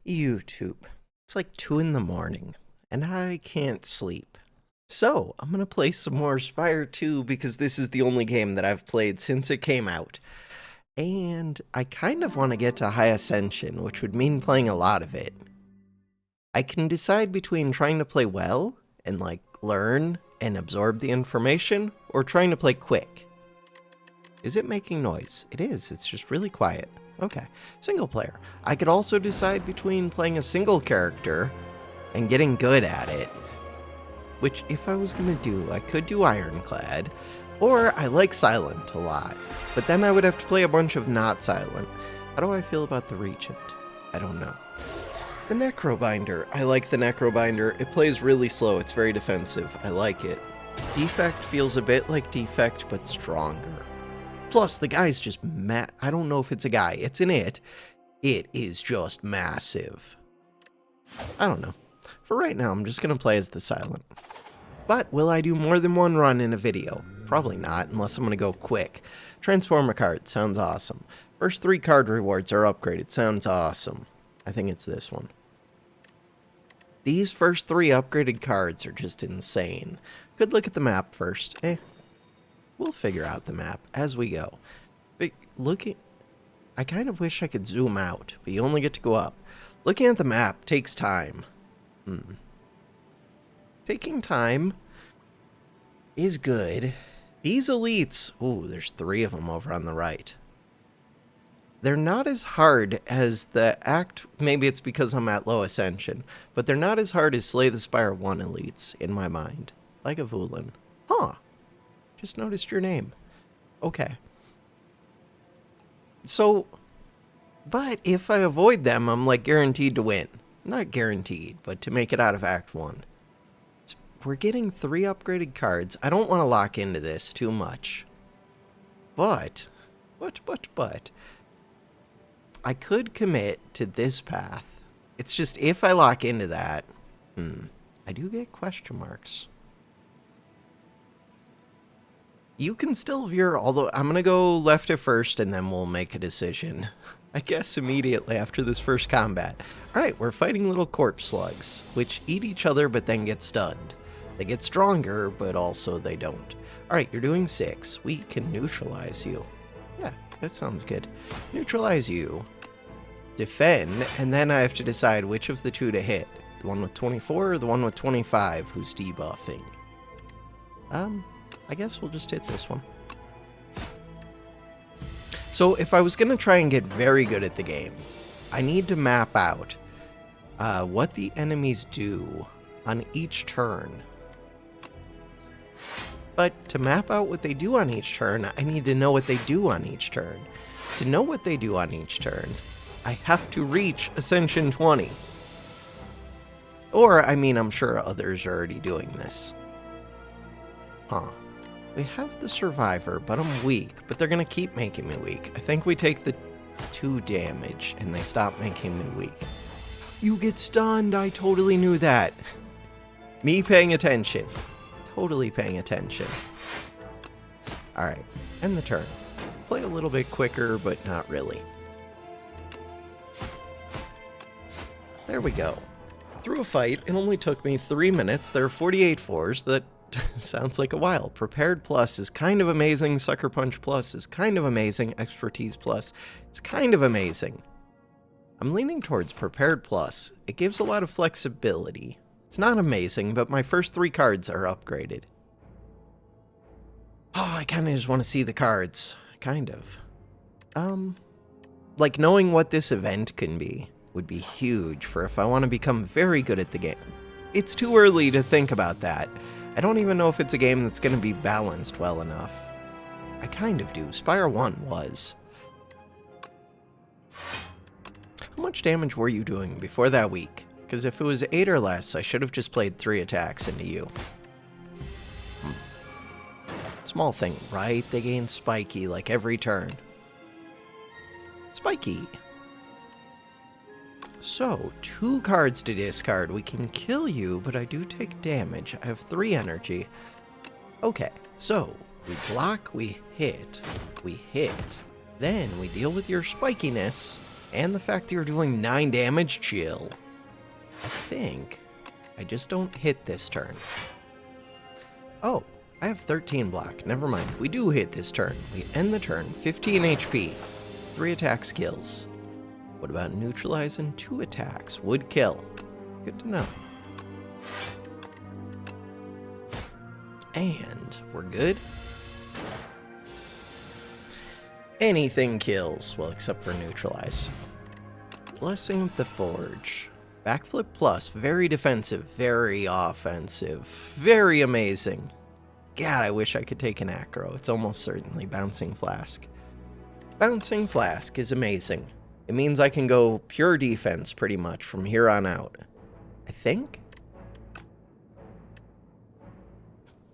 YouTube. It's like 2 in the morning, and I can't sleep. So, I'm gonna play some more Spire 2 because this is the only game that I've played since it came out. And I kind of want to get to High Ascension, which would mean playing a lot of it. I can decide between trying to play well, and learn and absorb the information, or trying to play quick. Is it making noise? It is, it's just really quiet. Okay, single player. I could also decide between playing a single character and getting good at it, which if I was gonna do, I could do Ironclad, or I like Silent a lot, but then I would have to play a bunch of not Silent. How do I feel about the Regent? I don't know. The Necrobinder. I like the Necrobinder. It plays really slow. It's very defensive. I like it. Defect feels a bit like Defect, but stronger. Plus, the guy's just I don't know if it's a guy. It's an it. It is just massive. I don't know. For right now, I'm just going to play as the Silent. But will I do more than one run in a video? Probably not, unless I'm going to go quick. Transformer card. Sounds awesome. First 3 card rewards are upgraded. Sounds awesome. I think it's this one. These first 3 upgraded cards are just insane. Could look at the map first. We'll figure out the map as we go. But I kind of wish I could zoom out, but you only get to go up. Looking at the map takes time. Taking time is good. These elites, ooh, there's 3 of them over on the right. They're not as hard as the maybe it's because I'm at low ascension, but they're not as hard as Slay the Spire 1 elites, in my mind. Like a Voolan. Huh. Just noticed your name. Okay. So, but if I avoid them, I'm guaranteed to win. Not guaranteed, but to make it out of Act 1. We're getting 3 upgraded cards. I don't want to lock into this too much. But, I could commit to this path. It's just if I lock into that, I do get question marks. You can still veer, although I'm going to go left at first and then we'll make a decision. I guess immediately after this first combat. Alright, we're fighting little corpse slugs, which eat each other but then get stunned. They get stronger, but also they don't. Alright, you're doing 6. We can neutralize you. Yeah, that sounds good. Neutralize you. Defend, and then I have to decide which of the 2 to hit. The one with 24 or the one with 25 who's debuffing. I guess we'll just hit this one. So if I was going to try and get very good at the game, I need to map out what the enemies do on each turn. But to map out what they do on each turn, I need to know what they do on each turn. To know what they do on each turn, I have to reach Ascension 20. Or, I mean, I'm sure others are already doing this. Huh. We have the Survivor, but I'm weak. But they're going to keep making me weak. I think we take the 2 damage, and they stop making me weak. You get stunned! I totally knew that. Me paying attention. Totally paying attention. Alright, end the turn. Play a little bit quicker, but not really. There we go. Through a fight, it only took me 3 minutes. There are 48 4s that sounds like a while. Prepared Plus is kind of amazing. Sucker Punch Plus is kind of amazing. Expertise Plus is kind of amazing. I'm leaning towards Prepared Plus. It gives a lot of flexibility. It's not amazing, but my first 3 cards are upgraded. Oh, I kind of just want to see the cards. Kind of. Knowing what this event can be would be huge for if I want to become very good at the game. It's too early to think about that. I don't even know if it's a game that's going to be balanced well enough. I kind of do. Spire 1 was. How much damage were you doing before that week? Because if it was 8 or less, I should have just played 3 attacks into you. Small thing, right? They gain Spiky like every turn. Spiky! So, 2 cards to discard. We can kill you, but I do take damage. I have 3 energy. Okay, so we block, we hit, then we deal with your spikiness, And the fact that you're doing 9 damage, chill. I think I just don't hit this turn. Oh, I have 13 block. Never mind. We do hit this turn. We end the turn. 15 HP. 3 attack skills. What about neutralizing 2 attacks? Would kill. Good to know. And we're good. Anything kills. Well, except for neutralize. Blessing of the Forge. Backflip plus. Very defensive. Very offensive. Very amazing. God, I wish I could take an acro. It's almost certainly Bouncing Flask. Bouncing Flask is amazing. It means I can go pure defense pretty much from here on out. I think?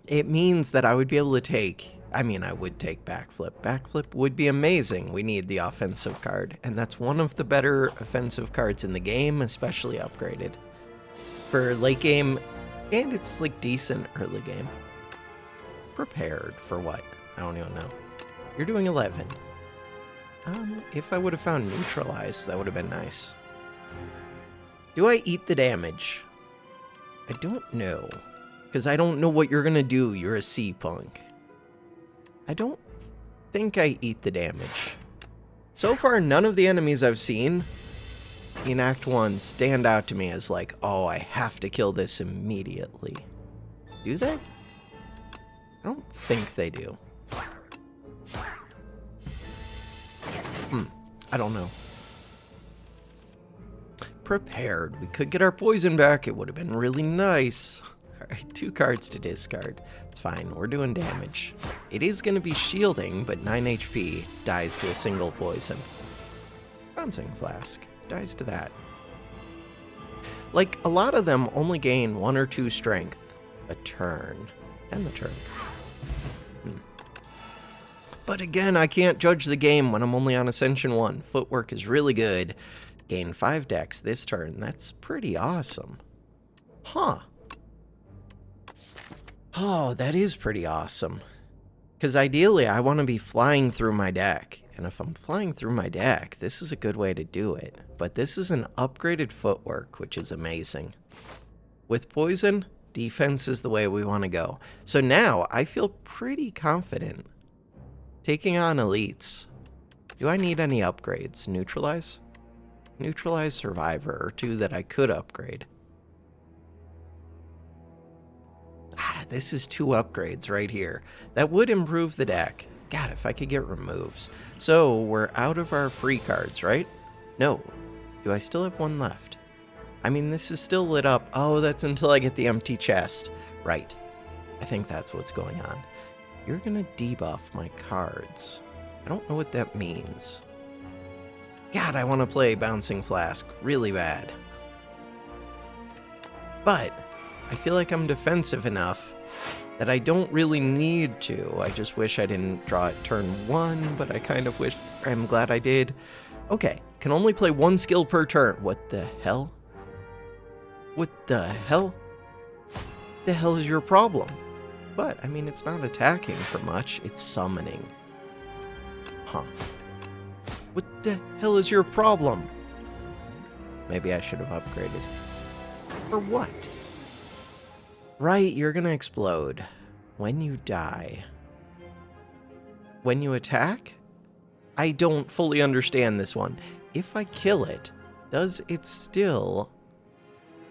It means that I would be able to take... I mean, I would take Backflip. Backflip would be amazing. We need the offensive card. And that's one of the better offensive cards in the game, especially upgraded. For late game, and it's like decent early game. Prepared for what? I don't even know. You're doing 11. If I would have found neutralize, that would have been nice. Do I eat the damage? I don't know. Because I don't know what you're going to do. You're a C-Punk. I don't think I eat the damage. So far, none of the enemies I've seen in Act 1 stand out to me as like, oh, I have to kill this immediately. Do they? I don't think they do. I don't know. Prepared. We could get our poison back. It would have been really nice. Alright, 2 cards to discard. It's fine. We're doing damage. It is going to be shielding, but 9 HP dies to a single poison. Bouncing Flask. Dies to that. Like, a lot of them only gain 1 or 2 strength a turn. And the turn. But again, I can't judge the game when I'm only on Ascension 1. Footwork is really good. Gain 5 dex this turn. That's pretty awesome. Huh. Oh, that is pretty awesome. Because ideally, I want to be flying through my deck. And if I'm flying through my deck, this is a good way to do it. But this is an upgraded footwork, which is amazing. With poison, defense is the way we want to go. So now, I feel pretty confident taking on elites. Do I need any upgrades? Neutralize? Neutralize Survivor, or 2 that I could upgrade. This is 2 upgrades right here. That would improve the deck. God, if I could get removes. So, we're out of our free cards, right? No. Do I still have 1 left? I mean, this is still lit up. Oh, that's until I get the empty chest. Right. I think that's what's going on. You're gonna debuff my cards. I don't know what that means. God, I want to play Bouncing Flask really bad. But I feel like I'm defensive enough that I don't really need to. I just wish I didn't draw it turn 1, but I kind of wish... I'm glad I did. Okay, can only play 1 skill per turn. What the hell? What the hell? The hell is your problem? But, I mean, it's not attacking for much. It's summoning. Huh. What the hell is your problem? Maybe I should have upgraded. For what? Right, you're gonna explode. When you die. When you attack? I don't fully understand this one. If I kill it, does it still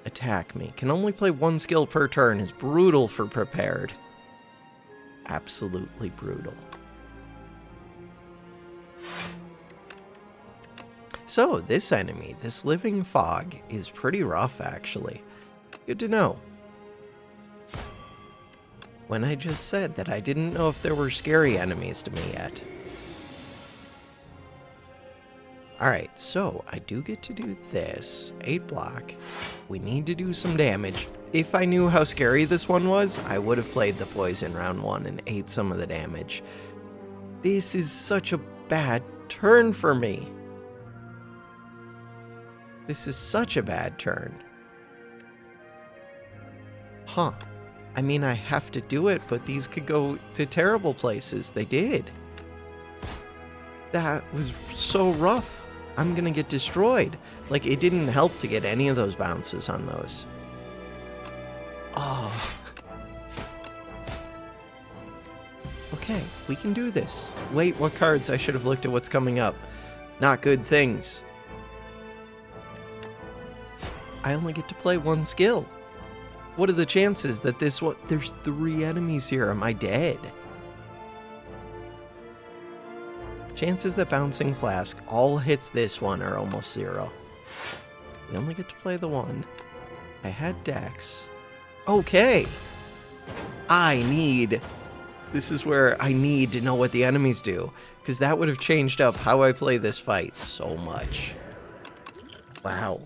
attack me? Can only play 1 skill per turn is brutal for prepared. Absolutely brutal. So, this enemy, this living fog, is pretty rough, actually. Good to know. When I just said that I didn't know if there were scary enemies to me yet. Alright, so I do get to do this. 8 block. We need to do some damage. If I knew how scary this one was, I would have played the poison round 1 and ate some of the damage. This is such a bad turn for me. This is such a bad turn. Huh. I mean, I have to do it, but these could go to terrible places. They did. That was so rough. I'm gonna get destroyed. Like, it didn't help to get any of those bounces on those. Oh. Okay, we can do this. Wait, what cards? I should have looked at what's coming up. Not good things. I only get to play one skill. What are the chances that this one... There's 3 enemies here. Am I dead? Chances that Bouncing Flask all hits this one are almost 0. We only get to play the one. I had Dex. Okay. This is where I need to know what the enemies do, because that would have changed up how I play this fight so much. Wow.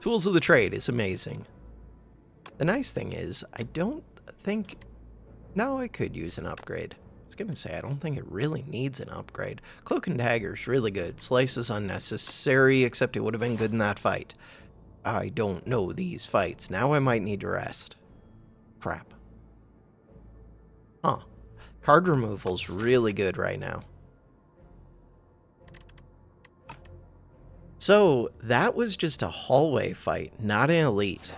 Tools of the Trade is amazing. The nice thing is, I don't think... No, I could use an upgrade. I was gonna say, I don't think it really needs an upgrade. Cloak and Dagger's really good. Slice is unnecessary, except it would have been good in that fight. I don't know these fights. Now I might need to rest. Crap. Huh. Card removal's really good right now. So, that was just a hallway fight, not an elite.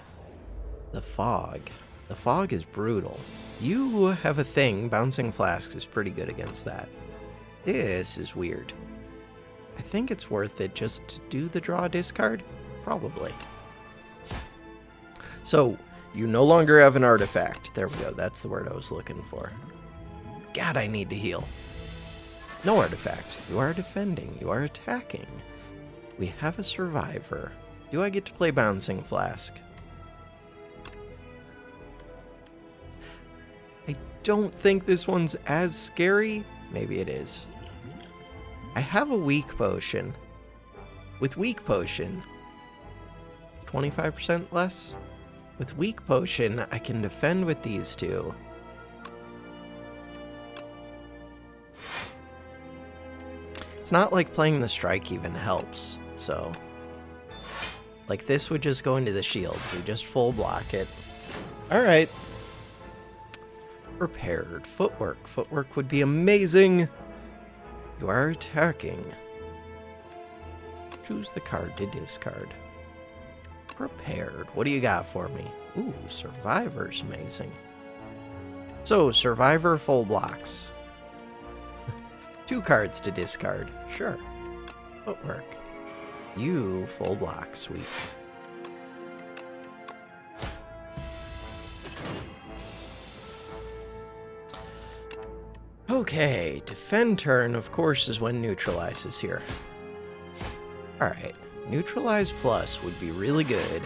The fog. The fog is brutal. You have a thing. Bouncing Flask is pretty good against that. This is weird. I think it's worth it just to do the draw discard? Probably. So, you no longer have an artifact. There we go. That's the word I was looking for. God, I need to heal. No artifact. You are defending. You are attacking. We have a survivor. Do I get to play Bouncing Flask? I don't think this one's as scary. Maybe it is. I have a weak potion. With weak potion, it's 25% less. With weak potion, I can defend with these two. It's not like playing the strike even helps, so... Like, this would just go into the shield. We just full block it. Alright. Prepared. Footwork. Footwork would be amazing. You are attacking. Choose the card to discard. Prepared. What do you got for me? Ooh, Survivor's amazing. So, Survivor full blocks. 2 cards to discard. Sure. Footwork. You full block. Sweet. Okay. Defend turn, of course, is when Neutralize is here. Alright. Neutralize Plus would be really good.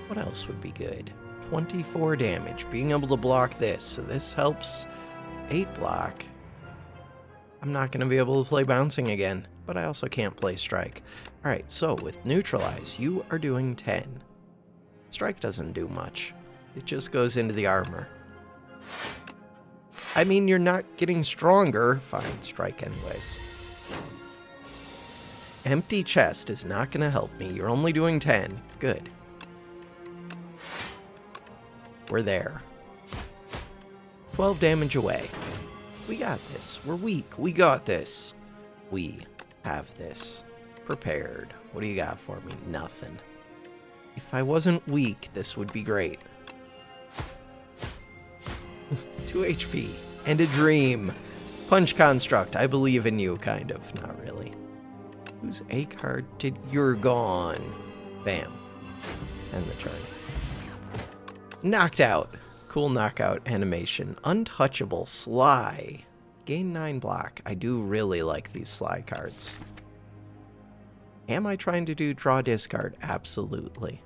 What else would be good? 24 damage. Being able to block this. So this helps 8 block. I'm not going to be able to play Bouncing again, but I also can't play Strike. Alright, so with Neutralize, you are doing 10. Strike doesn't do much. It just goes into the armor. I mean, you're not getting stronger. Fine, Strike anyways. Empty Chest is not going to help me. You're only doing 10. Good. We're there. 12 damage away. We got this. We're weak. We got this. We have this. Prepared. What do you got for me? Nothing. If I wasn't weak, this would be great. 2 HP. And a dream. Punch Construct. I believe in you, kind of. Not really. Whose A card did... You're gone. Bam. End the turn. Knocked out. Cool knockout animation. Untouchable. Sly. Gain 9 block. I do really like these Sly cards. Am I trying to do draw discard? Absolutely.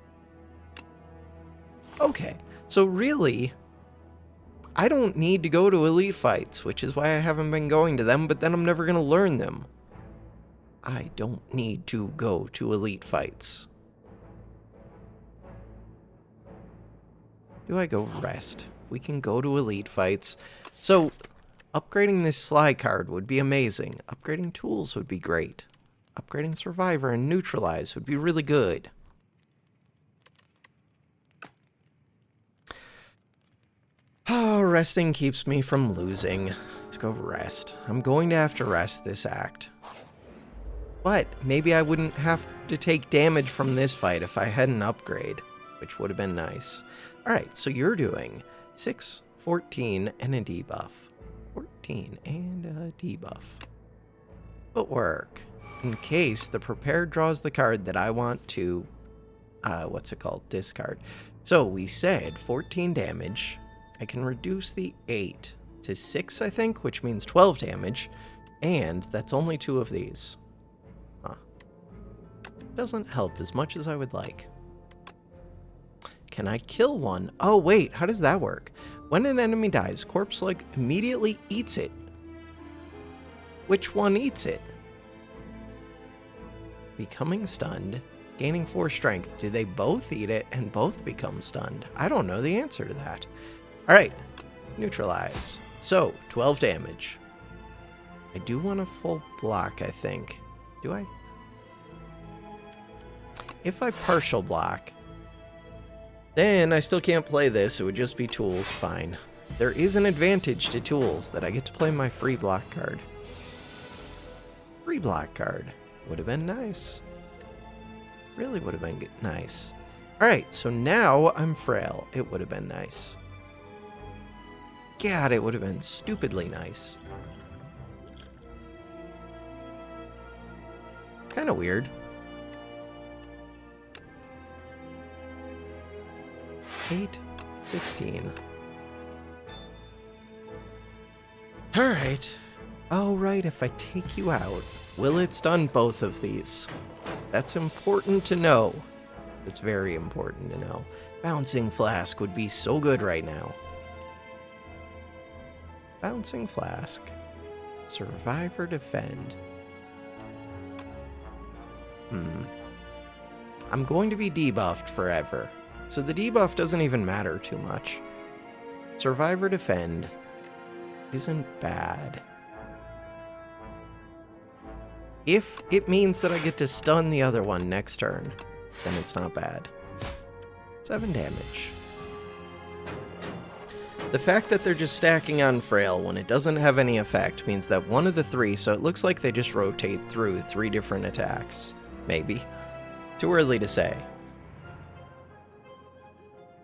Okay. So really, I don't need to go to elite fights, which is why I haven't been going to them, but then I'm never going to learn them. I don't need to go to elite fights. Do I go rest? We can go to elite fights. So, upgrading this Sly card would be amazing. Upgrading tools would be great. Upgrading Survivor and Neutralize would be really good. Oh, resting keeps me from losing. Let's go rest. I'm going to have to rest this act. But maybe I wouldn't have to take damage from this fight if I had an upgrade, which would have been nice. Alright, so you're doing 6, 14, and a debuff. 14 and a debuff. Footwork. In case the prepared draws the card that I want to, discard. So we said 14 damage. I can reduce the 8 to 6, I think, which means 12 damage. And that's only 2 of these. Huh. Doesn't help as much as I would like. Can I kill one? Oh, wait, how does that work? When an enemy dies, Corpse Slug immediately eats it. Which one eats it? Becoming stunned, gaining 4 strength. Do they both eat it and both become stunned? I don't know the answer to that. Alright, neutralize. So, 12 damage. I do want a full block, I think. Do I? If I partial block, then I still can't play this. It would just be tools. Fine. There is an advantage to tools that I get to play my free block card. Free block card. Would have been nice. Really would have been nice. Alright, so now I'm frail. It would have been nice. God, it would have been stupidly nice. Kind of weird. 8, 16. Alright. Oh, right, if I take you out, will it stun both of these? That's important to know. It's very important to know. Bouncing Flask would be so good right now. Bouncing Flask. Survivor Defend. I'm going to be debuffed forever. So the debuff doesn't even matter too much. Survivor Defend isn't bad. If it means that I get to stun the other one next turn, then it's not bad. 7 damage. The fact that they're just stacking on Frail when it doesn't have any effect means that one of the 3, so it looks like they just rotate through 3 different attacks. Maybe. Too early to say.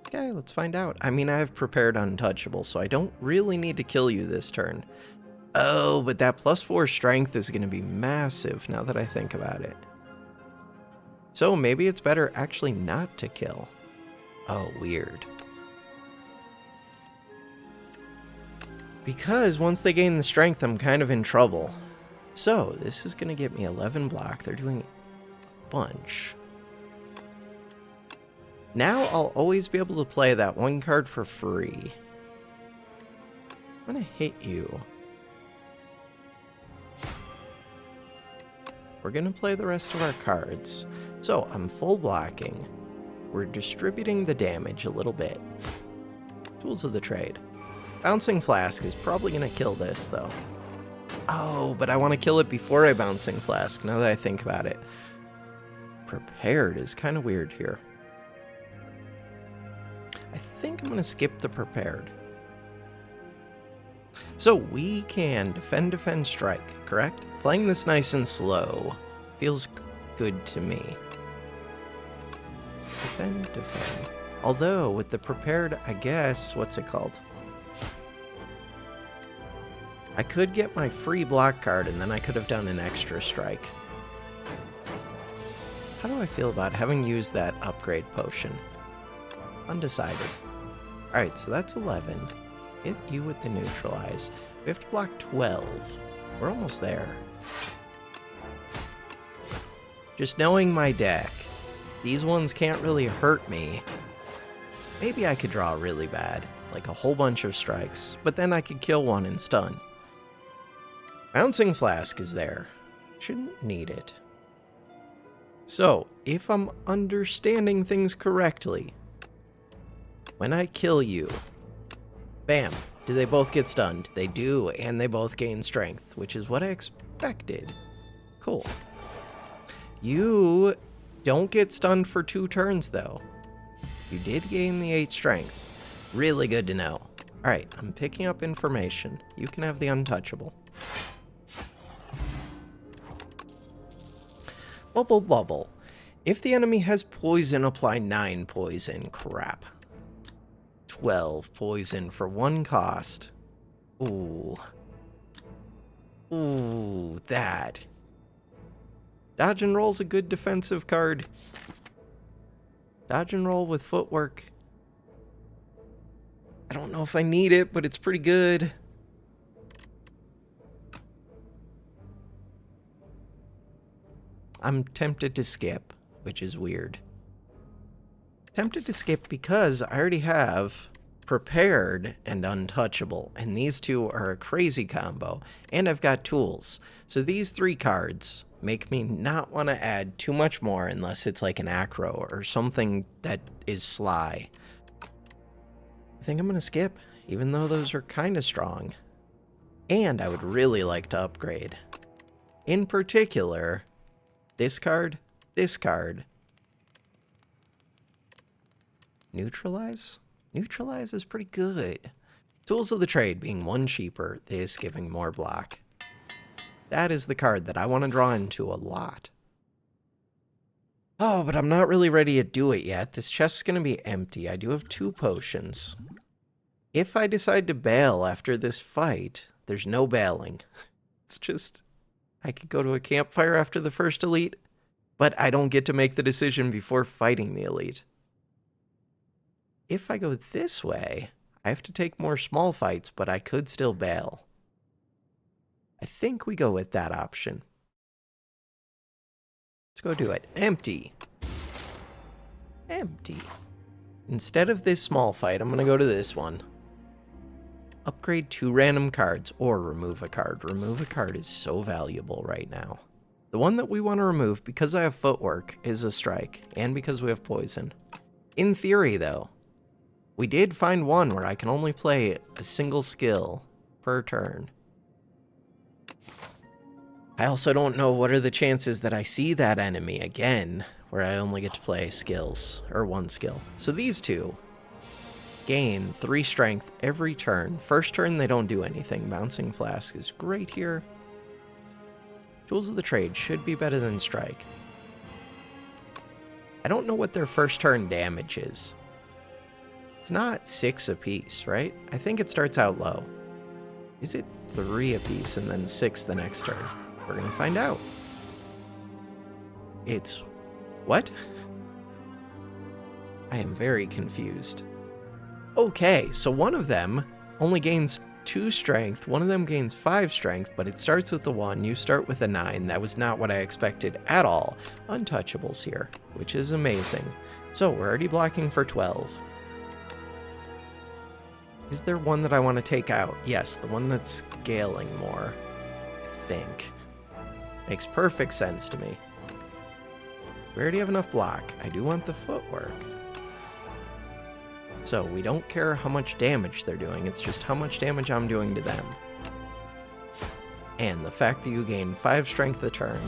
Okay, let's find out. I mean, I have prepared Untouchable, so I don't really need to kill you this turn. Oh, but that +4 strength is going to be massive now that I think about it. So maybe it's better actually not to kill. Oh, weird. Because once they gain the strength, I'm kind of in trouble. So this is going to get me 11 block. They're doing a bunch. Now I'll always be able to play that one card for free. I'm going to hit you. We're going to play the rest of our cards. So I'm full blocking. We're distributing the damage a little bit. Tools of the trade. Bouncing Flask is probably going to kill this, though. Oh, but I want to kill it before I Bouncing Flask, now that I think about it. Prepared is kind of weird here. I think I'm going to skip the Prepared. So we can defend, defend, strike, correct? Playing this nice and slow feels good to me. Defend, defend. Although, with the Prepared, I guess, what's it called? I could get my free block card, and then I could have done an extra strike. How do I feel about having used that upgrade potion? Undecided. Alright, so that's 11. Hit you with the neutralize. We have to block 12. We're almost there. Just knowing my deck, these ones can't really hurt me. Maybe I could draw really bad, like a whole bunch of strikes, but then I could kill one and stun. Bouncing Flask is there. Shouldn't need it. So, if I'm understanding things correctly, when I kill you, bam, do they both get stunned? They do, and they both gain strength, which is what I expected. Cool. You don't get stunned for 2 turns, though. You did gain the 8 strength. Really good to know. Alright, I'm picking up information. You can have the Untouchable. Bubble Bubble. If the enemy has poison, apply 9 poison. Crap. 12 poison for 1 cost. Ooh. Ooh, that. Dodge and Roll's a good defensive card. Dodge and Roll with footwork. I don't know if I need it, but it's pretty good. I'm tempted to skip, which is weird. Tempted to skip because I already have Prepared and Untouchable, and these two are a crazy combo, and I've got tools. So these 3 cards make me not want to add too much more unless it's like an acro or something that is sly. I think I'm going to skip, even though those are kind of strong. And I would really like to upgrade. In particular, this card, Neutralize? Neutralize is pretty good. Tools of the Trade being 1 cheaper, this giving more block. That is the card that I want to draw into a lot. Oh, but I'm not really ready to do it yet. This chest's going to be empty. I do have 2 potions. If I decide to bail after this fight, there's no bailing. It's just, I could go to a campfire after the first elite, but I don't get to make the decision before fighting the elite. If I go this way, I have to take more small fights, but I could still bail. I think we go with that option. Let's go do it. Empty. Empty. Instead of this small fight, I'm going to go to this one. Upgrade 2 random cards or remove a card. Remove a card is so valuable right now. The one that we want to remove, because I have footwork, is a strike, and because we have poison. In theory, though, we did find one where I can only play a single skill per turn. I also don't know what are the chances that I see that enemy again, where I only get to play skills, or 1 skill. So these 2 gain 3 strength every turn. First turn, they don't do anything. Bouncing Flask is great here. Tools of the Trade should be better than Strike. I don't know what their first turn damage is. It's not 6 apiece, right? I think it starts out low. Is it 3 apiece and then 6 the next turn? We're gonna find out. It's... what? I am very confused. Okay, so one of them only gains 2 strength, one of them gains 5 strength, but it starts with the 1, you start with a 9. That was not what I expected at all. Untouchables here, which is amazing. So we're already blocking for 12. Is there one that I want to take out? Yes, the one that's scaling more, I think. Makes perfect sense to me. We already have enough block. I do want the footwork. So we don't care how much damage they're doing, it's just how much damage I'm doing to them. And the fact that you gain 5 strength a turn.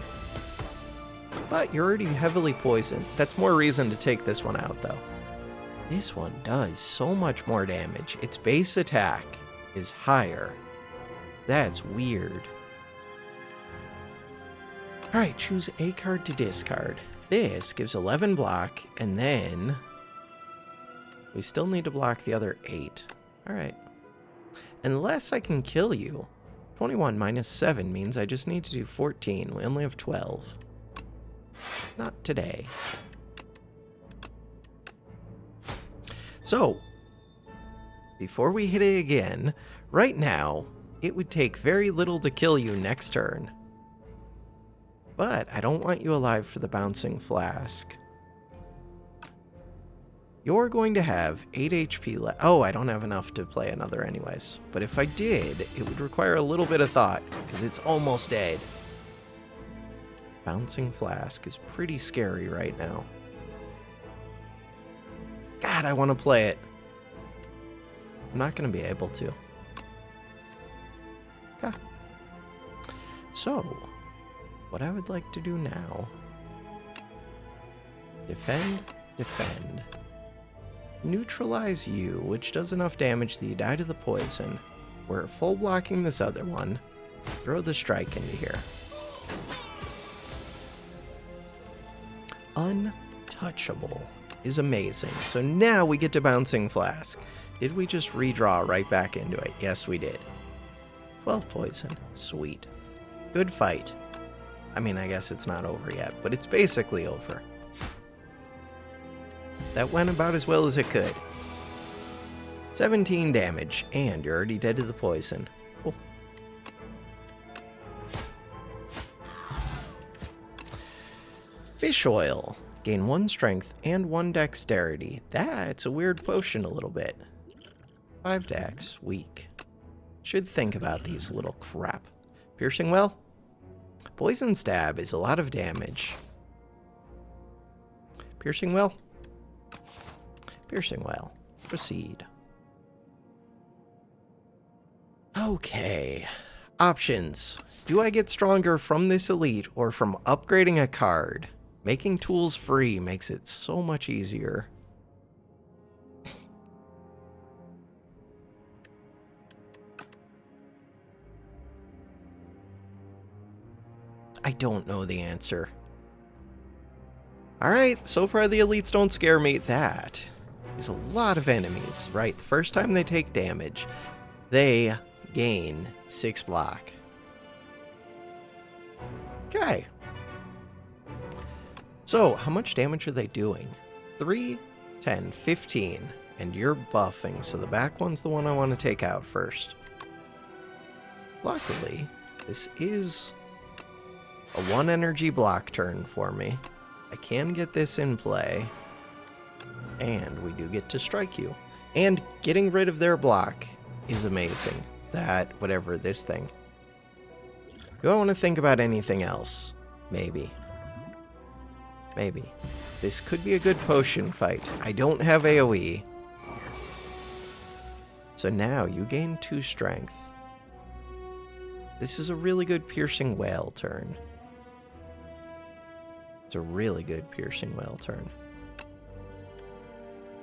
But you're already heavily poisoned. That's more reason to take this one out, though. This one does so much more damage. Its base attack is higher. That's weird. Alright, choose a card to discard. This gives 11 block, and then we still need to block the other 8. Alright. Unless I can kill you. 21 minus 7 means I just need to do 14. We only have 12. Not today. So, before we hit it again, right now, it would take very little to kill you next turn. But I don't want you alive for the Bouncing Flask. You're going to have 8 HP left. Oh, I don't have enough to play another anyways. But if I did, it would require a little bit of thought, because it's almost dead. Bouncing Flask is pretty scary right now. God, I want to play it. I'm not going to be able to. Okay. So, what I would like to do now... defend, defend. Neutralize you, which does enough damage that you die to the poison. We're full blocking this other one. Throw the strike into here. Untouchable is amazing. So now we get to Bouncing Flask. Did we just redraw right back into it? Yes, we did. 12 poison. Sweet. Good fight. I mean, I guess it's not over yet, but it's basically over. That went about as well as it could. 17 damage, and you're already dead to the poison. Cool. Fish oil. Gain 1 strength and 1 dexterity. That's a weird potion a little bit. 5 dex. Weak. Should think about these little crap. Piercing well? Poison stab is a lot of damage. Piercing well? Piercing well. Proceed. Okay. Options. Do I get stronger from this elite or from upgrading a card? Making tools free makes it so much easier. I don't know the answer. Alright, so far the elites don't scare me. That is a lot of enemies, right? The first time they take damage, they gain 6 block. Okay. So, how much damage are they doing? 3, 10, 15, and you're buffing, so the back one's the one I want to take out first. Luckily, this is a 1 energy block turn for me. I can get this in play, and we do get to strike you. And getting rid of their block is amazing. That, whatever, this thing. Do I want to think about anything else? Maybe. Maybe. This could be a good potion fight. I don't have AoE. So now you gain 2 strength. This is a really good piercing whale turn. It's a really good piercing whale turn.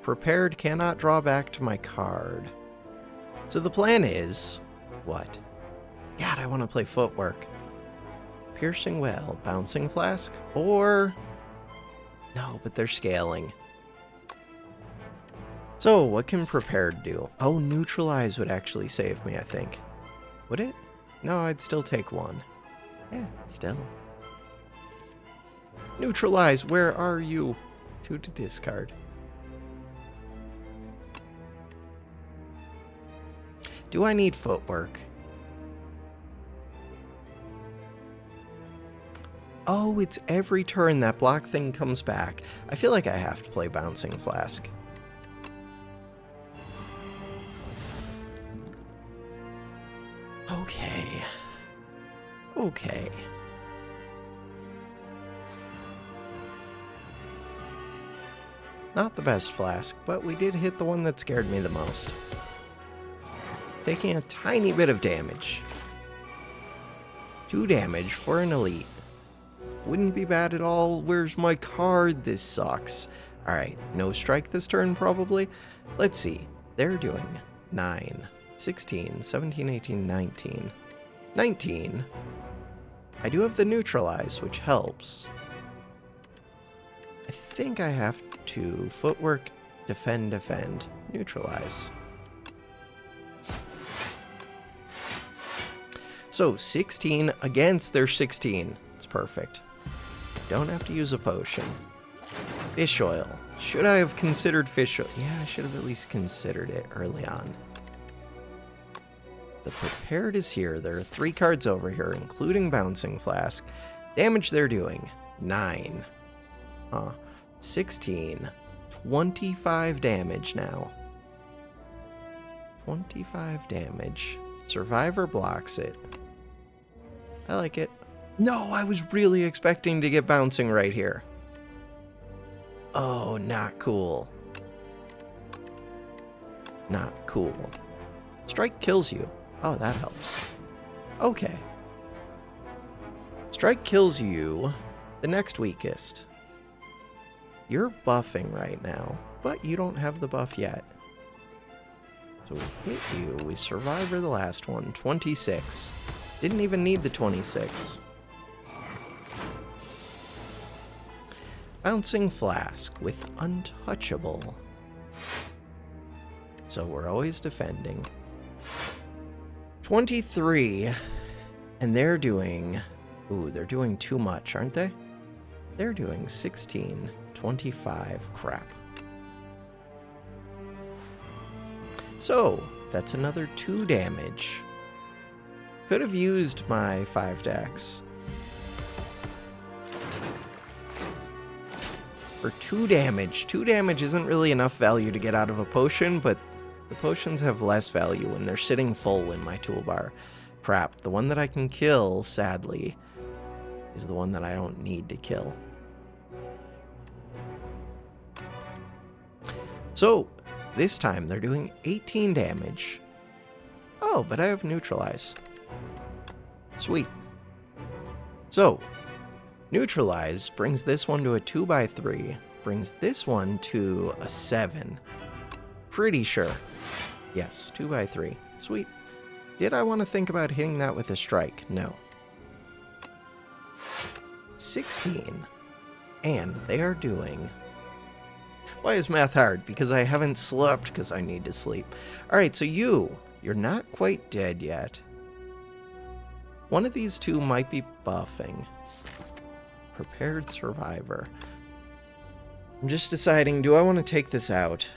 Prepared cannot draw back to my card. So the plan is... what? God, I want to play footwork. Piercing whale, bouncing flask, or... no, but they're scaling. So, what can prepared do? Oh, neutralize would actually save me, I think. Would it? No, I'd still take 1. Yeah, still. Neutralize, where are you? 2 to discard. Do I need footwork? Oh, it's every turn that block thing comes back. I feel like I have to play Bouncing Flask. Okay. Okay. Not the best flask, but we did hit the one that scared me the most. Taking a tiny bit of damage. 2 damage for an elite. Wouldn't be bad at all. Where's my card? This sucks. Alright, no strike this turn probably. Let's see. They're doing 9, 16, 17, 18, 19. 19. I do have the neutralize, which helps. I think I have to footwork, defend, neutralize. So 16 against their 16. It's perfect. Don't have to use a potion. Fish oil. Should I have considered fish oil? Yeah, I should have at least considered it early on. The prepared is here. There are 3 cards over here, including bouncing flask. Damage they're doing 9. 16. 25 damage now. 25 damage. Survivor blocks it. I like it. No, I was really expecting to get bouncing right here. Oh, not cool. Not cool. Strike kills you. Oh, that helps. Okay. Strike kills you, the next weakest. You're buffing right now, but you don't have the buff yet. So we hit you, we survivor the last one, 26. Didn't even need the 26. Bouncing Flask with Untouchable. So we're always defending. 23. And they're doing... Ooh, they're doing too much, aren't they? They're doing 16. 25. Crap. So, that's another 2 damage. Could have used my 5 dex. For 2 damage. 2 damage isn't really enough value to get out of a potion, but the potions have less value when they're sitting full in my toolbar. Crap, the one that I can kill, sadly, is the one that I don't need to kill. So, this time they're doing 18 damage. Oh, but I have Neutralize. Sweet. So, Neutralize brings this one to a 2x3, brings this one to a 7. Pretty sure. Yes, 2x3. Sweet. Did I want to think about hitting that with a strike? No. 16. And they are doing... Why is math hard? Because I haven't slept because I need to sleep. Alright, so you're not quite dead yet. One of these two might be buffing. Prepared Survivor. I'm just deciding, do I want to take this out?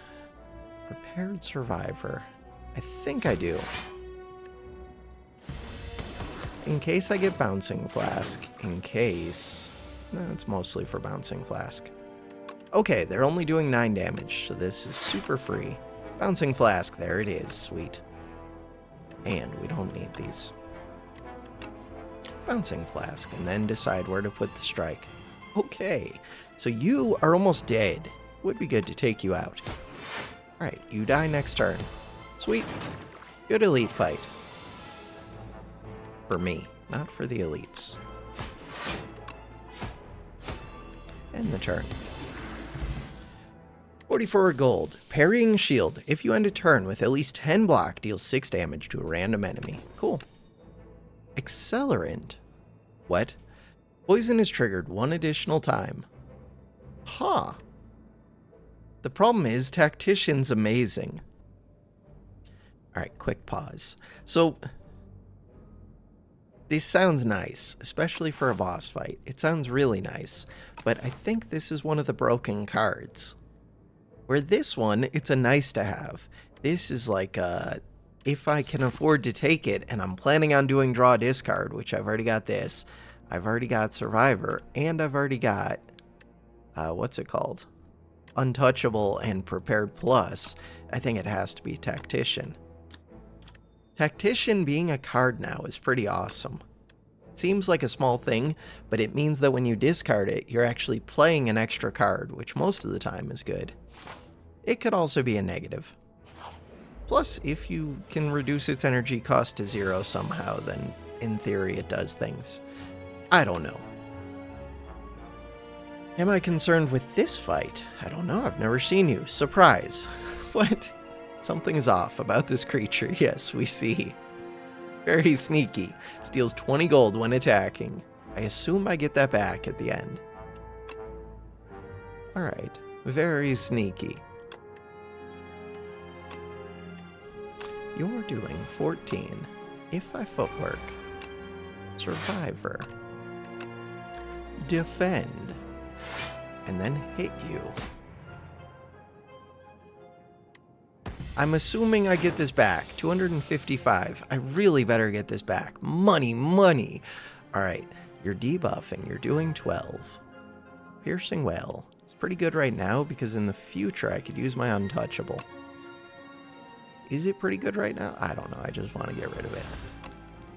Prepared Survivor. I think I do. In case I get Bouncing Flask. In case... No, it's mostly for Bouncing Flask. Okay, they're only doing 9 damage, so this is super free. Bouncing Flask, there it is. Sweet. And we don't need these. Bouncing Flask, and then decide where to put the strike. Okay, so you are almost dead. Would be good to take you out. Alright, you die next turn. Sweet. Good elite fight. For me, not for the elites. End the turn. 44 gold. Parrying Shield. If you end a turn with at least 10 block, deals 6 damage to a random enemy. Cool. Accelerant. What? Poison is triggered 1 additional time. Huh. The problem is, Tactician's amazing. Alright, quick pause. So, this sounds nice, especially for a boss fight. It sounds really nice, but I think this is one of the broken cards. Where this one, it's a nice to have. This is like a... If I can afford to take it, and I'm planning on doing draw discard, which I've already got this, I've already got Survivor, and I've already got, what's it called? Untouchable and Prepared Plus, I think it has to be Tactician. Tactician being a card now is pretty awesome. It seems like a small thing, but it means that when you discard it, you're actually playing an extra card, which most of the time is good. It could also be a negative. Plus, if you can reduce its energy cost to 0 somehow, then in theory it does things. I don't know. Am I concerned with this fight? I don't know, I've never seen you. Surprise. What? Something's off about this creature. Yes, we see. Very sneaky. Steals 20 gold when attacking. I assume I get that back at the end. Alright. Very sneaky. You're doing 14. If I footwork. Survivor. Defend. And then hit you. I'm assuming I get this back. 255. I really better get this back. Money, money. Alright, you're debuffing. You're doing 12. Piercing Well. It's pretty good right now because in the future I could use my Untouchable. Is it pretty good right now? I don't know. I just want to get rid of it.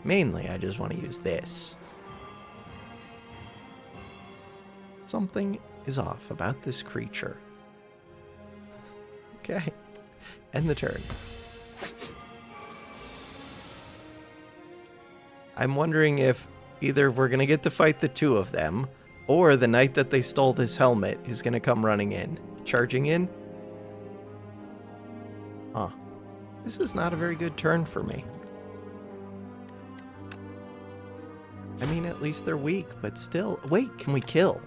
Mainly, I just want to use this. Something is off about this creature. Okay. End the turn. I'm wondering if either we're going to get to fight the two of them, or the knight that they stole this helmet is going to come running in. Charging in? Huh. This is not a very good turn for me. I mean, at least they're weak, but still... Wait, can we kill?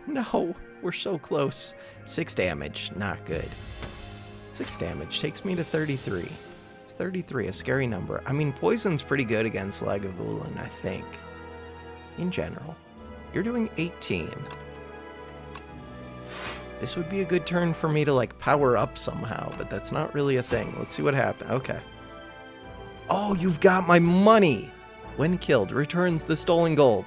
No, we're so close. 6 damage, not good. 6 damage takes me to 33. Is 33 a scary number? I mean, poison's pretty good against Lagavulin, I think. In general. You're doing 18. This would be a good turn for me to, like, power up somehow, but that's not really a thing. Let's see what happens. Okay. Oh, you've got my money! When killed, returns the stolen gold.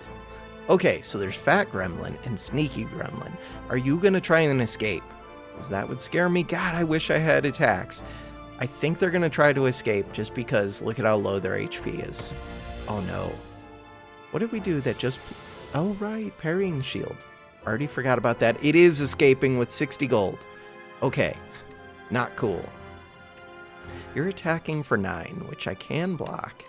Okay, so there's Fat Gremlin and Sneaky Gremlin. Are you gonna try and escape? Because that would scare me. God, I wish I had attacks. I think they're gonna try to escape just because look at how low their HP is. Oh no. What did we do that just... Oh right, parrying shield. Already forgot about that. It is escaping with 60 gold. Okay, not cool. You're attacking for 9, which I can block.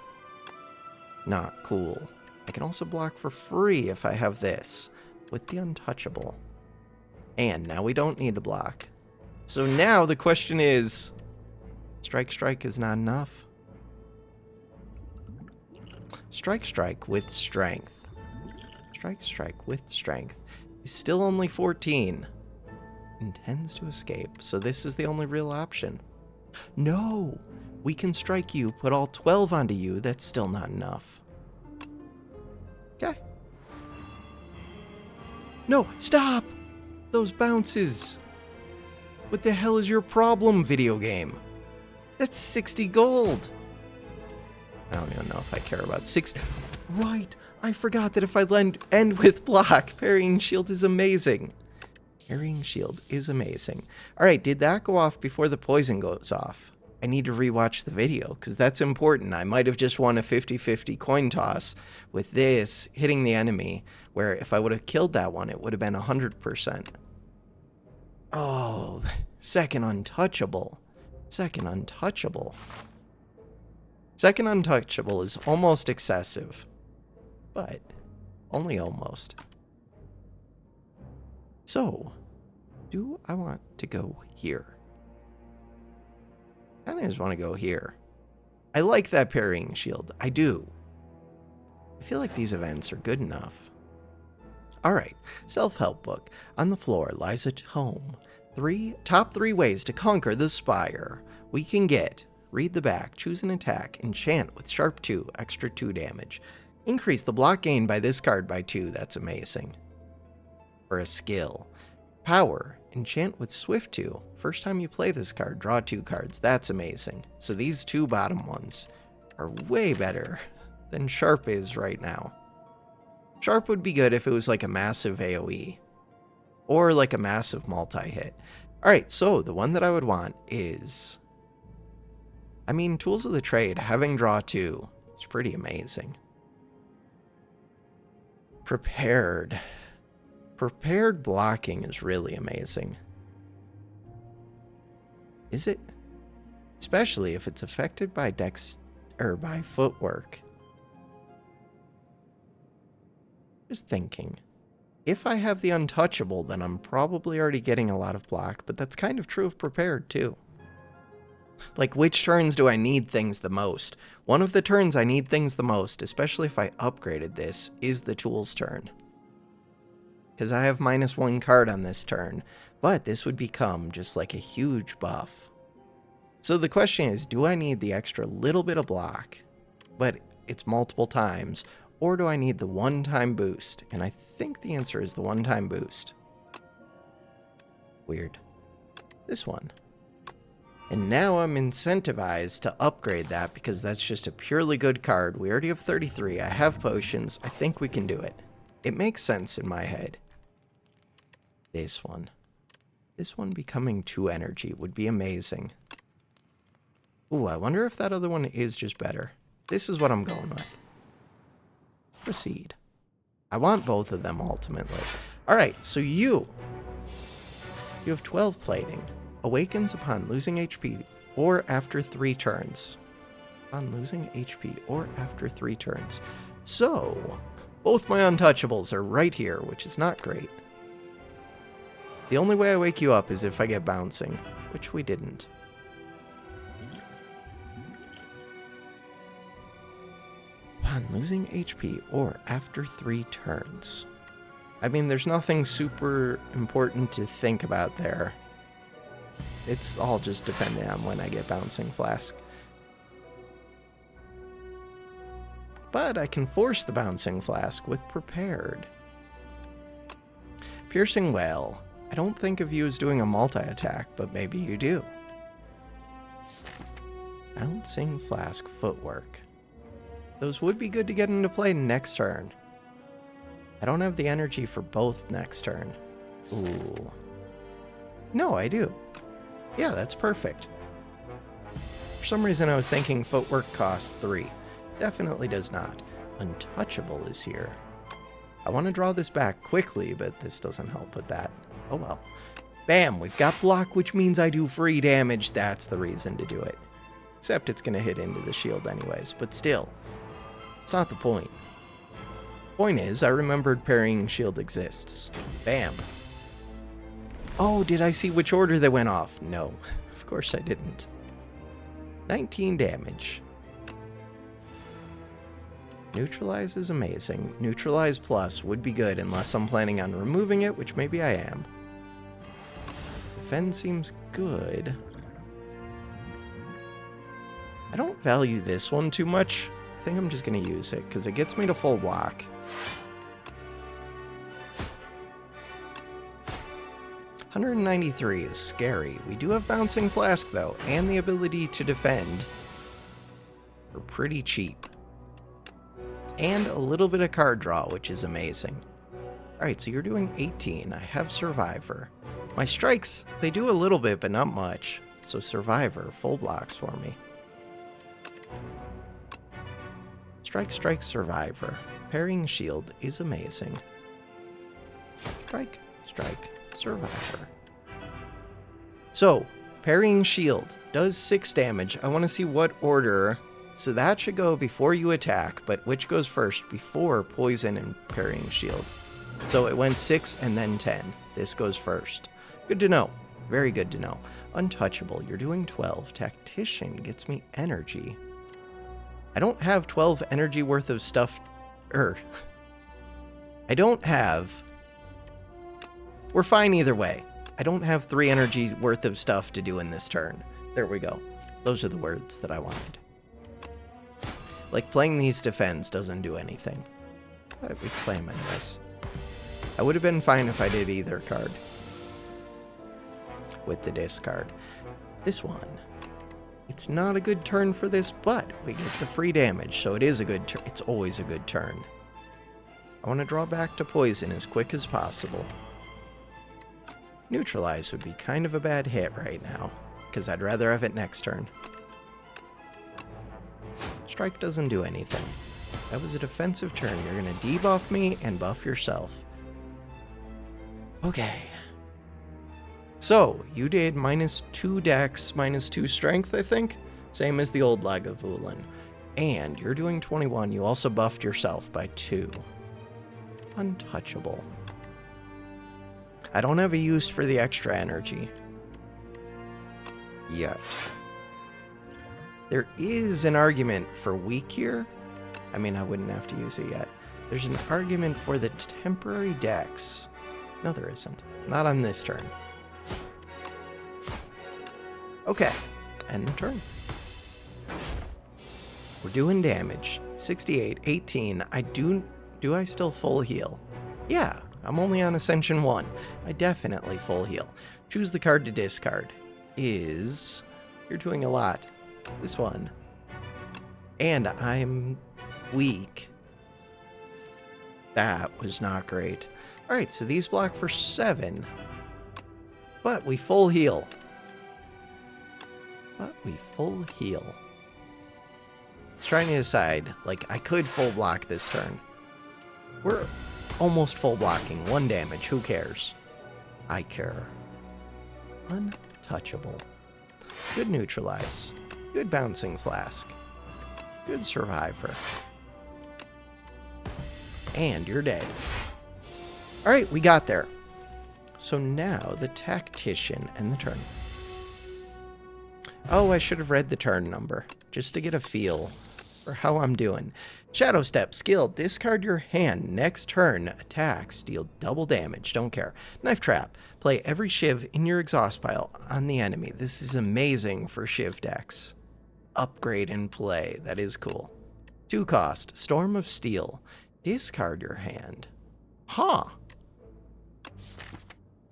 Not cool. I can also block for free if I have this, with the untouchable. And now we don't need to block. So now the question is, strike is not enough. Strike with strength. Strike with strength. He's still only 14. Intends to escape, so this is the only real option. No! We can strike you, put all 12 onto you, that's still not enough. Okay. No, stop! Those bounces! What the hell is your problem, video game? That's 60 gold! I don't even know if I care about 60... Right! I forgot that if I end with block, parrying shield is amazing. Parrying shield is amazing. Alright, did that go off before the poison goes off? I need to rewatch the video, because that's important. I might have just won a 50-50 coin toss with this hitting the enemy, where if I would have killed that one, it would have been 100%. Oh, second untouchable. Second untouchable. Second untouchable is almost excessive. But only almost. So, do I want to go here? I kind of just want to go here. I like that parrying shield. I do. I feel like these events are good enough. Alright, self-help book. On the floor lies a tome. Top 3 ways to conquer the Spire. We can get, read the back, choose an attack, enchant with sharp 2, extra 2 damage. Increase the block gain by this card by 2, that's amazing. For a skill. Power, enchant with swift 2. First time you play this card, draw 2 cards, that's amazing. So these 2 bottom ones are way better than sharp is right now. Sharp would be good if it was like a massive AoE. Or like a massive multi-hit. Alright, so the one that I would want is... I mean, Tools of the Trade, having draw 2 is pretty amazing. Prepared. Prepared blocking is really amazing. Is it? Especially if it's affected by by footwork. Just thinking. If I have the untouchable, then I'm probably already getting a lot of block, but that's kind of true of prepared too. Like, which turns do I need things the most? One of the turns I need things the most, especially if I upgraded this, is the tools turn. Because I have -1 card on this turn, but this would become just like a huge buff. So the question is, do I need the extra little bit of block, but it's multiple times, or do I need the one-time boost? And I think the answer is the one-time boost. Weird. This one. And now I'm incentivized to upgrade that because that's just a purely good card. We already have 33. I have potions. I think we can do it. It makes sense in my head. This one. This one becoming 2 energy would be amazing. Ooh, I wonder if that other one is just better. This is what I'm going with. Proceed. I want both of them ultimately. Alright, so you have 12 plating. Awakens upon losing HP or after 3 turns. On losing HP or after 3 turns. So, both my untouchables are right here, which is not great. The only way I wake you up is if I get bouncing, which we didn't. Upon losing HP or after 3 turns. I mean, there's nothing super important to think about there. It's all just depending on when I get Bouncing Flask. But I can force the Bouncing Flask with Prepared. Piercing Well. I don't think of you as doing a multi-attack, but maybe you do. Bouncing Flask Footwork. Those would be good to get into play next turn. I don't have the energy for both next turn. Ooh. No, I do. Yeah, that's perfect. For some reason I was thinking Footwork costs 3. Definitely does not. Untouchable is here. I want to draw this back quickly, but this doesn't help with that. Oh well. Bam, we've got block, which means I do free damage. That's the reason to do it. Except it's going to hit into the shield anyways, but still. It's not the point. Point is, I remembered parrying shield exists. Bam. Oh, did I see which order they went off? No, of course I didn't. 19 damage. Neutralize is amazing. Neutralize plus would be good unless I'm planning on removing it, which maybe I am. Defend seems good. I don't value this one too much. I think I'm just going to use it because it gets me to full block. $193 is scary. We do have Bouncing Flask though, and the ability to defend for pretty cheap. And a little bit of card draw, which is amazing. Alright, so you're doing 18. I have Survivor. My strikes, they do a little bit, but not much. So Survivor, full blocks for me. Strike, strike, Survivor. Parrying shield is amazing. Strike, strike, Survivor. So, parrying shield does 6 damage. I want to see what order. So that should go before you attack, but which goes first before poison and parrying shield? So it went 6 and then 10. This goes first. Good to know. Very good to know. Untouchable, you're doing 12. Tactician gets me energy. I don't have 12 energy worth of stuff. I don't have... We're fine either way. I don't have 3 energy worth of stuff to do in this turn. There we go. Those are the words that I wanted. Like, playing these defends doesn't do anything. But we play them anyways. I would have been fine if I did either card. With the discard. This one. It's not a good turn for this, but we get the free damage, so it is a good turn. It's always a good turn. I want to draw back to poison as quick as possible. Neutralize would be kind of a bad hit right now, because I'd rather have it next turn. Strike doesn't do anything. That was a defensive turn. You're going to debuff me and buff yourself. Okay. So, you did -2 dex, -2 strength, I think? Same as the old Lagavulin. And you're doing 21. You also buffed yourself by 2. Untouchable. I don't have a use for the extra energy. Yet. There is an argument for weak here. I mean, I wouldn't have to use it yet. There's an argument for the temporary dex. No, there isn't. Not on this turn. Okay. End the turn. We're doing damage. 68, 18. Do I still full heal? Yeah, I'm only on Ascension 1. I definitely full heal. Choose the card to discard. You're doing a lot. This one. And I'm weak. That was not great. Alright, so these block for 7. But we full heal. I was trying to decide, like, I could full block this turn. We're almost full blocking. 1 damage. Who cares? I care. Untouchable. Good neutralize. Good Bouncing Flask. Good Survivor. And you're dead. Alright, we got there. So now the Tactician and the turn. Oh, I should have read the turn number, just to get a feel for how I'm doing. Shadow Step, skill, discard your hand. Next turn, attacks, deal double damage, don't care. Knife Trap, play every Shiv in your exhaust pile on the enemy. This is amazing for Shiv decks. Upgrade and play, that is cool. 2 cost, Storm of Steel, discard your hand. Huh.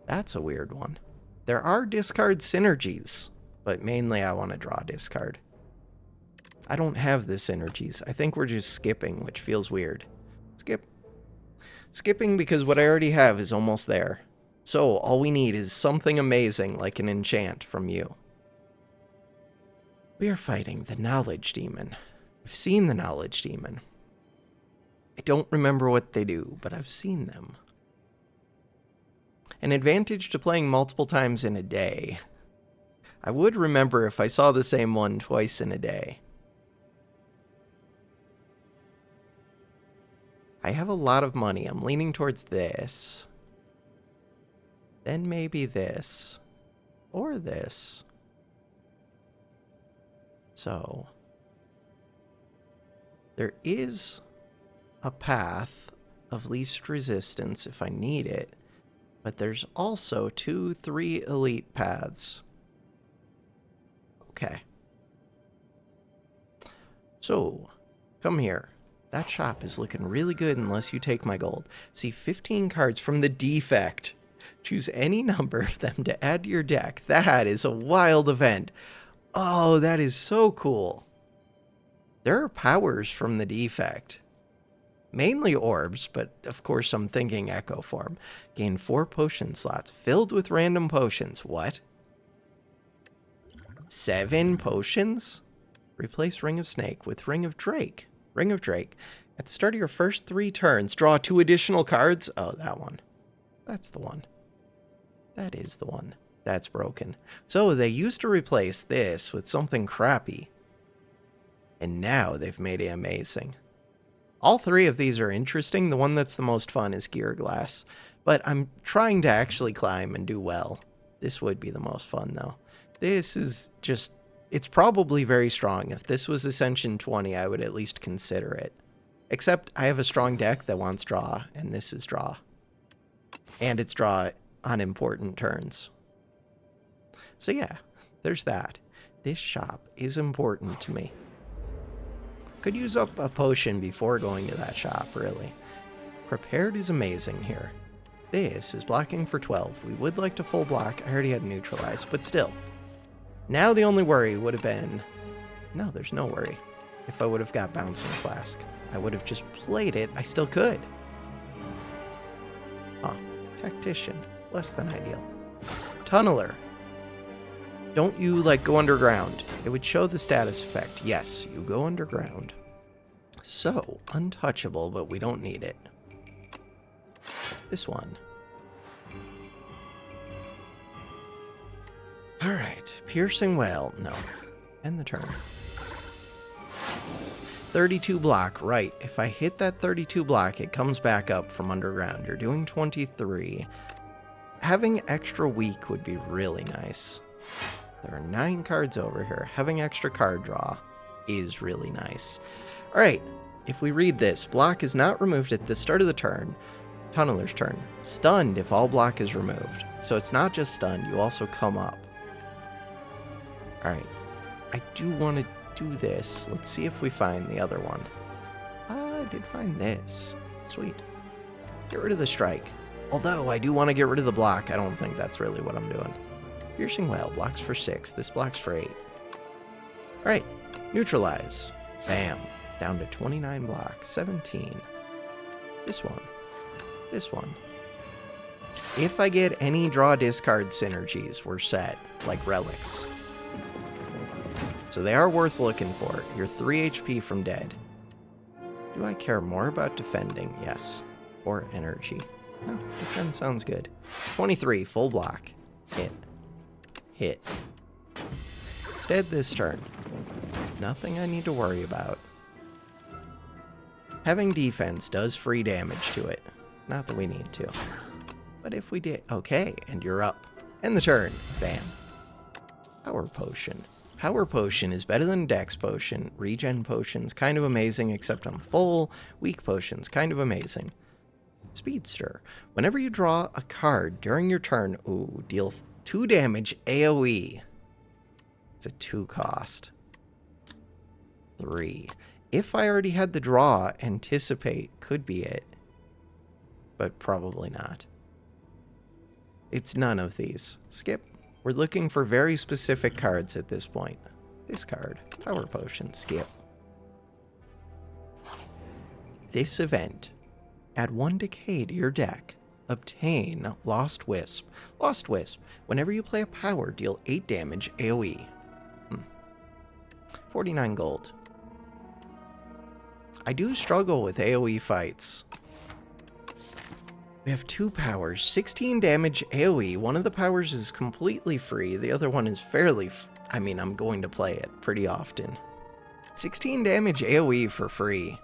That's a weird one. There are discard synergies, but mainly I want to draw discard. I don't have the synergies. I think we're just skipping, which feels weird. Skip. Skipping because what I already have is almost there. So all we need is something amazing like an enchant from you. We are fighting the Knowledge Demon. I've seen the Knowledge Demon. I don't remember what they do, but I've seen them. An advantage to playing multiple times in a day. I would remember if I saw the same one twice in a day. I have a lot of money. I'm leaning towards this. Then maybe this. Or this. So, there is a path of least resistance if I need it, but there's also 2, 3 elite paths. Okay. So, come here. That shop is looking really good unless you take my gold. See 15 cards from the defect. Choose any number of them to add to your deck. That is a wild event. Oh, that is so cool. There are powers from the defect. Mainly orbs, but of course I'm thinking Echo Form. Gain 4 potion slots filled with random potions. What? 7 potions? Replace Ring of Snake with Ring of Drake. Ring of Drake. At the start of your first 3 turns, draw 2 additional cards. Oh, that one. That's the one. That is the one. That's broken. So they used to replace this with something crappy. And now they've made it amazing. All 3 of these are interesting. The one that's the most fun is Gear Glass. But I'm trying to actually climb and do well. This would be the most fun, though. This is just... It's probably very strong. If this was Ascension 20, I would at least consider it. Except I have a strong deck that wants draw, and this is draw. And it's draw on important turns. So yeah, there's that. This shop is important to me. Could use up a potion before going to that shop, really. Prepared is amazing here. This is blocking for 12. We would like to full block. I already had neutralized, but still. Now the only worry would have been... No, there's no worry. If I would have got Bouncing Flask. I would have just played it. I still could. Huh. Tactician. Less than ideal. Tunneler. Don't you, like, go underground? It would show the status effect. Yes, you go underground. So, untouchable, but we don't need it. This one. Alright, Piercing Whale. No. End the turn. 32 block. Right. If I hit that 32 block, it comes back up from underground. You're doing 23. Having extra weak would be really nice. There are 9 cards over here. Having extra card draw is really nice. Alright, if we read this, block is not removed at the start of the turn. Tunneler's turn. Stunned if all block is removed. So it's not just stunned, you also come up. Alright, I do want to do this. Let's see if we find the other one. I did find this. Sweet. Get rid of the strike. Although I do want to get rid of the block, I don't think that's really what I'm doing. Piercing Whale blocks for 6. This blocks for 8. Alright, neutralize. Bam. Down to 29 block. 17. This one. This one. If I get any draw discard synergies, we're set. Like relics. So they are worth looking for. You're 3 HP from dead. Do I care more about defending? Yes. Or energy. No, defend sounds good. 23, full block. Hit. Hit. Instead this turn. Nothing I need to worry about. Having defense does free damage to it. Not that we need to. But if we did... Okay, and you're up. End the turn. Bam. Power Potion. Power Potion is better than Dex Potion. Regen Potion's kind of amazing, except I'm full. Weak Potion's kind of amazing. Speedster. Whenever you draw a card during your turn, ooh, deal 2 damage AoE. It's a 2 cost. 3. If I already had the draw, Anticipate could be it. But probably not. It's none of these. Skip. We're looking for very specific cards at this point. Discard. Power Potion. Skip. This event. Add 1 decay to your deck. Obtain Lost Wisp. Lost Wisp. Whenever you play a power, deal 8 damage AoE. 49 gold. I do struggle with AoE fights. We have 2 powers, 16 damage AoE. One of the powers is completely free. The other one is fairly... I'm going to play it pretty often. 16 damage AoE for free.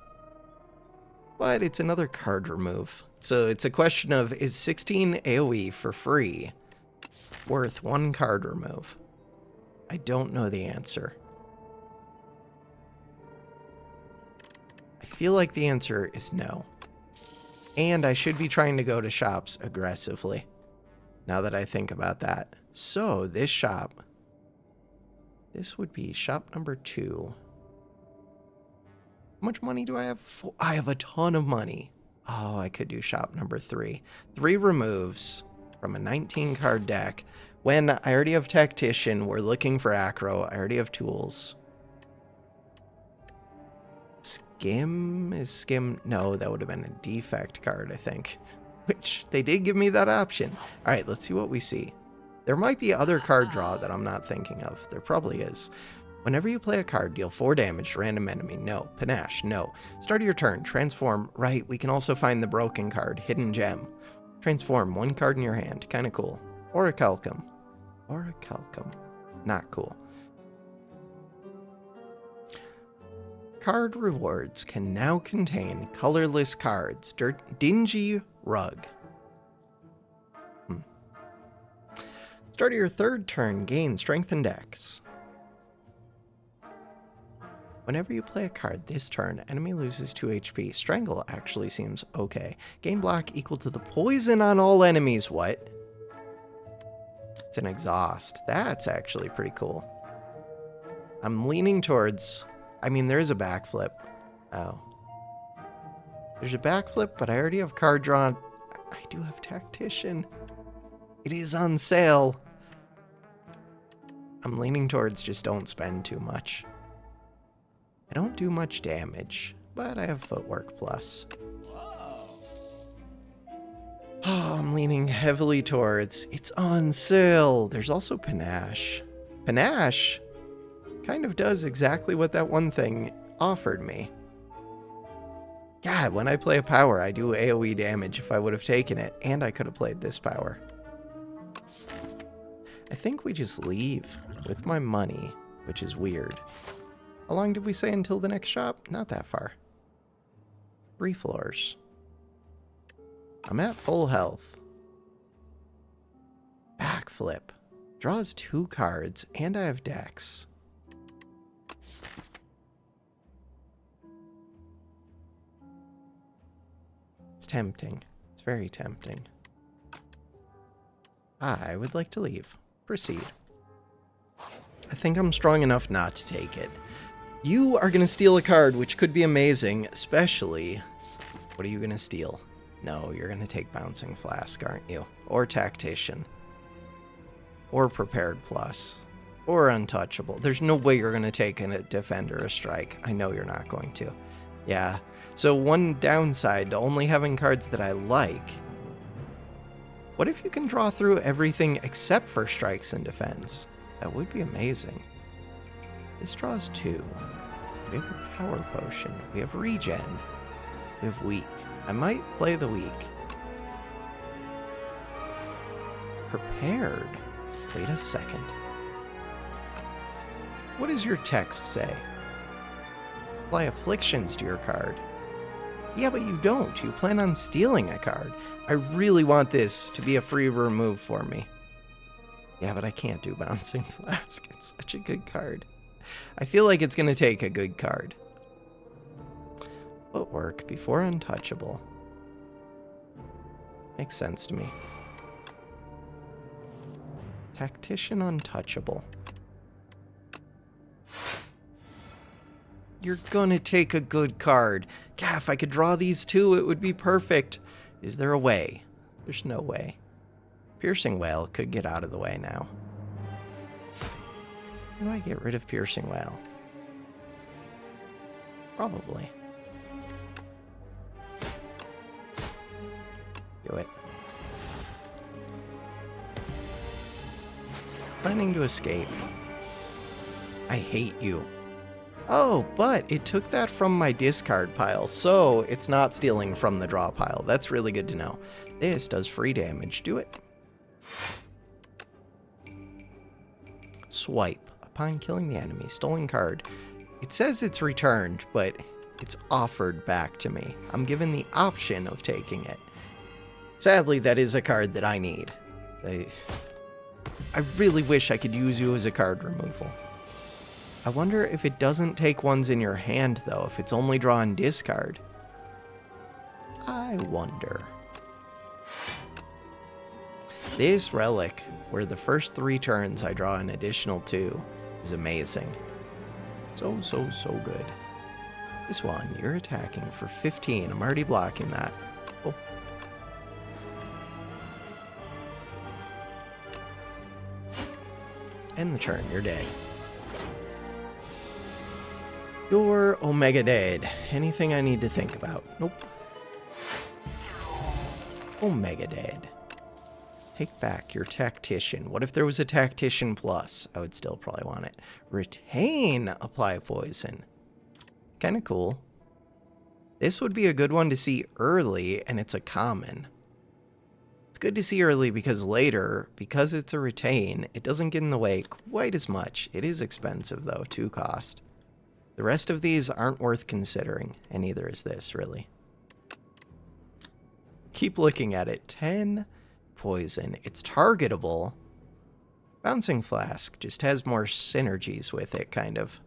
But it's another card remove. So it's a question of, is 16 AoE for free worth 1 card remove? I don't know the answer. I feel like the answer is no. And I should be trying to go to shops aggressively, now that I think about that. So, this shop, this would be shop number 2. How much money do I have? I have a ton of money. Oh, I could do shop number 3. 3 removes from a 19-card deck. When I already have Tactician, we're looking for Acro. I already have tools. Skim? Is Skim? No, that would have been a defect card, I think. Which, they did give me that option. Alright, let's see what we see. There might be other card draw that I'm not thinking of. There probably is. Whenever you play a card, deal 4 damage to random enemy. No. Panache. No. Start of your turn. Transform. Right, we can also find the broken card. Hidden Gem. Transform 1 card in your hand. Kinda cool. Orichalcum. Orichalcum. Not cool. Card rewards can now contain colorless cards. Dingy Rug. Start of your 3rd turn, gain Strength and Dex. Whenever you play a card this turn, enemy loses 2 HP. Strangle actually seems okay. Gain block equal to the poison on all enemies. What? It's an exhaust. That's actually pretty cool. I'm leaning towards... there is a backflip. Oh. There's a backflip, but I already have card drawn. I do have Tactician. It is on sale. I'm leaning towards just don't spend too much. I don't do much damage, but I have Footwork Plus. Oh, I'm leaning heavily towards it's on sale. There's also Panache. Panache kind of does exactly what that one thing offered me. God, when I play a power, I do AoE damage if I would have taken it, and I could have played this power. I think we just leave with my money, which is weird. How long did we say until the next shop? Not that far. 3 floors. I'm at full health. Backflip. Draws 2 cards, and I have Dex. It's tempting. It's very tempting. I would like to leave. Proceed. I think I'm strong enough not to take it. You are going to steal a card, which could be amazing, especially... What are you going to steal? No, you're going to take Bouncing Flask, aren't you? Or Tactician. Or Prepared Plus. Or Untouchable. There's no way you're going to take a Defend or a Strike. I know you're not going to. Yeah. So one downside to only having cards that I like... What if you can draw through everything except for Strikes and Defense? That would be amazing. This draws 2. We have a Power Potion. We have Regen. We have Weak. I might play the Weak. Prepared. Wait a second. What does your text say? Apply Afflictions to your card. Yeah, but you don't. You plan on stealing a card. I really want this to be a free remove for me. Yeah, but I can't do Bouncing Flask. It's such a good card. I feel like it's going to take a good card. Footwork before Untouchable. Makes sense to me. Tactician Untouchable. You're gonna take a good card. God, if I could draw these two, it would be perfect. Is there a way? There's no way. Piercing Wail could get out of the way now. How do I get rid of Piercing Wail? Probably. Do it. Planning to escape. I hate you. Oh, but it took that from my discard pile, so it's not stealing from the draw pile. That's really good to know. This does free damage. Do it. Swipe. Upon killing the enemy, stolen card. It says it's returned, but it's offered back to me. I'm given the option of taking it. Sadly, that is a card that I need. I really wish I could use you as a card removal. I wonder if it doesn't take ones in your hand, though, if it's only draw and discard. I wonder. This relic, where the first 3 turns I draw an additional 2, is amazing. So good. This one, you're attacking for 15. I'm already blocking that. Cool. End the turn, you're dead. You're Omega dead. Anything I need to think about? Nope. Omega dead. Take back your Tactician. What if there was a Tactician plus? I would still probably want it. Retain, apply poison. Kind of cool. This would be a good one to see early, and it's a common. It's good to see early because later, because it's a retain, it doesn't get in the way quite as much. It is expensive, though, 2 cost. The rest of these aren't worth considering, and neither is this, really. Keep looking at it. 10 poison. It's targetable. Bouncing Flask just has more synergies with it, kind of.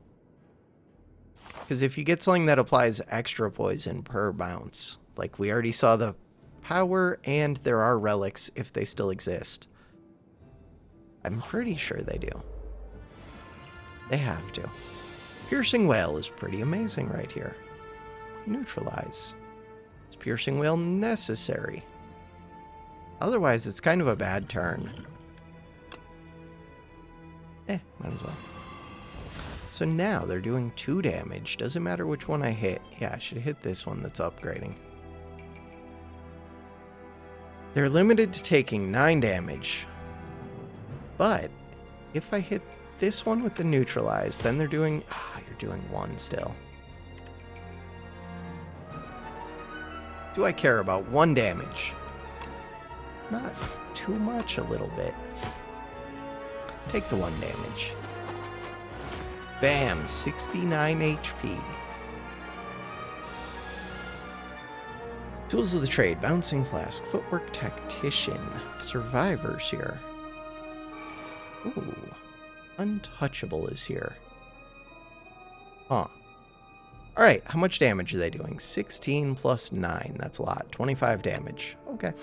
Because if you get something that applies extra poison per bounce, like we already saw the power, and there are relics if they still exist. I'm pretty sure they do. They have to. Piercing Wail is pretty amazing right here. Neutralize. Is Piercing Wail necessary? Otherwise, it's kind of a bad turn. Might as well. So now they're doing 2 damage. Doesn't matter which one I hit. Yeah, I should hit this one that's upgrading. They're limited to taking 9 damage. But if I hit this one with the neutralize, then they're doing... you're doing 1 still. Do I care about 1 damage? Not too much, a little bit. Take the 1 damage. Bam, 69 HP. Tools of the trade, Bouncing Flask, Footwork Tactician, Survivors here. Ooh, Untouchable is here. Huh. Alright, how much damage are they doing? 16 plus 9, that's a lot. 25 damage. Okay.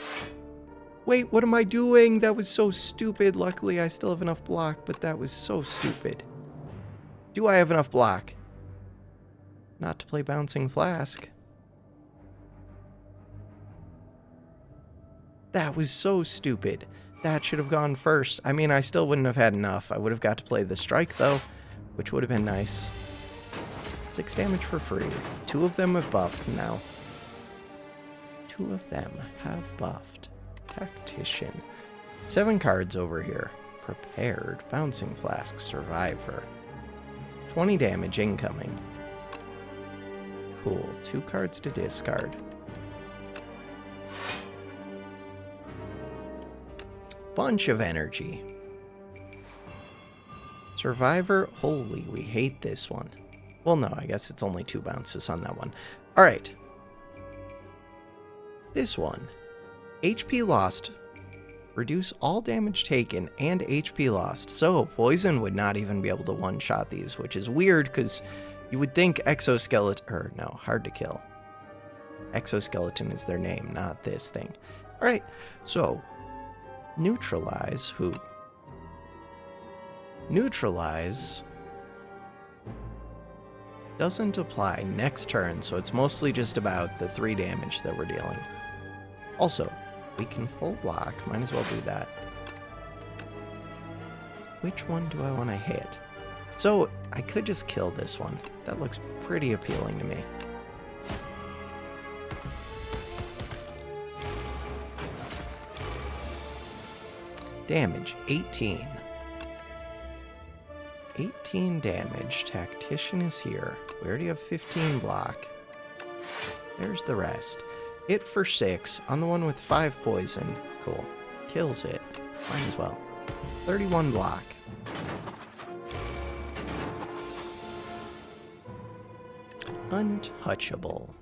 Wait, what am I doing? That was so stupid. Luckily, I still have enough block, but that was so stupid. Do I have enough block? Not to play Bouncing Flask. That was so stupid. That should have gone first. I mean, I still wouldn't have had enough. I would have got to play the strike, though, which would have been nice. 6 damage for free. 2 of them have buffed now. 2 of them have buffed. Tactician. 7 cards over here. Prepared. Bouncing Flask. Survivor. 20 damage incoming. Cool. 2 cards to discard. Bunch of energy. Survivor. Holy, we hate this one. Well, no, I guess it's only 2 bounces on that one. Alright. This one. HP lost Reduce all damage taken and HP lost. So poison would not even be able to one-shot these, which is weird because you would think exoskeleton, or no, hard to kill. Exoskeleton is their name, not this thing. All right, so neutralize who? Neutralize doesn't apply next turn, so it's mostly just about the 3 damage that we're dealing. Also, we can full block. Might as well do that. Which one do I want to hit? So, I could just kill this one. That looks pretty appealing to me. Damage, 18. 18 damage. Tactician is here. We already have 15 block. There's the rest. Hit for 6 on the one with 5 poison. Cool. Kills it. Might as well. 31 block. Untouchable.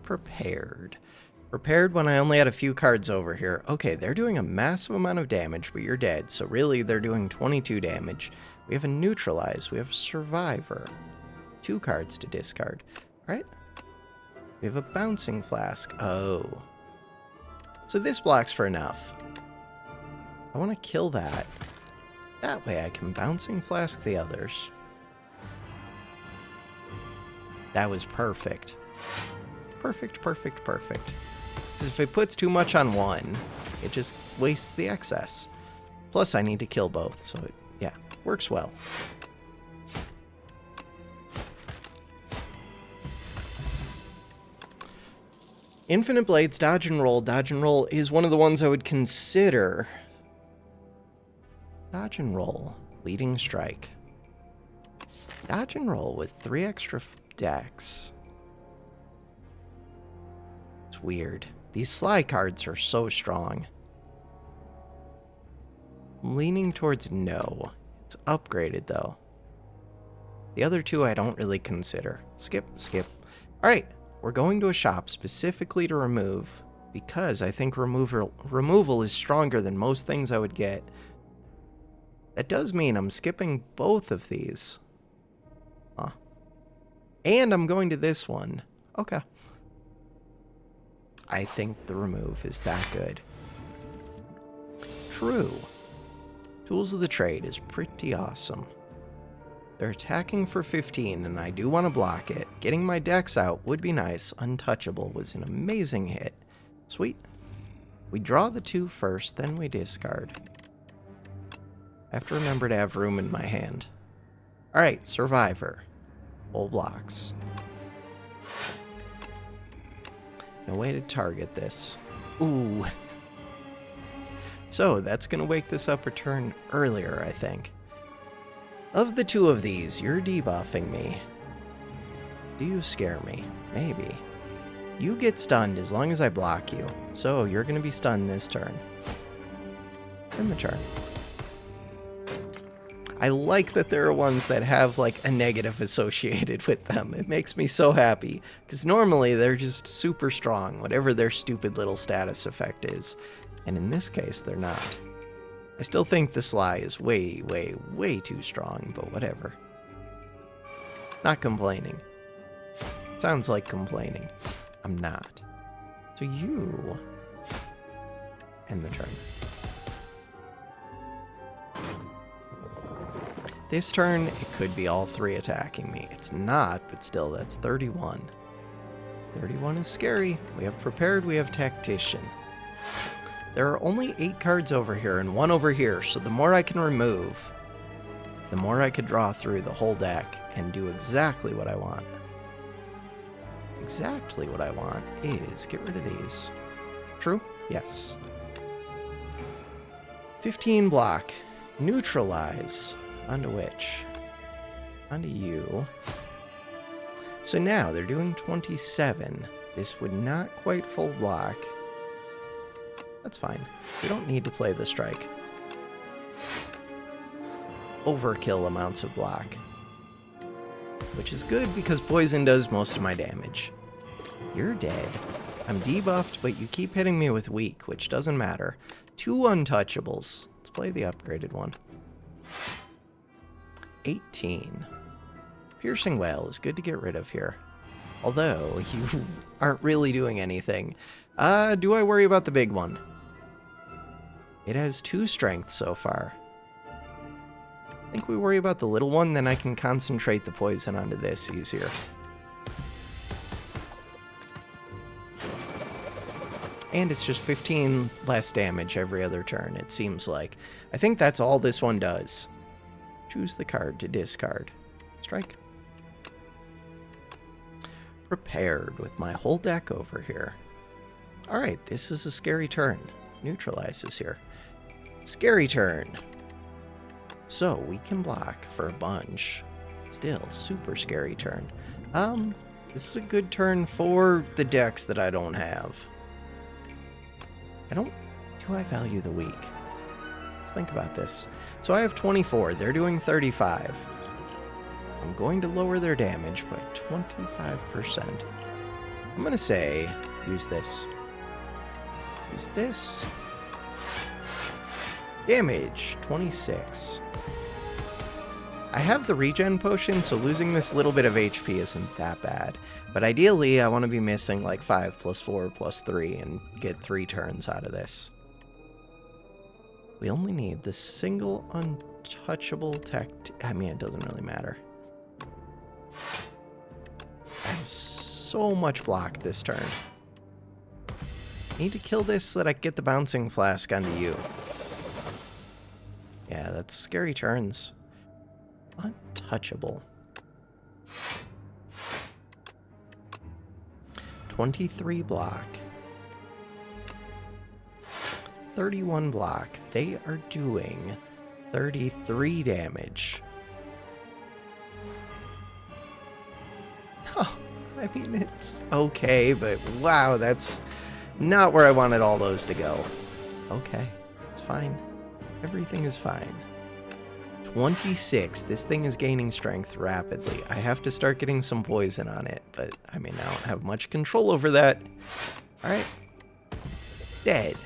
Prepared. Prepared when I only had a few cards over here. Okay, they're doing a massive amount of damage, but you're dead. So really, they're doing 22 damage. We have a neutralize. We have a survivor. 2 cards to discard. All right. We have a bouncing flask. Oh. So this blocks for enough. I want to kill that. That way I can bouncing flask the others. That was perfect. Perfect, perfect, perfect. Because if it puts too much on one, it just wastes the excess. Plus I need to kill both, so it, yeah, works well. Infinite Blades, dodge and roll. Dodge and roll is one of the ones I would consider. Dodge and roll. Leading strike. Dodge and roll with 3 extra decks. It's weird. These Sly cards are so strong. I'm leaning towards no. It's upgraded though. The other 2 I don't really consider. Skip, skip. Alright, we're going to a shop specifically to remove, because I think removal is stronger than most things I would get. That does mean I'm skipping both of these. Huh. And I'm going to this one. Okay. I think the remove is that good. True. Tools of the Trade is pretty awesome. They're attacking for 15, and I do want to block it. Getting my decks out would be nice. Untouchable was an amazing hit. Sweet. We draw the 2 first, then we discard. I have to remember to have room in my hand. Alright, Survivor. Full blocks. No way to target this. Ooh. So, that's going to wake this up a turn earlier, I think. Of the 2 of these, you're debuffing me. Do you scare me? Maybe. You get stunned as long as I block you. So, you're going to be stunned this turn. End the turn. I like that there are ones that have like a negative associated with them. It makes me so happy, because normally they're just super strong, whatever their stupid little status effect is. And in this case, they're not. I still think the Sly is way, way, way too strong, but whatever. Not complaining. Sounds like complaining. I'm not. So you end the turn. This turn, it could be all 3 attacking me. It's not, but still, that's 31. 31 is scary. We have Prepared, we have Tactician. There are only 8 cards over here and 1 over here, so the more I can remove, the more I could draw through the whole deck and do exactly what I want. Exactly what I want is get rid of these. True? Yes. 15 block. Neutralize. Onto which? Onto you. So now they're doing 27. This would not quite full block. That's fine. We don't need to play the strike. Overkill amounts of block. Which is good because poison does most of my damage. You're dead. I'm debuffed, but you keep hitting me with weak, which doesn't matter. 2 untouchables. Let's play the upgraded one. 18. Piercing Wail is good to get rid of here. Although, you aren't really doing anything. Do I worry about the big one? It has 2 strength so far. I think we worry about the little one, then I can concentrate the poison onto this easier. And it's just 15 less damage every other turn, it seems like. I think that's all this one does. Choose the card to discard. Strike. Prepared with my whole deck over here. Alright, this is a scary turn. Neutralizes here. Scary turn. So, we can block for a bunch. Still, super scary turn. This is a good turn for the decks that I don't have. Do I value the weak? Let's think about this. So I have 24, they're doing 35. I'm going to lower their damage by 25%. I'm gonna say, use this. Use this. Damage, 26. I have the regen potion, so losing this little bit of HP isn't that bad. But ideally, I want to be missing like 5 plus 4 plus 3 and get 3 turns out of this. We only need the single untouchable tech. I mean, it doesn't really matter. I have so much block this turn. Need to kill this so that I can get the bouncing flask onto you. Yeah, that's scary turns. Untouchable. 23 block. 31 block. They are doing 33 damage. Oh, I mean, it's okay, but wow, that's not where I wanted all those to go. Okay, it's fine. Everything is fine. 26. This thing is gaining strength rapidly. I have to start getting some poison on it, but I mean, I don't have much control over that. Alright. Dead.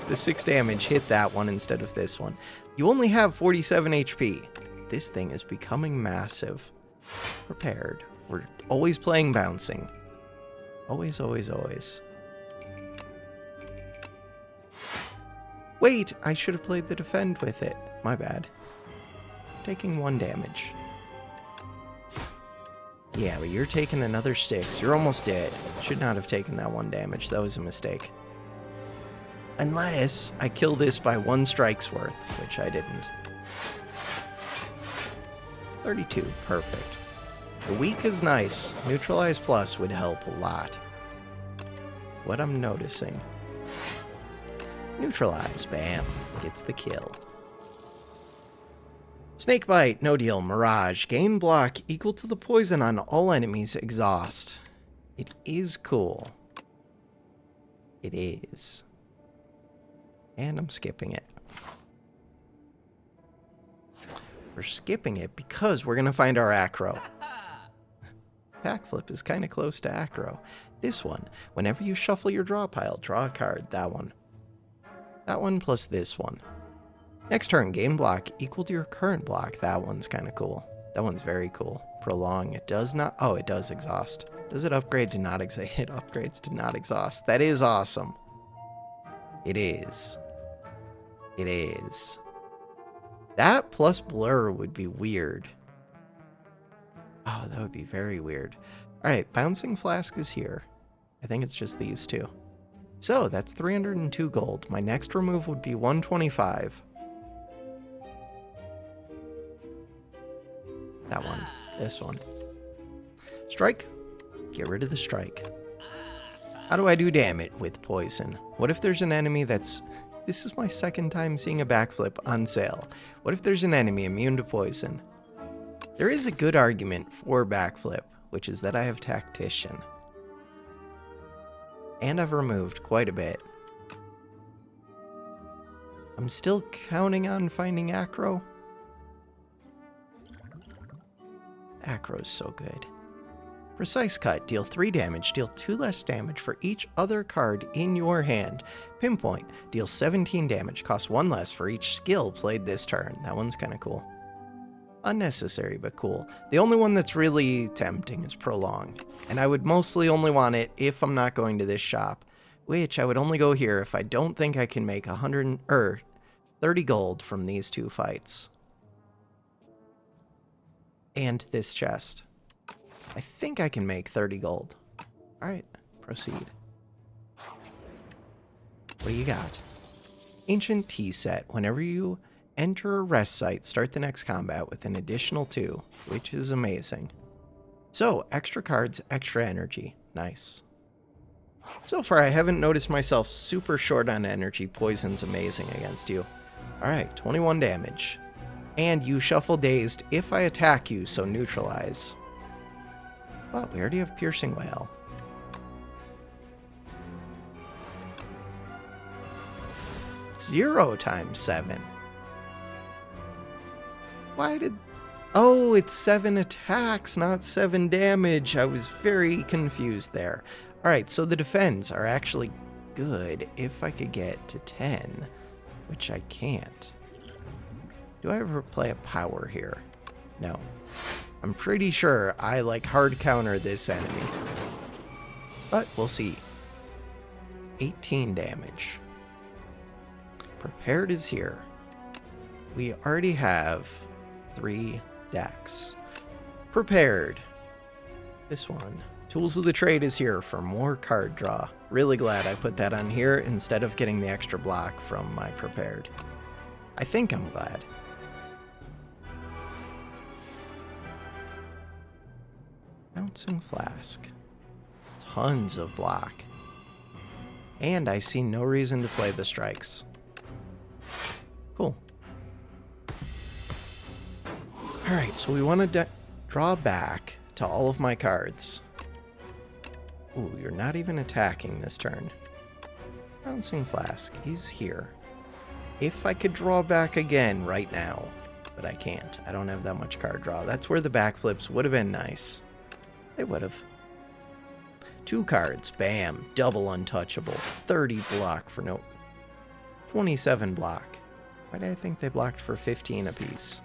The 6 damage hit that one instead of this one. You only have 47 HP. This thing is becoming massive. Prepared. We're always playing bouncing. Always, always, always. Wait, I should have played the defend with it. My bad. Taking 1 damage. Yeah, but you're taking another 6. You're almost dead. Should not have taken that 1 damage. That was a mistake. Unless I kill this by 1 strike's worth, which I didn't. 32. Perfect. The weak is nice. Neutralize plus would help a lot. What I'm noticing. Neutralize. Bam. Gets the kill. Snakebite, no deal. Mirage, gain block equal to the poison on all enemies. Exhaust. It is cool. It is. And I'm skipping it. We're skipping it because we're going to find our acro. Backflip is kind of close to acro. This one, whenever you shuffle your draw pile, draw a card. That one. That one plus this one. Next turn, gain block equal to your current block. That one's kind of cool. That one's very cool. Prolong. It does not... Oh, it does exhaust. Does it upgrade to not exhaust? It upgrades to not exhaust. That is awesome. It is. It is. That plus blur would be weird. Oh, that would be very weird. Alright, bouncing flask is here. I think it's just these two. So, that's 302 gold. My next remove would be 125. That one. This one. Strike. Get rid of the strike. How do I do damage with poison? What if there's an enemy that's... This is my second time seeing a backflip on sale. What if there's an enemy immune to poison? There is a good argument for backflip, which is that I have tactician. And I've removed quite a bit. I'm still counting on finding acro. Acro's so good. Precise Cut. Deal 3 damage. Deal 2 less damage for each other card in your hand. Pinpoint. Deal 17 damage. Costs 1 less for each skill played this turn. That one's kind of cool. Unnecessary, but cool. The only one that's really tempting is Prolong. And I would mostly only want it if I'm not going to this shop. Which I would only go here if I don't think I can make 30 gold from these 2 fights. And this chest. I think I can make 30 gold. Alright, proceed. What do you got? Ancient Tea Set. Whenever you enter a rest site, start the next combat with an additional 2, which is amazing. So, extra cards, extra energy. Nice. So far, I haven't noticed myself super short on energy. Poison's amazing against you. Alright, 21 damage. And you shuffle Dazed if I attack you, so neutralize. Well, we already have Piercing Wail. Zero times 7. Why did... Oh, it's 7 attacks, not 7 damage. I was very confused there. Alright, so the defends are actually good if I could get to 10, which I can't. Do I ever play a power here? No. I'm pretty sure I hard counter this enemy. But we'll see. 18 damage. Prepared is here. We already have 3 decks. Prepared. This one. Tools of the Trade is here for more card draw. Really glad I put that on here instead of getting the extra block from my Prepared. I think I'm glad. Bouncing Flask. Tons of block. And I see no reason to play the strikes. Cool. Alright, so we want to draw back to all of my cards. Ooh, you're not even attacking this turn. Bouncing Flask is here. If I could draw back again right now, but I can't. I don't have that much card draw. That's where the backflips would have been nice. They would have. 2 cards. Bam. Double untouchable. 30 block for no... 27 block. Why did I think they blocked for 15 apiece?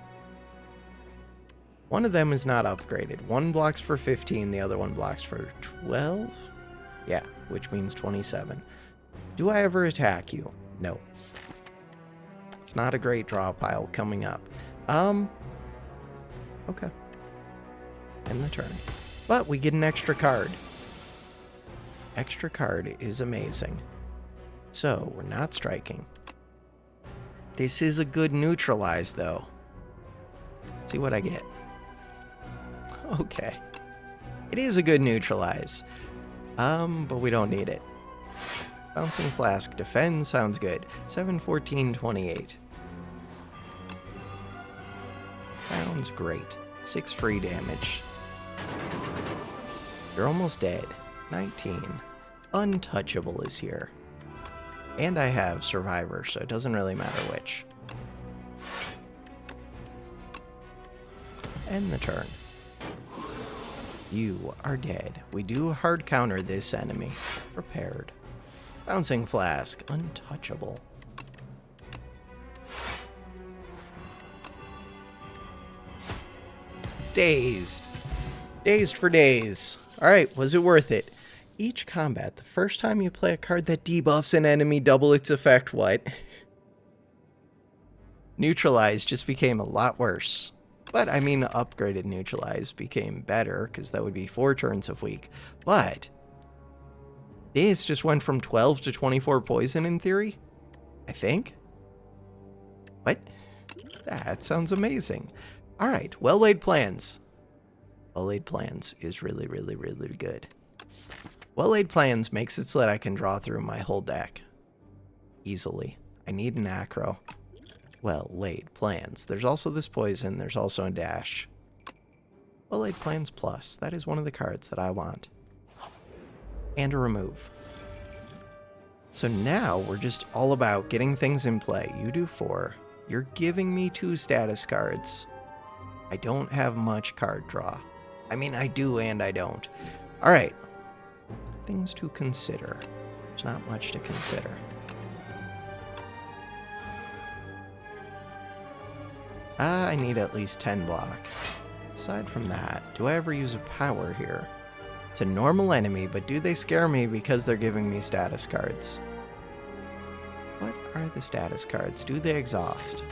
One of them is not upgraded. One blocks for 15, the other one blocks for 12? Yeah, which means 27. Do I ever attack you? No. It's not a great draw pile coming up. Okay. End the turn. But we get an extra card. Extra card is amazing. So, we're not striking. This is a good neutralize, though. Let's see what I get. Okay. It is a good neutralize. But we don't need it. Bouncing Flask. Defend sounds good. 7, 14, 28. Sounds great. 6 free damage. You're almost dead. 19. Untouchable is here. And I have Survivor, so it doesn't really matter which. End the turn. You are dead. We do hard counter this enemy. Prepared. Bouncing Flask. Untouchable. Dazed. Dazed for days. Alright, was it worth it? Each combat, the first time you play a card that debuffs an enemy, double its effect, what? Neutralize just became a lot worse. But, I mean, upgraded Neutralize became better, because that would be 4 turns of weak. But, this just went from 12 to 24 poison in theory? I think? What? That sounds amazing. Alright, well-laid plans. Well-laid plans is really, really, really good. Well-laid plans makes it so that I can draw through my whole deck. Easily. I need an acro. Well-laid plans. There's also this poison. There's also a dash. Well-laid plans plus. That is one of the cards that I want. And a remove. So now we're just all about getting things in play. You do 4. You're giving me 2 status cards. I don't have much card draw. I mean, I do and I don't. Alright. Things to consider. There's not much to consider. I need at least 10 block. Aside from that, do I ever use a power here? It's a normal enemy, but do they scare me because they're giving me status cards? What are the status cards? Do they exhaust?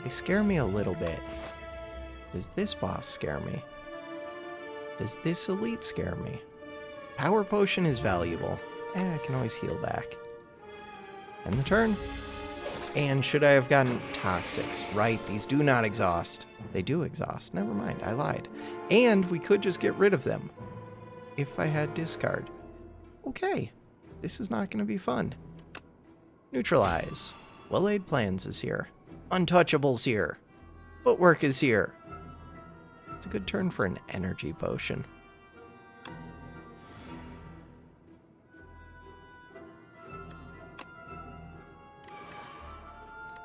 They scare me a little bit. Does this boss scare me? Does this elite scare me? Power potion is valuable. I can always heal back. End the turn. And should I have gotten toxics? Right, these do not exhaust. They do exhaust. Never mind, I lied. And we could just get rid of them if I had discard. Okay, this is not going to be fun. Neutralize. Well-laid plans is here. Untouchables here. Footwork is here. It's a good turn for an energy potion.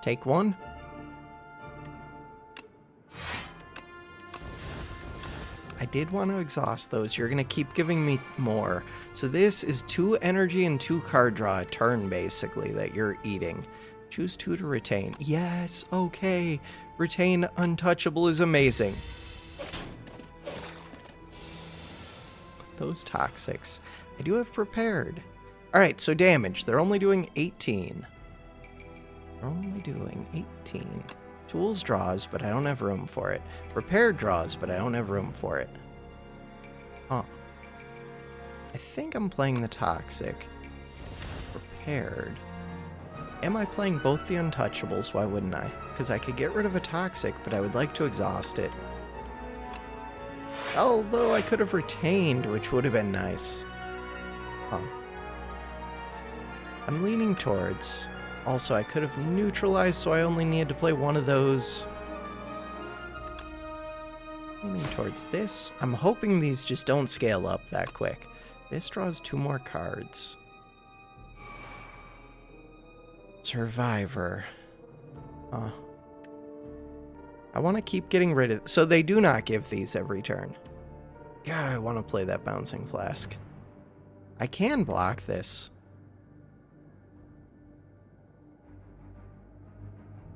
Take one. I did want to exhaust those. You're going to keep giving me more. So this is 2 energy and 2 card draw a turn, basically, that you're eating. Choose 2 to retain. Yes, okay. Retain untouchable is amazing. Those toxics. I do have prepared. Alright, so damage. They're only doing 18. They're only doing 18. Tools draws, but I don't have room for it. Prepared draws, but I don't have room for it. Huh. I think I'm playing the toxic. Prepared. Am I playing both the untouchables? Why wouldn't I? Because I could get rid of a toxic, but I would like to exhaust it. Although I could have retained, which would have been nice. Huh. I'm leaning towards... Also, I could have neutralized, so I only needed to play one of those. Leaning towards this. I'm hoping these just don't scale up that quick. This draws 2 more cards. Survivor. Huh. I want to keep getting rid of... So they do not give these every turn. God, I want to play that bouncing flask. I can block this.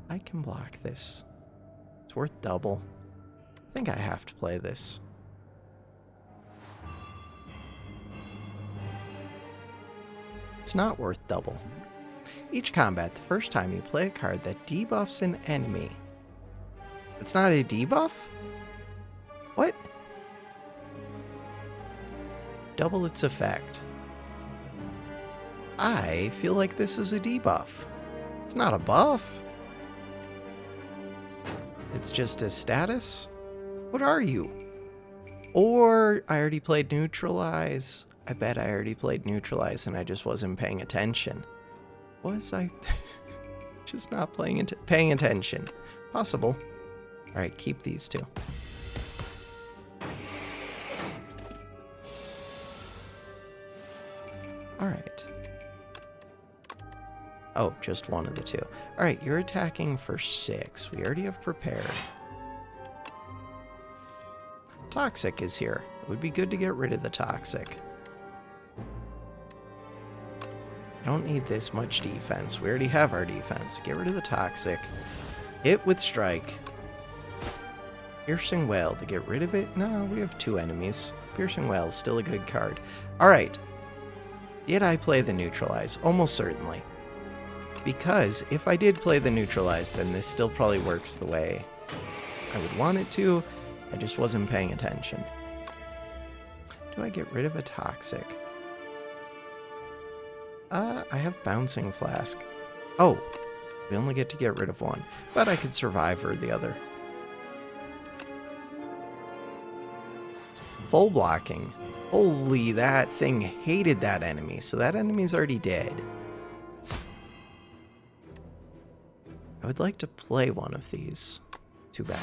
I can block this. It's worth double. I think I have to play this. It's not worth double. Each combat, the first time you play a card that debuffs an enemy. It's not a debuff? What? Double its effect. I feel like this is a debuff. It's not a buff. It's just a status? What are you? Or I already played Neutralize. I bet I already played Neutralize and I just wasn't paying attention. Was I just not paying attention? Possible. Alright, keep these 2. Alright. Oh, just one of the 2. Alright, you're attacking for 6. We already have prepared. Toxic is here. It would be good to get rid of the toxic. I don't need this much defense. We already have our defense. Get rid of the toxic. Hit with strike. Piercing Wail to get rid of it? No, we have 2 enemies. Piercing Wail is still a good card. Alright. Did I play the Neutralize? Almost certainly. Because if I did play the Neutralize, then this still probably works the way I would want it to. I just wasn't paying attention. Do I get rid of a toxic? I have Bouncing Flask. Oh, we only get to get rid of one. But I could Survivor the other. Full blocking. Holy, that thing hated that enemy. So that enemy's already dead. I would like to play one of these. Too bad.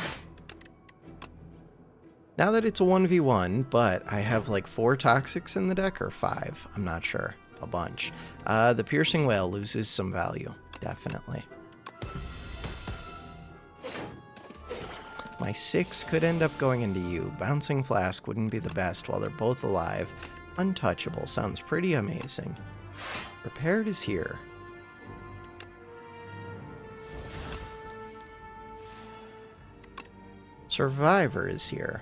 Now that it's a 1v1, but I have like 4 toxics in the deck, or 5, I'm not sure. A bunch. The Piercing Wail loses some value, definitely. My 6 could end up going into you. Bouncing Flask wouldn't be the best while they're both alive. Untouchable sounds pretty amazing. Prepared is here. Survivor is here.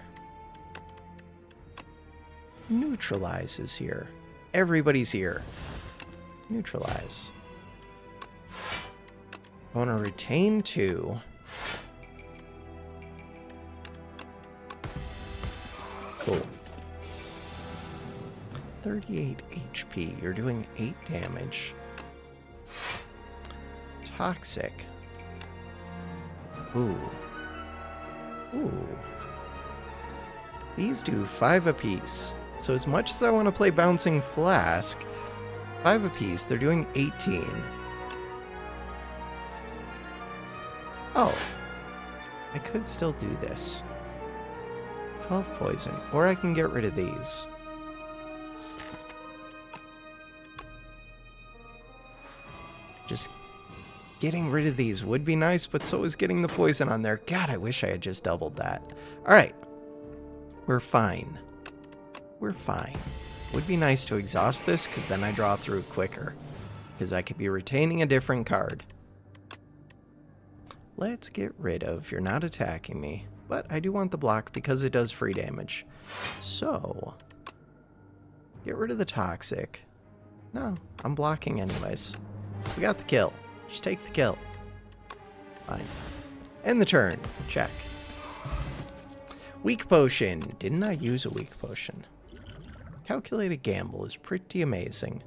Neutralize is here. Everybody's here. Neutralize. I want to retain 2. Cool. 38 HP. You're doing 8 damage. Toxic. Ooh. Ooh. These do 5 apiece. So as much as I want to play Bouncing Flask, 5 apiece, they're doing 18. Oh. I could still do this. 12 poison. Or I can get rid of these. Just getting rid of these would be nice, but so is getting the poison on there. God, I wish I had just doubled that. Alright. We're fine. We're fine. Would be nice to exhaust this, because then I draw through quicker. Because I could be retaining a different card. Let's get rid of You're Not Attacking Me. But I do want the block because it does free damage. So, get rid of the Toxic. No, I'm blocking anyways. We got the kill. Just take the kill. Fine. End the turn. Check. Weak Potion. Didn't I use a Weak Potion? Calculated Gamble is pretty amazing.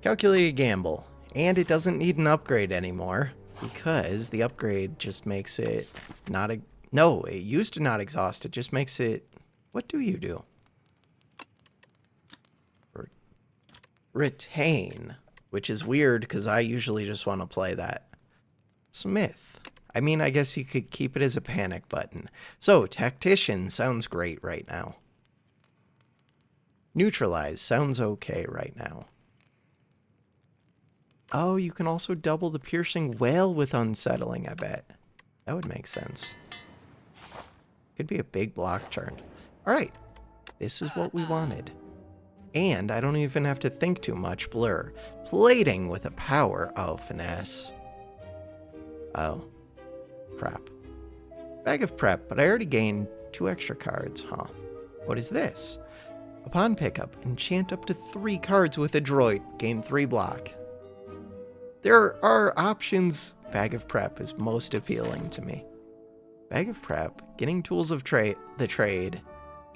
Calculated Gamble. And it doesn't need an upgrade anymore. Because the upgrade just makes it not a... No, it used to not exhaust. It just makes it... What do you do? Retain. Which is weird, because I usually just want to play that. Smith. I mean, I guess you could keep it as a panic button. So, Tactician sounds great right now. Neutralize sounds okay right now. Oh, you can also double the Piercing Wail with Unsettling, I bet. That would make sense. Could be a big block turn. Alright, this is what we wanted. And I don't even have to think too much. Blur. Plating with a power. Oh, finesse. Oh. Prep. Bag of prep, but I already gained 2 extra cards, huh? What is this? Upon pickup, enchant up to 3 cards with Adroit. Gain 3 block. There are options. Bag of prep is most appealing to me. Bag of prep, getting tools of the trade,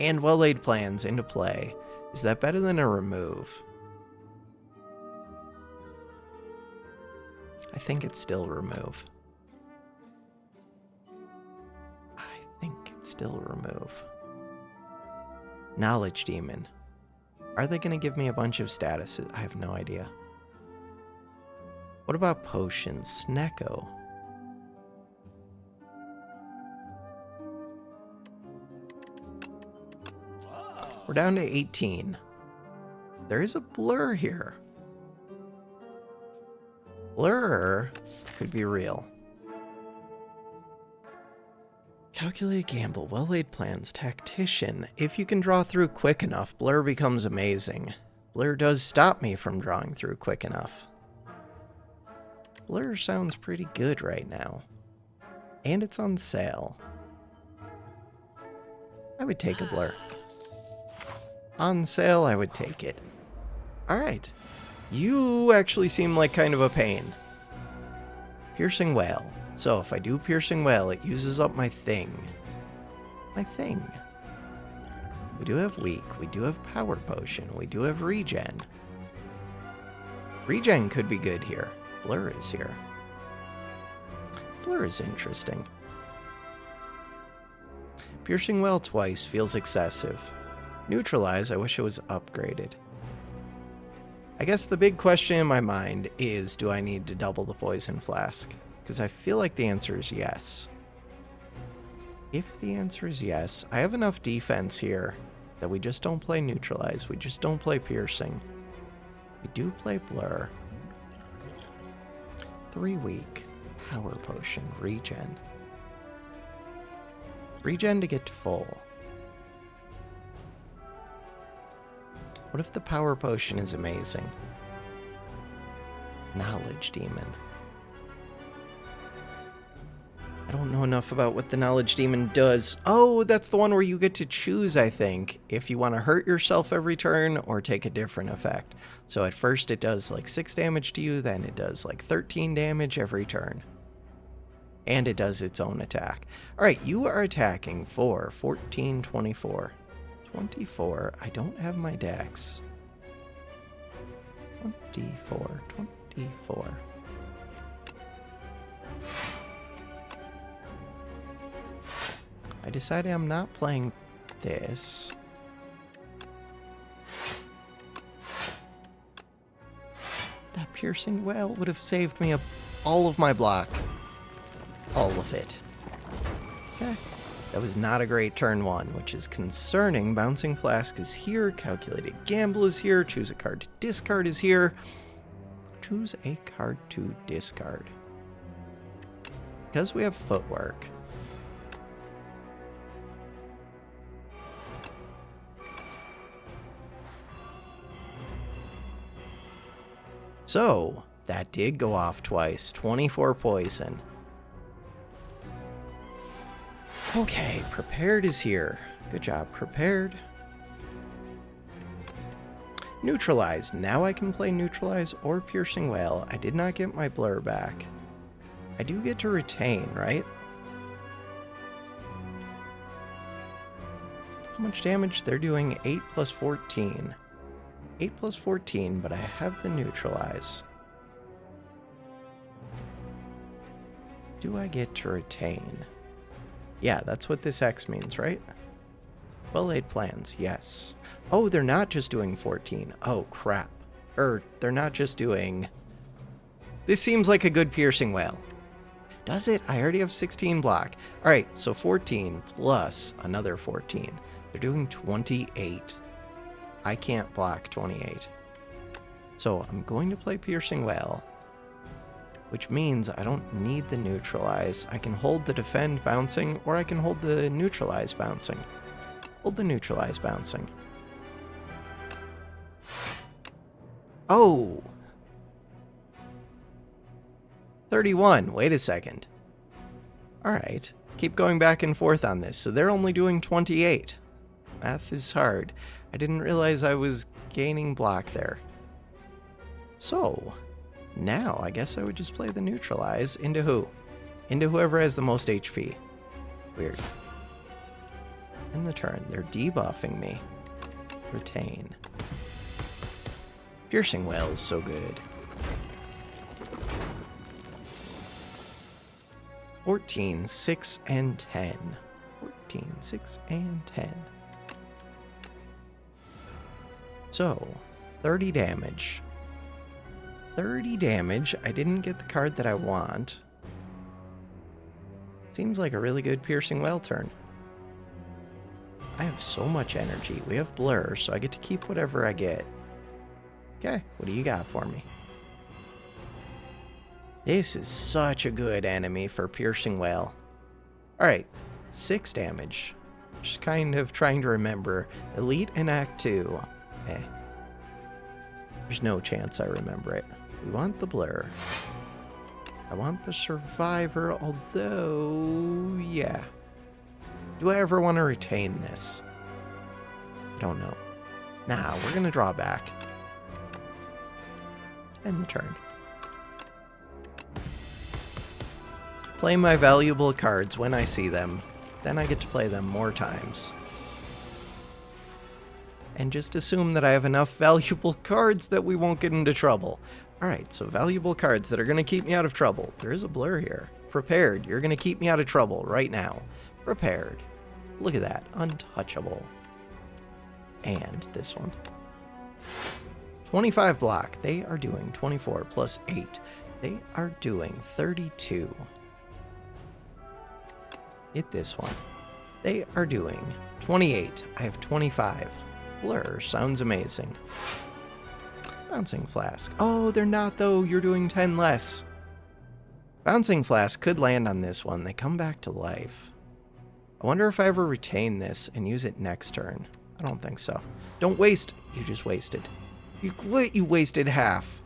and well-laid plans into play. Is that better than a remove? I think it's still remove. I think it's still remove. Knowledge Demon. Are they going to give me a bunch of statuses? I have no idea. What about potions? Snecko. We're down to 18. There is a blur here. Blur could be real. Calculate Gamble, well-laid plans, Tactician. If you can draw through quick enough, Blur becomes amazing. Blur does stop me from drawing through quick enough. Blur sounds pretty good right now. And it's on sale. I would take a Blur. On sale, I would take it. Alright. You actually seem like kind of a pain. Piercing Wail. So if I do Piercing Wail, it uses up my thing. My thing. We do have Weak. We do have Power Potion. We do have Regen. Regen could be good here. Blur is here. Blur is interesting. Piercing Wail twice feels excessive. Neutralize, I wish it was upgraded. I guess the big question in my mind is, do I need to double the Poison Flask? Because I feel like the answer is yes. If the answer is yes, I have enough defense here that we just don't play Neutralize. We just don't play Piercing. We do play Blur. 3 Weak. Power Potion. Regen. Regen to get to full. What if the power potion is amazing? Knowledge demon. I don't know enough about what the knowledge demon does. Oh, that's the one where you get to choose, I think, if you want to hurt yourself every turn or take a different effect. So at first it does like 6 damage to you, then it does like 13 damage every turn. And it does its own attack. Alright, you are attacking for 14, 24. 24, I don't have my dex. 24, 24. I decided I'm not playing this. That piercing well would have saved me all of my block. All of it. Okay. That was not a great turn 1, which is concerning. Bouncing Flask is here. Calculated Gamble is here. Choose a card to discard is here. Choose a card to discard. Because we have Footwork. So, that did go off twice. 24 poison. Okay, Prepared is here. Good job, Prepared. Neutralize. Now I can play Neutralize or Piercing Wail. I did not get my Blur back. I do get to retain, right? How much damage? They're doing 8 plus 14. 8 plus 14, but I have the Neutralize. Do I get to retain? Yeah, that's what this X means, right? Well-laid plans, yes. Oh, they're not just doing 14. Oh, crap. They're not just doing... This seems like a good Piercing Wail. Does it? I already have 16 block. Alright, so 14 plus another 14. They're doing 28. I can't block 28. So I'm going to play Piercing Wail, which means I don't need the Neutralize. I can hold the Defend bouncing, or I can hold the Neutralize bouncing. Hold the Neutralize bouncing. Oh! 31. Wait a second. Alright. Keep going back and forth on this. So they're only doing 28. Math is hard. I didn't realize I was gaining block there. So, now I guess I would just play the Neutralize into who? Into whoever has the most HP. Weird. In the turn, they're debuffing me. Retain. Piercing Wail is so good. 14, 6, and 10. 14, 6, and 10. So, 30 damage. 30 damage. I didn't get the card that I want. Seems like a really good Piercing Wail turn. I have so much energy. We have Blur, so I get to keep whatever I get. Okay, what do you got for me? This is such a good enemy for Piercing Wail. Alright, 6 damage. Just kind of trying to remember. Elite in Act 2. There's no chance I remember it. We want the Blur. I want the Survivor, although... yeah. Do I ever want to retain this? I don't know. Nah, we're gonna draw back. End the turn. Play my valuable cards when I see them. Then I get to play them more times. And just assume that I have enough valuable cards that we won't get into trouble. Alright, so valuable cards that are going to keep me out of trouble. There is a Blur here. Prepared. You're going to keep me out of trouble right now. Prepared. Look at that. Untouchable. And this one. 25 block. They are doing 24 plus 8. They are doing 32. Hit this one. They are doing 28. I have 25. Blur sounds amazing. Bouncing Flask. Oh, they're not though. You're doing 10 less. Bouncing Flask could land on this one. They come back to life. I wonder if I ever retain this and use it next turn. I don't think so. Don't waste. You just wasted. You wasted half.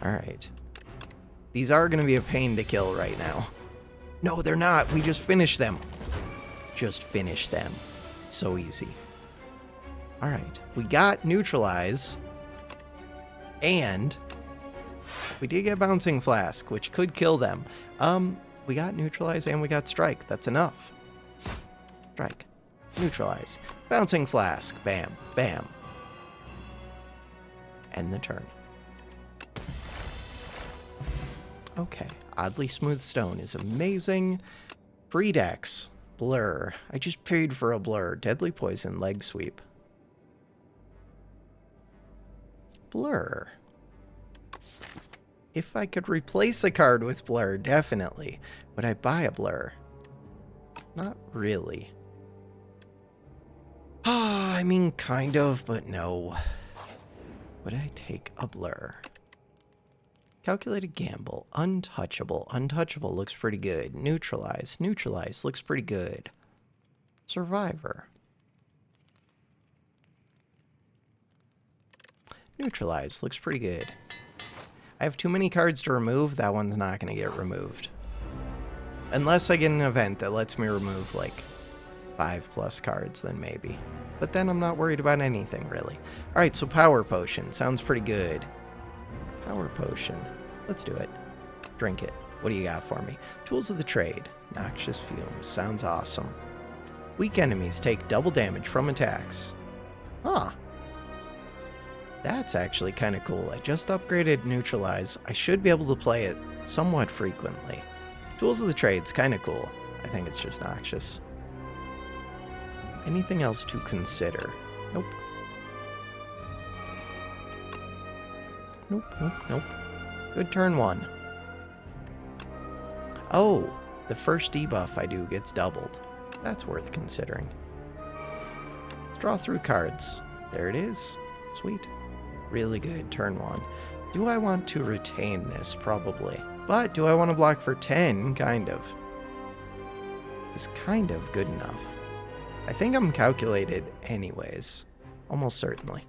Alright. These are going to be a pain to kill right now. No, they're not. We just finished them. Just finish them. So easy. Alright. We got neutralize. And we did get bouncing flask, which could kill them. We got neutralize and we got strike. That's enough. Strike. Neutralize. Bouncing flask. Bam. Bam. End the turn. Okay. Oddly smooth stone is amazing. Free decks. Blur. I just paid for a blur. Deadly poison. Leg sweep. Blur. If I could replace a card with blur, definitely. Would I buy a blur? Not really. Ah, I mean, kind of, but no. Would I take a blur? Calculated gamble. Untouchable. Untouchable looks pretty good. Neutralize. Neutralize looks pretty good. Survivor. Neutralize looks pretty good. I have too many cards to remove. That one's not going to get removed. Unless I get an event that lets me remove like 5+ cards, then maybe. But then I'm not worried about anything, really. Alright, so Power Potion. Sounds pretty good. Power Potion. Let's do it. Drink it. What do you got for me? Tools of the Trade. Noxious Fumes. Sounds awesome. Weak enemies take double damage from attacks. Huh. That's actually kind of cool. I just upgraded Neutralize. I should be able to play it somewhat frequently. Tools of the Trade's kind of cool. I think it's just noxious. Anything else to consider? Nope. Nope, nope, nope. Good turn one. Oh, the first debuff I do gets doubled. That's worth considering. Let's draw through cards. There it is. Sweet. Really good, turn one. Do I want to retain this? Probably. But do I want to block for 10? Kind of. Is kind of good enough. I think I'm calculated anyways. Almost certainly.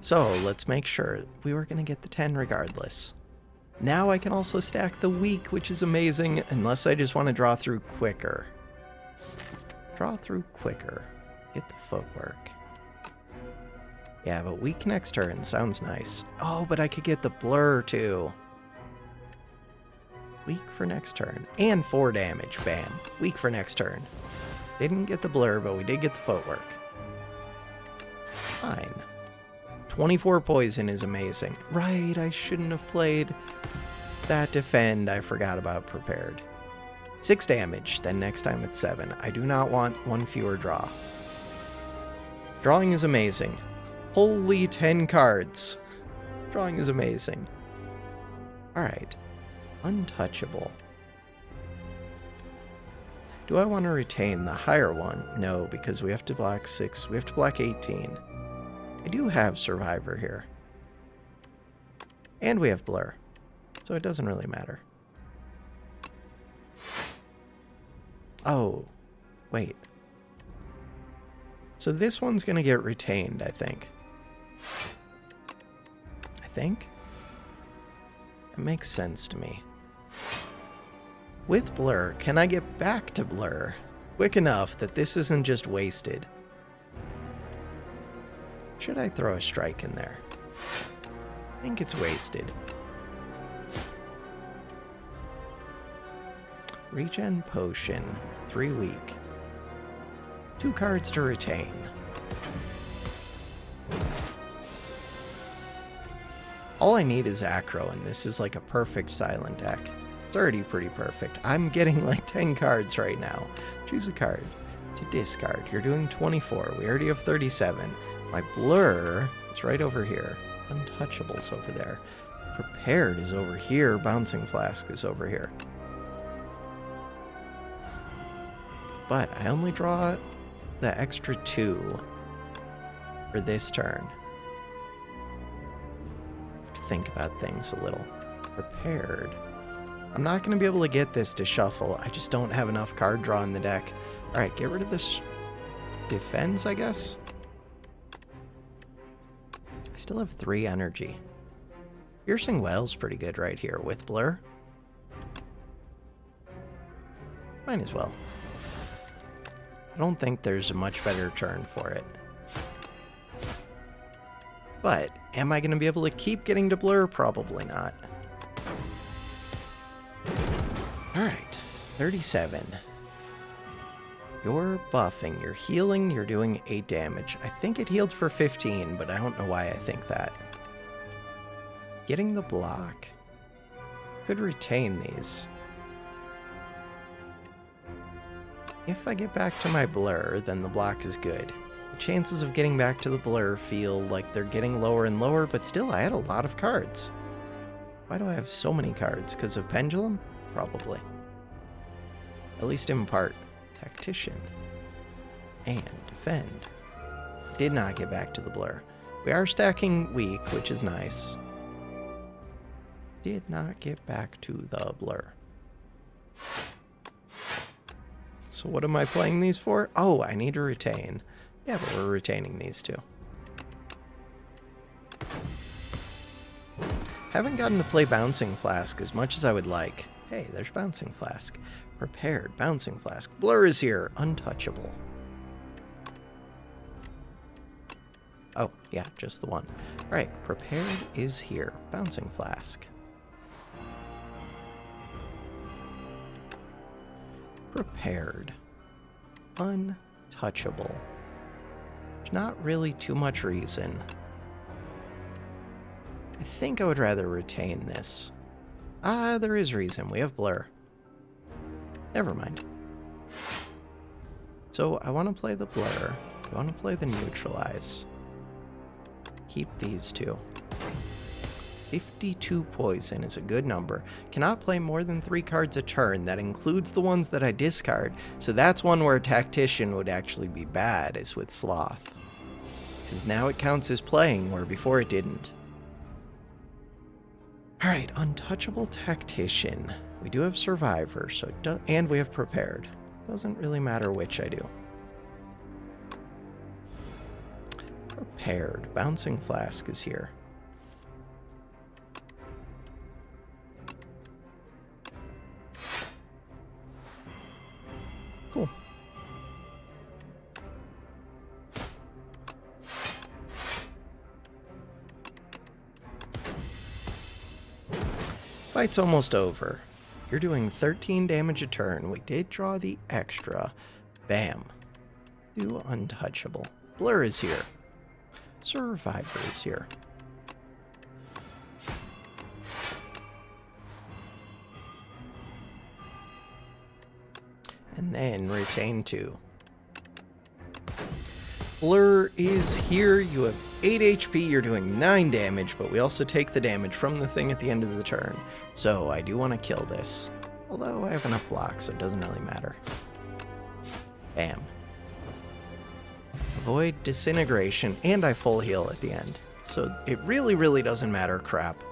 So let's make sure we were going to get the 10 regardless. Now I can also stack the weak, which is amazing, unless I just want to draw through quicker. Draw through quicker. Get the footwork. Yeah, but weak next turn sounds nice. Oh, but I could get the blur too. Weak for next turn. And 4 damage. Bam. Weak for next turn. Didn't get the blur, but we did get the footwork. Fine. 24 poison is amazing. Right, I shouldn't have played that defend. I forgot about prepared. 6 damage, then next time it's 7. I do not want 1 fewer draw. Drawing is amazing. Holy 10 cards. Drawing is amazing. Alright. Untouchable. Do I want to retain the higher one? No, because we have to block 6. We have to block 18. I do have Survivor here. And we have Blur. So it doesn't really matter. Oh. Wait. So this one's going to get retained, I think. It makes sense to me. With Blur, can I get back to Blur quick enough that this isn't just wasted? Should I throw a strike in there? I think it's wasted. Regen Potion. 3 weak. 2 cards to retain. All I need is Acro, and this is like a perfect silent deck. It's already pretty perfect. I'm getting like 10 cards right now. Choose a card to discard. You're doing 24. We already have 37. My Blur is right over here. Untouchable's over there. Prepared is over here. Bouncing Flask is over here. But I only draw the extra 2 for this turn. Think about things a little. Prepared. I'm not going to be able to get this to shuffle. I just don't have enough card draw in the deck. Alright, get rid of this defense, I guess. I still have 3 energy. Piercing Well's pretty good right here with Blur. Might as well. I don't think there's a much better turn for it. But, am I going to be able to keep getting to Blur? Probably not. Alright, 37. You're buffing, you're healing, you're doing 8 damage. I think it healed for 15, but I don't know why I think that. Getting the block. Could retain these. If I get back to my Blur, then the block is good. The chances of getting back to the Blur feel like they're getting lower and lower, but still, I had a lot of cards. Why do I have so many cards? Because of Pendulum? Probably. At least in part. Tactician. And Defend. Did not get back to the Blur. We are stacking weak, which is nice. Did not get back to the Blur. So what am I playing these for? Oh, I need to retain. Yeah, but we're retaining these two. Haven't gotten to play Bouncing Flask as much as I would like. Hey, there's Bouncing Flask. Prepared, Bouncing Flask. Blur is here. Untouchable. Oh, yeah, just the one. Alright, Prepared is here. Bouncing Flask. Prepared. Untouchable. There's not really too much reason. I think I would rather retain this. Ah, there is reason. We have Blur. Never mind. So I want to play the Blur. I want to play the Neutralize. Keep these two. 52 poison is a good number. Cannot play more than 3 cards a turn. That includes the ones that I discard. So that's one where a Tactician would actually be bad, is with Sloth. Because now it counts as playing, where before it didn't. Alright, Untouchable Tactician. We do have Survivor, so and we have Prepared. Doesn't really matter which I do. Prepared. Bouncing Flask is here. Cool. Fight's almost over. You're doing 13 damage a turn. We did draw the extra. Bam. Do Untouchable. Blur is here. Survivor is here. And then retain 2. Blur is here. You have 8 HP. You're doing 9 damage, but we also take the damage from the thing at the end of the turn. So I do want to kill this. Although I have enough blocks, so it doesn't really matter. Bam. Avoid Disintegration, and I full heal at the end. So it really, really doesn't matter. Crap.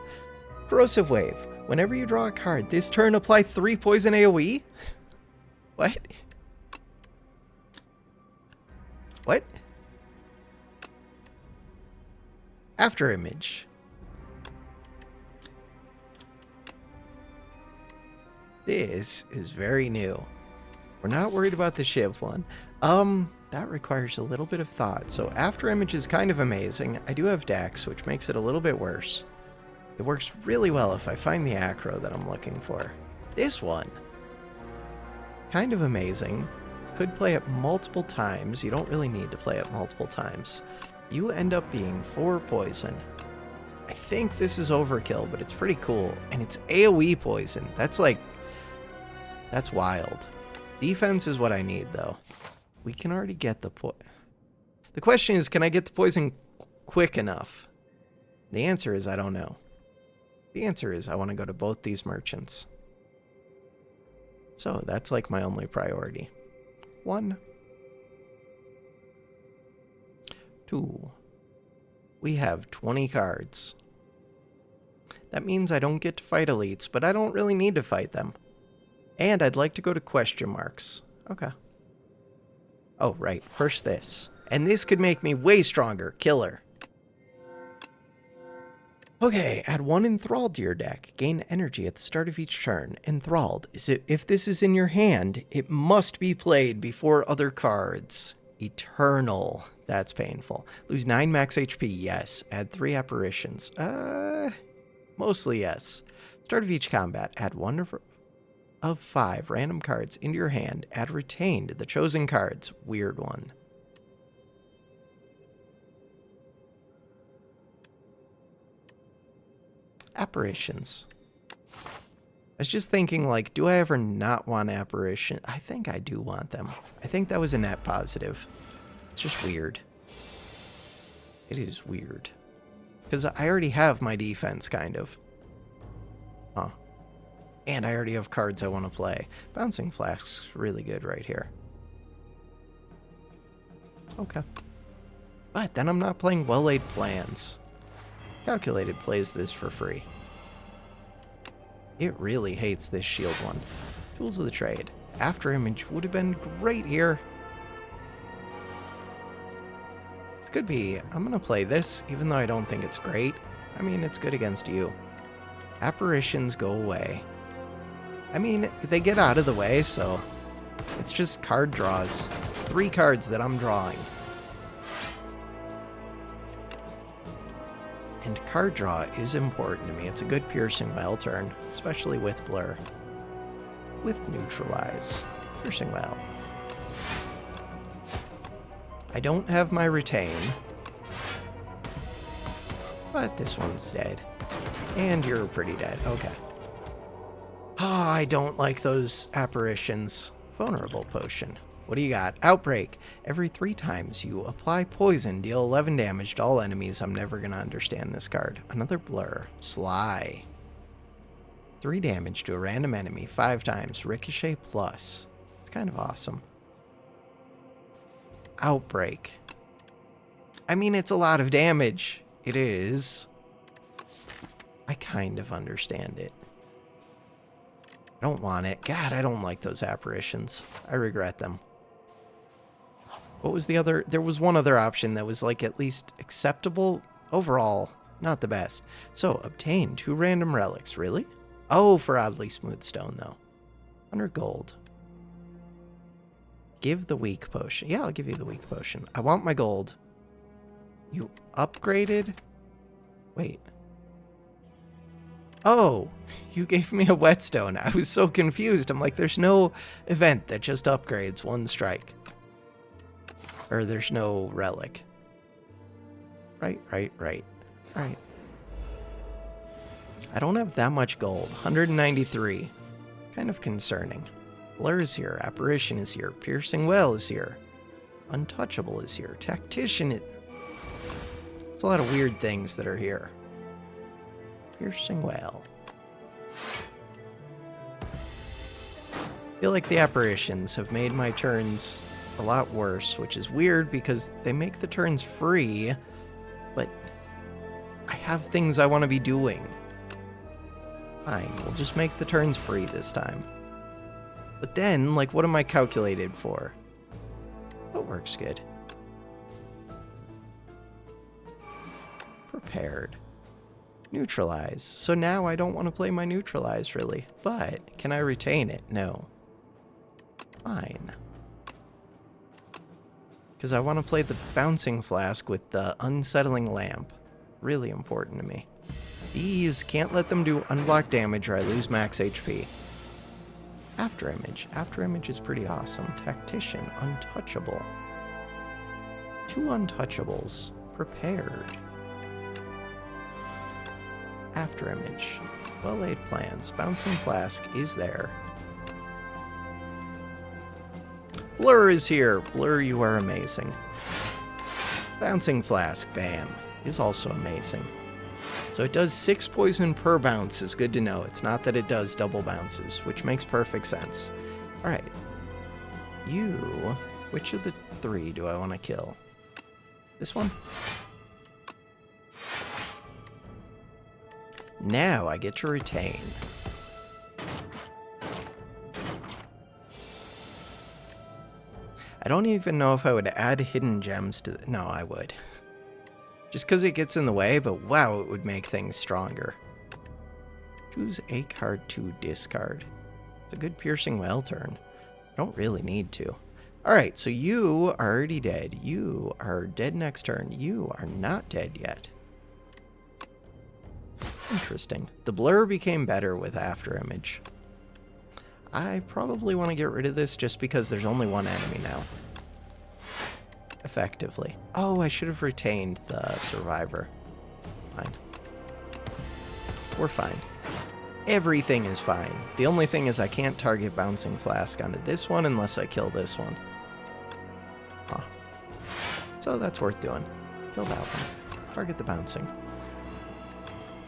Corrosive Wave. Whenever you draw a card, this turn apply 3 poison AoE? What? What? After Image. This is very new. We're not worried about the Shiv one. That requires a little bit of thought. So After Image is kind of amazing. I do have Dex, which makes it a little bit worse. It works really well if I find the acro that I'm looking for. This one. Kind of amazing. Could play it multiple times. You don't really need to play it multiple times. You end up being 4 poison. I think this is overkill, but it's pretty cool. And it's AoE poison. That's wild. Defense is what I need, though. We can already get the The question is, can I get the poison quick enough? The answer is, I don't know. The answer is, I want to go to both these merchants. So that's like my only priority. 1. 2. We have 20 cards. That means I don't get to fight elites, but I don't really need to fight them. And I'd like to go to question marks. Okay. Oh, right. First this. And this could make me way stronger. Killer. Okay, add 1 Enthralled to your deck. Gain energy at the start of each turn. Enthralled. If this is in your hand, it must be played before other cards. Eternal. That's painful. Lose 9 max HP. Yes. Add 3 apparitions. Mostly yes. Start of each combat. Add 1 of 5 random cards into your hand. Add retain to the chosen cards. Weird one. Apparitions. I was just thinking, like, do I ever not want apparition? I think I do want them. I think that was a net positive. It's just weird. It is weird. Because I already have my defense, kind of. Huh. And I already have cards I want to play. Bouncing Flask's really good right here. Okay. But then I'm not playing Well-Laid Plans. Calculated plays this for free. It really hates this shield one. Tools of the Trade. After Image would have been great here. This could be... I'm going to play this, even though I don't think it's great. I mean, it's good against you. Apparitions go away. I mean, they get out of the way, so... It's just card draws. It's 3 cards that I'm drawing. And card draw is important to me. It's a good Piercing Well turn, especially with Blur. With Neutralize. Piercing Well. I don't have my Retain. But this one's dead. And you're pretty dead. Okay. Ah, I don't like those apparitions. Vulnerable Potion. What do you got? Outbreak. Every 3 times you apply poison, deal 11 damage to all enemies. I'm never going to understand this card. Another Blur. Sly. 3 damage to a random enemy 5 times. Ricochet plus. It's kind of awesome. Outbreak. I mean, it's a lot of damage. It is. I kind of understand it. I don't want it. God, I don't like those apparitions. I regret them. What was the other? There was one other option that was like at least acceptable. Overall, not the best. So, obtain 2 random relics. Really? Oh, for oddly smooth stone, though. 100 gold. Give the weak potion. Yeah, I'll give you the weak potion. I want my gold. You upgraded? Wait. Oh, you gave me a whetstone. I was so confused. I'm like, there's no event that just upgrades 1 strike. Or there's no relic. Right. Alright. I don't have that much gold. 193. Kind of concerning. Blur is here. Apparition is here. Piercing Well is here. Untouchable is here. Tactician is... It's a lot of weird things that are here. Piercing Well. I feel like the apparitions have made my turns a lot worse, which is weird because they make the turns free, but I have things I want to be doing. Fine, we'll just make the turns free this time. But then, like, what am I calculated for? That works good. Prepared. Neutralize. So now I don't want to play my Neutralize, really. But, can I retain it? No. Fine. Because I want to play the Bouncing Flask with the Unsettling Lamp. Really important to me. These, can't let them do unblocked damage or I lose max HP. After Image. After Image is pretty awesome. Tactician. Untouchable. 2 Untouchables. Prepared. After Image. Well-Laid Plans. Bouncing Flask is there. Blur is here. Blur, you are amazing. Bouncing Flask, bam, is also amazing. So it does 6 poison per bounce is good to know. It's not that it does double bounces, which makes perfect sense. Alright. You, which of the 3 do I want to kill? This one? Now I get to retain. I don't even know if I would add hidden gems to... No, I would. Just because it gets in the way, but wow, it would make things stronger. Choose a card to discard. It's a good piercing well turn. I don't really need to. Alright, so you are already dead. You are dead next turn. You are not dead yet. Interesting. The blur became better with Afterimage. I probably want to get rid of this just because there's only one enemy now. Effectively. Oh, I should have retained the survivor. Fine. We're fine. Everything is fine. The only thing is I can't target Bouncing Flask onto this one unless I kill this one. Huh. So that's worth doing. Kill that one. Target the Bouncing.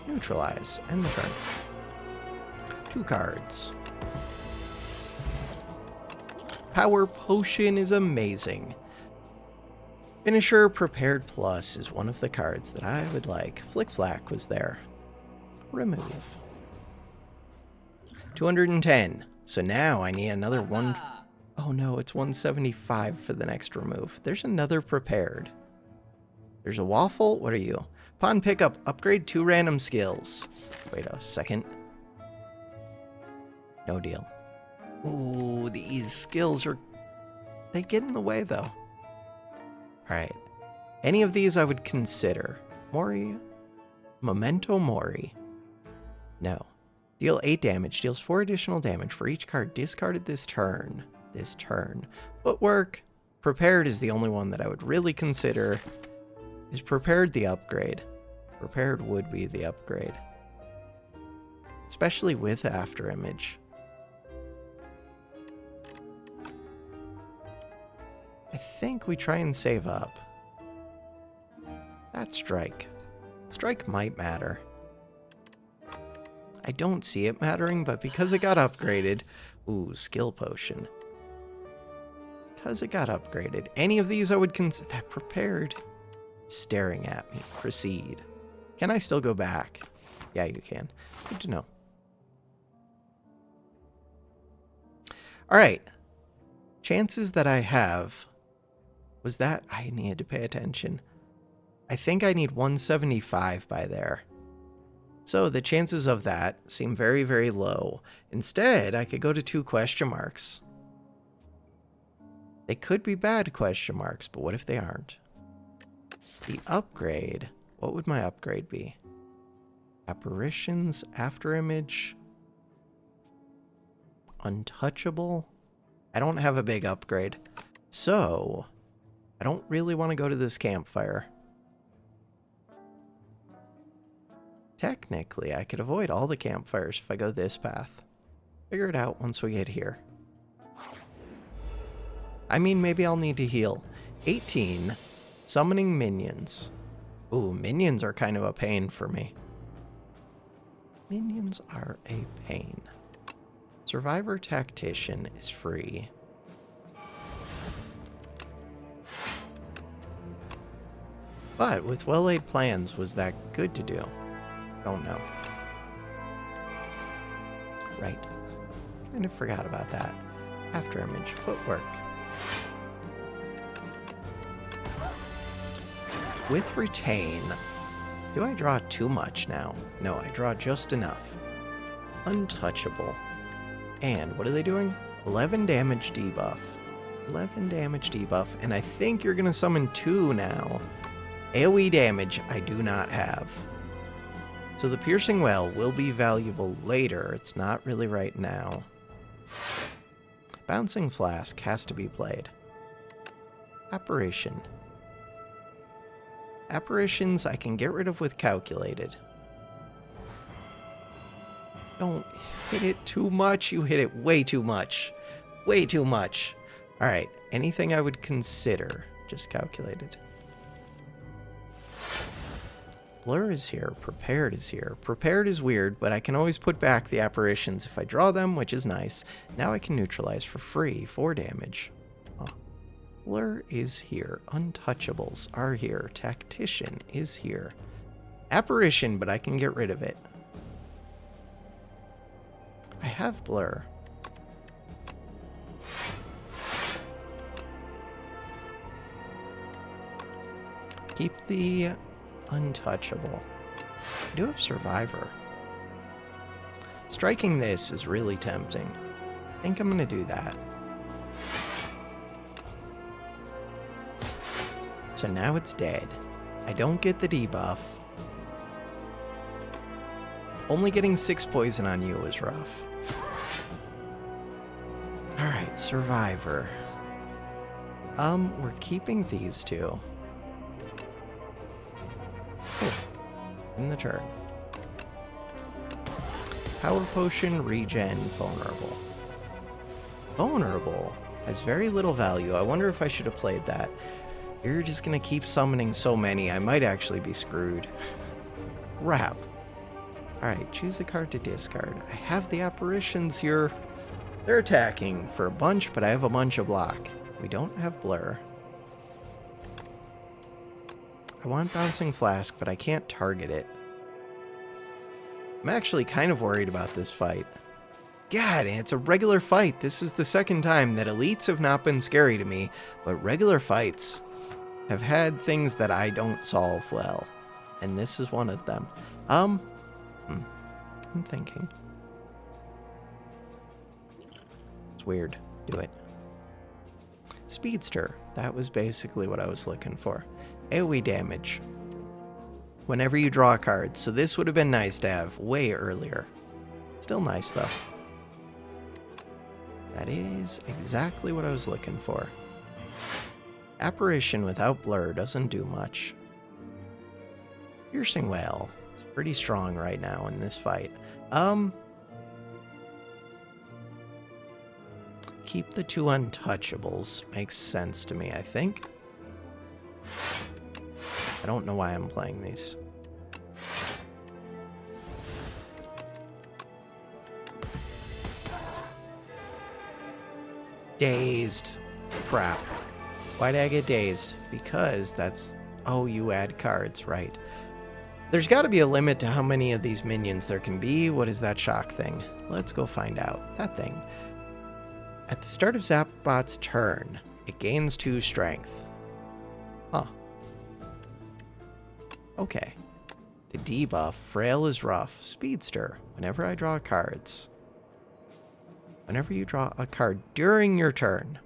Neutralize. End the turn. 2 cards. Power Potion is amazing. Finisher Prepared Plus is one of the cards that I would like. Flick Flack was there. Remove. 210. So now I need another one. Oh no, it's 175 for the next remove. There's another Prepared. There's a Waffle. What are you? Upon pickup, upgrade 2 random skills. Wait a second. No deal. Ooh, these skills are... They get in the way, though. Alright. Any of these I would consider. Mori? Memento Mori. No. Deal 8 damage. Deals 4 additional damage for each card discarded this turn. Footwork. Prepared is the only one that I would really consider. Is Prepared the upgrade? Prepared would be the upgrade. Especially with Afterimage. I think we try and save up. That Strike. Strike might matter. I don't see it mattering, but because it got upgraded... Ooh, Skill Potion. Because it got upgraded. Any of these I would consider... That Prepared. Staring at me. Proceed. Can I still go back? Yeah, you can. Good to know. Alright. Chances that I have... Was that... I needed to pay attention. I think I need 175 by there. So the chances of that seem very, very low. Instead, I could go to 2 question marks. They could be bad question marks, but what if they aren't? The upgrade... What would my upgrade be? Apparitions, Afterimage, Untouchable. I don't have a big upgrade. So, I don't really want to go to this campfire. Technically, I could avoid all the campfires if I go this path. Figure it out once we get here. I mean, maybe I'll need to heal. 18. Summoning minions. Ooh, minions are kind of a pain for me. Minions are a pain. Survivor Tactician is free. But with well-laid plans, was that good to do? Don't know. Right. Kind of forgot about that. Afterimage. Footwork. With Retain, do I draw too much now? No, I draw just enough. Untouchable. And what are they doing? 11 damage debuff. 11 damage debuff, and I think you're going to summon 2 now. AoE damage I do not have. So the Piercing Well will be valuable later. It's not really right now. Bouncing Flask has to be played. Apparition. Apparitions I can get rid of with Calculated. Don't hit it too much. You hit it way too much. Way too much. Alright, anything I would consider. Just Calculated. Blur is here. Prepared is here. Prepared is weird, but I can always put back the apparitions if I draw them, which is nice. Now I can neutralize for free. 4 damage. Oh. Blur is here. Untouchables are here. Tactician is here. Apparition, but I can get rid of it. have blur. Keep the untouchable. I do have survivor. Striking this is really tempting. I think I'm gonna do that. So now it's dead. I don't get the debuff. Only getting 6 poison on you is rough. Alright, survivor. We're keeping these two. Oh, in the turn. Power potion, regen, vulnerable. Vulnerable has very little value. I wonder if I should have played that. You're just gonna keep summoning so many, I might actually be screwed. Wrap. Alright, choose a card to discard. I have the apparitions here. They're attacking for a bunch, but I have a bunch of block. We don't have blur. I want bouncing flask, but I can't target it. I'm actually kind of worried about this fight. God, it's a regular fight. This is the second time that elites have not been scary to me, but regular fights have had things that I don't solve well. And this is one of them. I'm thinking. It's weird. Do it. Speedster. That was basically what I was looking for. AoE damage. Whenever you draw a card. So this would have been nice to have way earlier. Still nice though. That is exactly what I was looking for. Apparition without blur doesn't do much. Piercing Wail. It's pretty strong right now in this fight. Keep the 2 untouchables. Makes sense to me, I think. I don't know why I'm playing these. Dazed. Crap. Why did I get dazed? Because that's... Oh, you add cards, right. There's got to be a limit to how many of these minions there can be. What is that shock thing? Let's go find out. That thing. At the start of Zapbot's turn, it gains 2 strength. Huh. Okay. The debuff, Frail is rough. Speedster. Whenever I draw cards. Whenever you draw a card during your turn.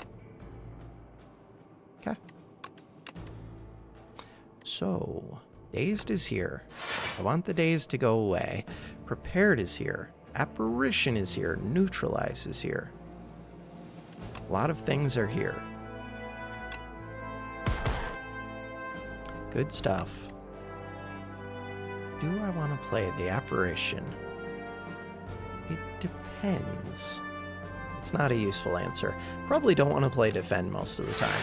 Okay. So, Dazed is here. I want the Dazed to go away. Prepared is here. Apparition is here. Neutralize is here. A lot of things are here. Good stuff. Do I want to play the Apparition? It depends. It's not a useful answer. Probably don't want to play Defend most of the time.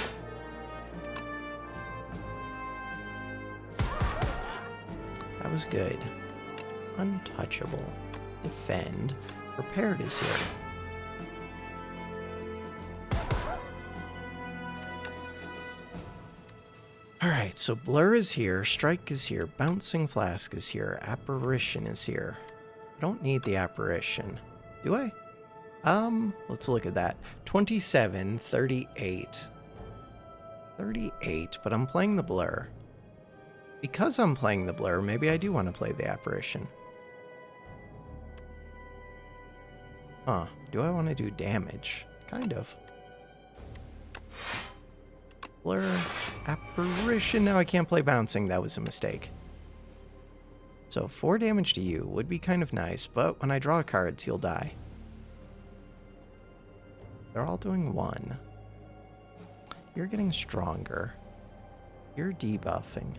That was good. Untouchable. Defend. Prepared is here. Alright, so Blur is here, Strike is here, Bouncing Flask is here, Apparition is here. I don't need the Apparition. Do I? Let's look at that. 27, 38. 38, but I'm playing the Blur. Because I'm playing the Blur, maybe I do want to play the Apparition. Huh, do I want to do damage? Kind of. Blur, Apparition. Now I can't play Bouncing. That was a mistake. So 4 damage to you would be kind of nice, but when I draw cards, you'll die. They're all doing 1. You're getting stronger. You're debuffing.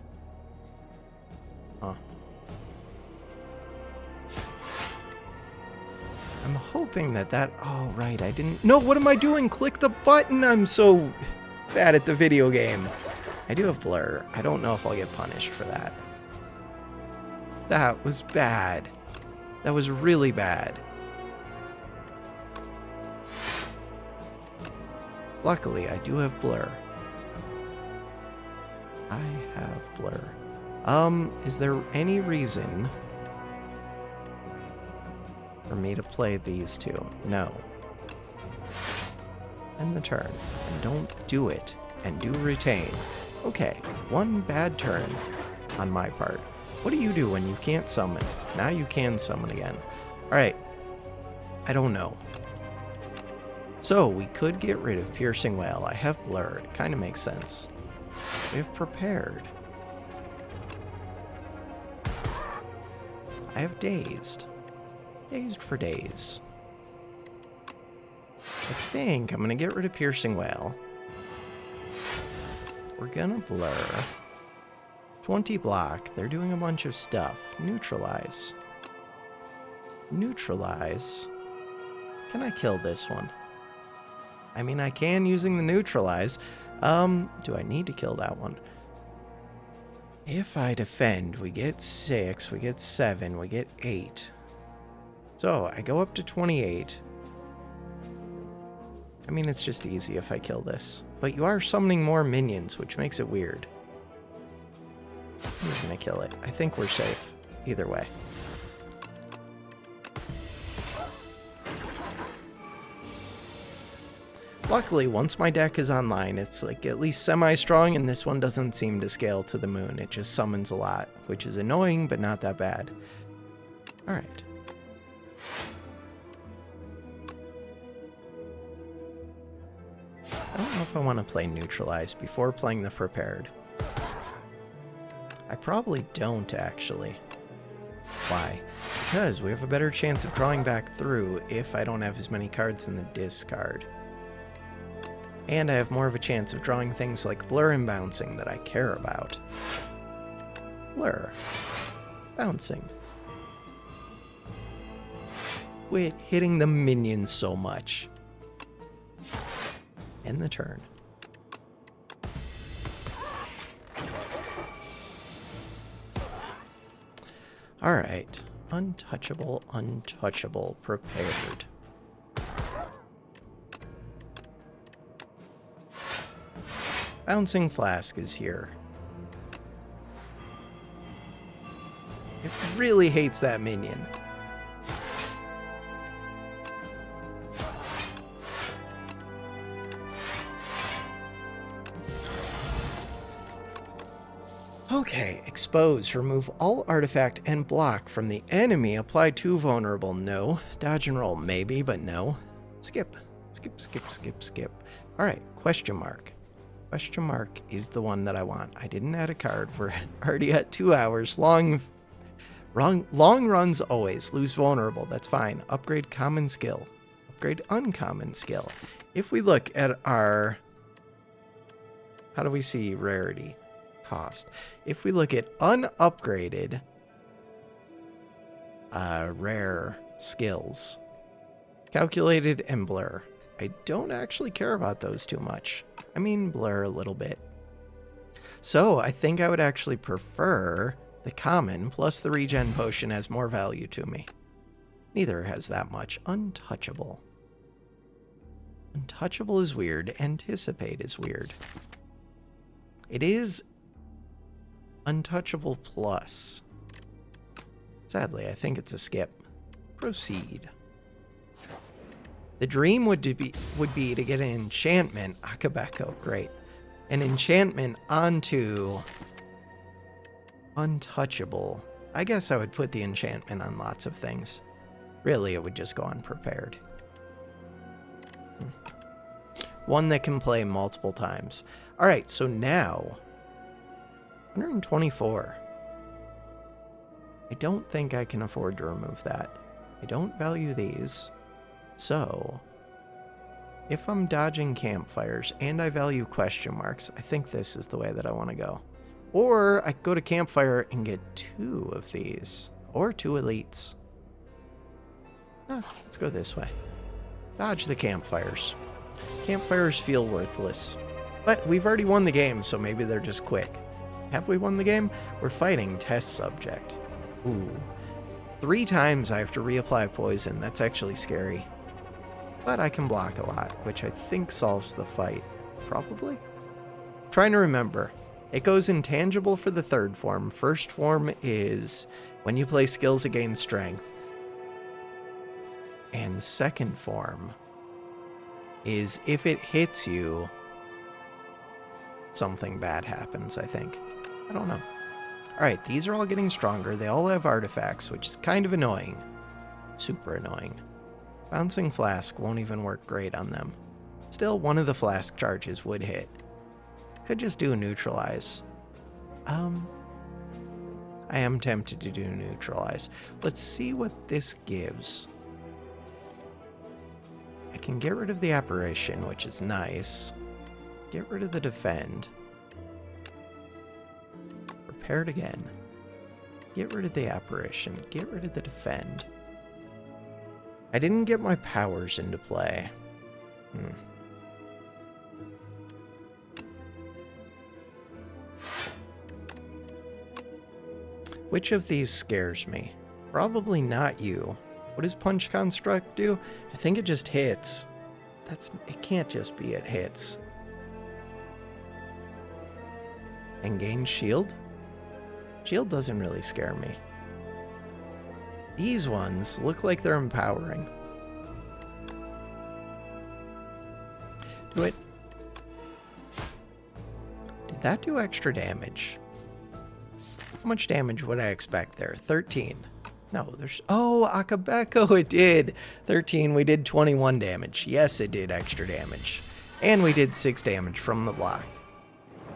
Huh. I'm hoping that... Oh, right, I didn't... No, what am I doing? Click the button! I'm so bad at the video game. I do have Blur. I don't know if I'll get punished for that. That was bad. That was really bad. Luckily, I do have Blur. I have Blur. Is there any reason for me to play these two? No. End the turn. And don't do it. And do retain. Okay, one bad turn on my part. What do you do when you can't summon? Now you can summon again. Alright. I don't know. So, we could get rid of Piercing Wail. I have Blur. It kind of makes sense. We have Prepared. I have Dazed. Dazed for days. I think I'm going to get rid of Piercing Wail. We're going to Blur. 20 block. They're doing a bunch of stuff. Neutralize. Neutralize. Can I kill this one? I mean, I can using the Neutralize. Do I need to kill that one? If I defend, we get 6, we get 7, we get 8. So, I go up to 28. I mean, it's just easy if I kill this. But you are summoning more minions, which makes it weird. I'm just gonna kill it. I think we're safe. Either way. Luckily, once my deck is online, it's like at least semi-strong, and this one doesn't seem to scale to the moon. It just summons a lot, which is annoying, but not that bad. Alright. I don't know if I want to play Neutralize before playing the Prepared. I probably don't, actually. Why? Because we have a better chance of drawing back through if I don't have as many cards in the discard. And I have more of a chance of drawing things like Blur and Bouncing that I care about. Blur. Bouncing. Quit hitting the minions so much. End the turn. Alright. Untouchable, untouchable, prepared. Bouncing Flask is here. It really hates that minion. Okay, expose. Remove all artifact and block from the enemy. Apply 2 vulnerable. No. Dodge and roll. Maybe, but no. Skip. Skip, skip, skip, skip. Alright, question mark. Question mark is the one that I want. I didn't add a card. We're already at 2 hours. Long runs always. Lose vulnerable. That's fine. Upgrade common skill. Upgrade uncommon skill. If we look at our... How do we see rarity? Cost. If we look at unupgraded rare skills, calculated and blur, I don't actually care about those too much. I mean, blur a little bit. So I think I would actually prefer the common, plus the regen potion has more value to me. Neither has that much. Untouchable. Untouchable is weird. Anticipate is weird. It is Untouchable plus. Sadly, I think it's a skip. Proceed. The dream would be to get an enchantment. Akabeko, great. An enchantment onto Untouchable. I guess I would put the enchantment on lots of things. Really, it would just go unprepared. One that can play multiple times. Alright, so now 124. I don't think I can afford to remove that. I don't value these. So, if I'm dodging campfires and I value question marks, I think this is the way that I want to go. Or I could go to campfire and get 2 of these. Or 2 elites. Let's go this way. Dodge the campfires. Campfires feel worthless. But we've already won the game, so maybe they're just quick. Have we won the game? We're fighting test subject. Ooh. 3 times I have to reapply poison. That's actually scary. But I can block a lot, which I think solves the fight. Probably? Trying to remember. It goes intangible for the 3rd form. First form is when you play skills against strength. And second form is if it hits you, something bad happens, I think. I don't know. Alright, these are all getting stronger. They all have artifacts, which is kind of annoying. Super annoying. Bouncing Flask won't even work great on them. Still, one of the flask charges would hit. Could just do a neutralize. I am tempted to do neutralize. Let's see what this gives. I can get rid of the apparition, which is nice. Get rid of the defend. Prepared again. Get rid of the apparition. Get rid of the defend. I didn't get my powers into play. Which of these scares me? Probably not you. What does Punch Construct do? I think it just hits. It can't just be it hits. And gain shield? Shield doesn't really scare me. These ones look like they're empowering. Do it. Did that do extra damage? How much damage would I expect there? 13. No, there's... Oh, Akabeko, it did. 13, we did 21 damage. Yes, it did extra damage. And we did 6 damage from the block.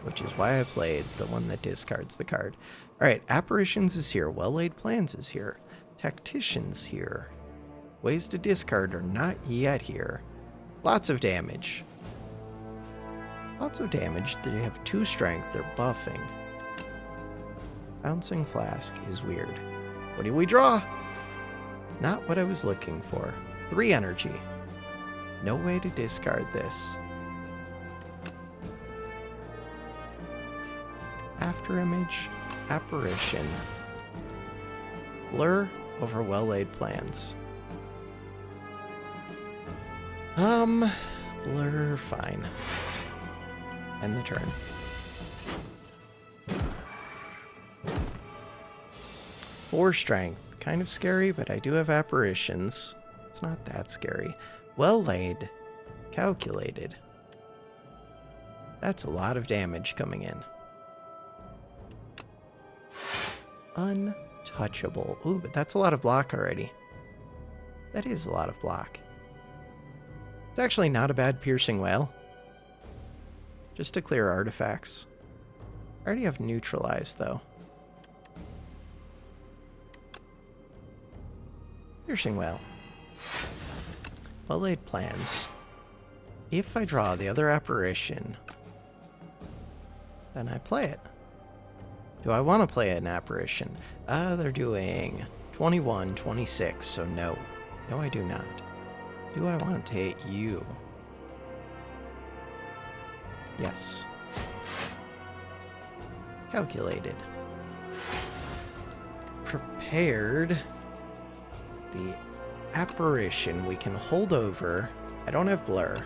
Which is why I played the one that discards the card. Alright, Apparitions is here. Well-Laid Plans is here. Tacticians here. Ways to discard are not yet here. Lots of damage. Lots of damage. They have 2 strength. They're buffing. Bouncing Flask is weird. What do we draw? Not what I was looking for. 3 energy. No way to discard this. Afterimage, Apparition. Blur over Well-Laid Plans. Blur, fine. End the turn. Four strength. Kind of scary, but I do have apparitions. It's not that scary. Well-Laid. Calculated. That's a lot of damage coming in. Untouchable. Ooh, but that's a lot of block already. That is a lot of block. It's actually not a bad piercing wail. Just to clear artifacts. I already have neutralized, though. Piercing wail. Well-Laid Plans. If I draw the other apparition, then I play it. Do I want to play an apparition? They're doing 21, 26, so no. No, I do not. Do I want to hit you? Yes. Calculated. Prepared. The apparition we can hold over. I don't have blur.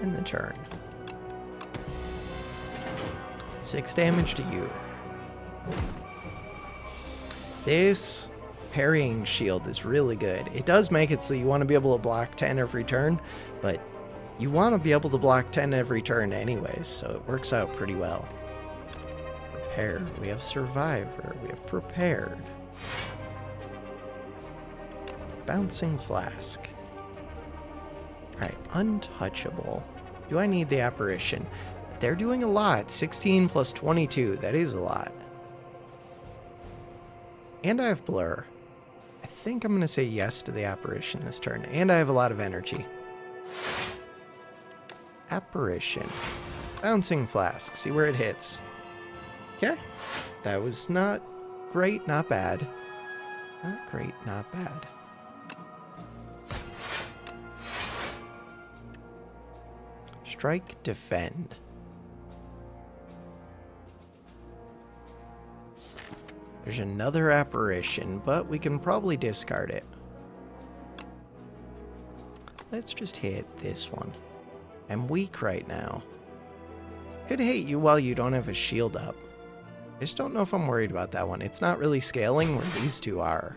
In the turn. 6 damage to you. This parrying shield is really good. It does make it so you want to be able to block 10 every turn, but you want to be able to block 10 every turn anyways, so it works out pretty well. Prepared. We have Survivor. We have Prepared. Bouncing Flask. Alright, Untouchable. Do I need the apparition? They're doing a lot. 16 plus 22. That is a lot. And I have Blur. I think I'm going to say yes to the apparition this turn. And I have a lot of energy. Apparition. Bouncing Flask. See where it hits. Okay. That was not great, not bad. Not great, not bad. Strike, defend. There's another apparition, but we can probably discard it. Let's just hit this one. I'm weak right now. Could hit you while you don't have a shield up. I just don't know if I'm worried about that one. It's not really scaling where these two are.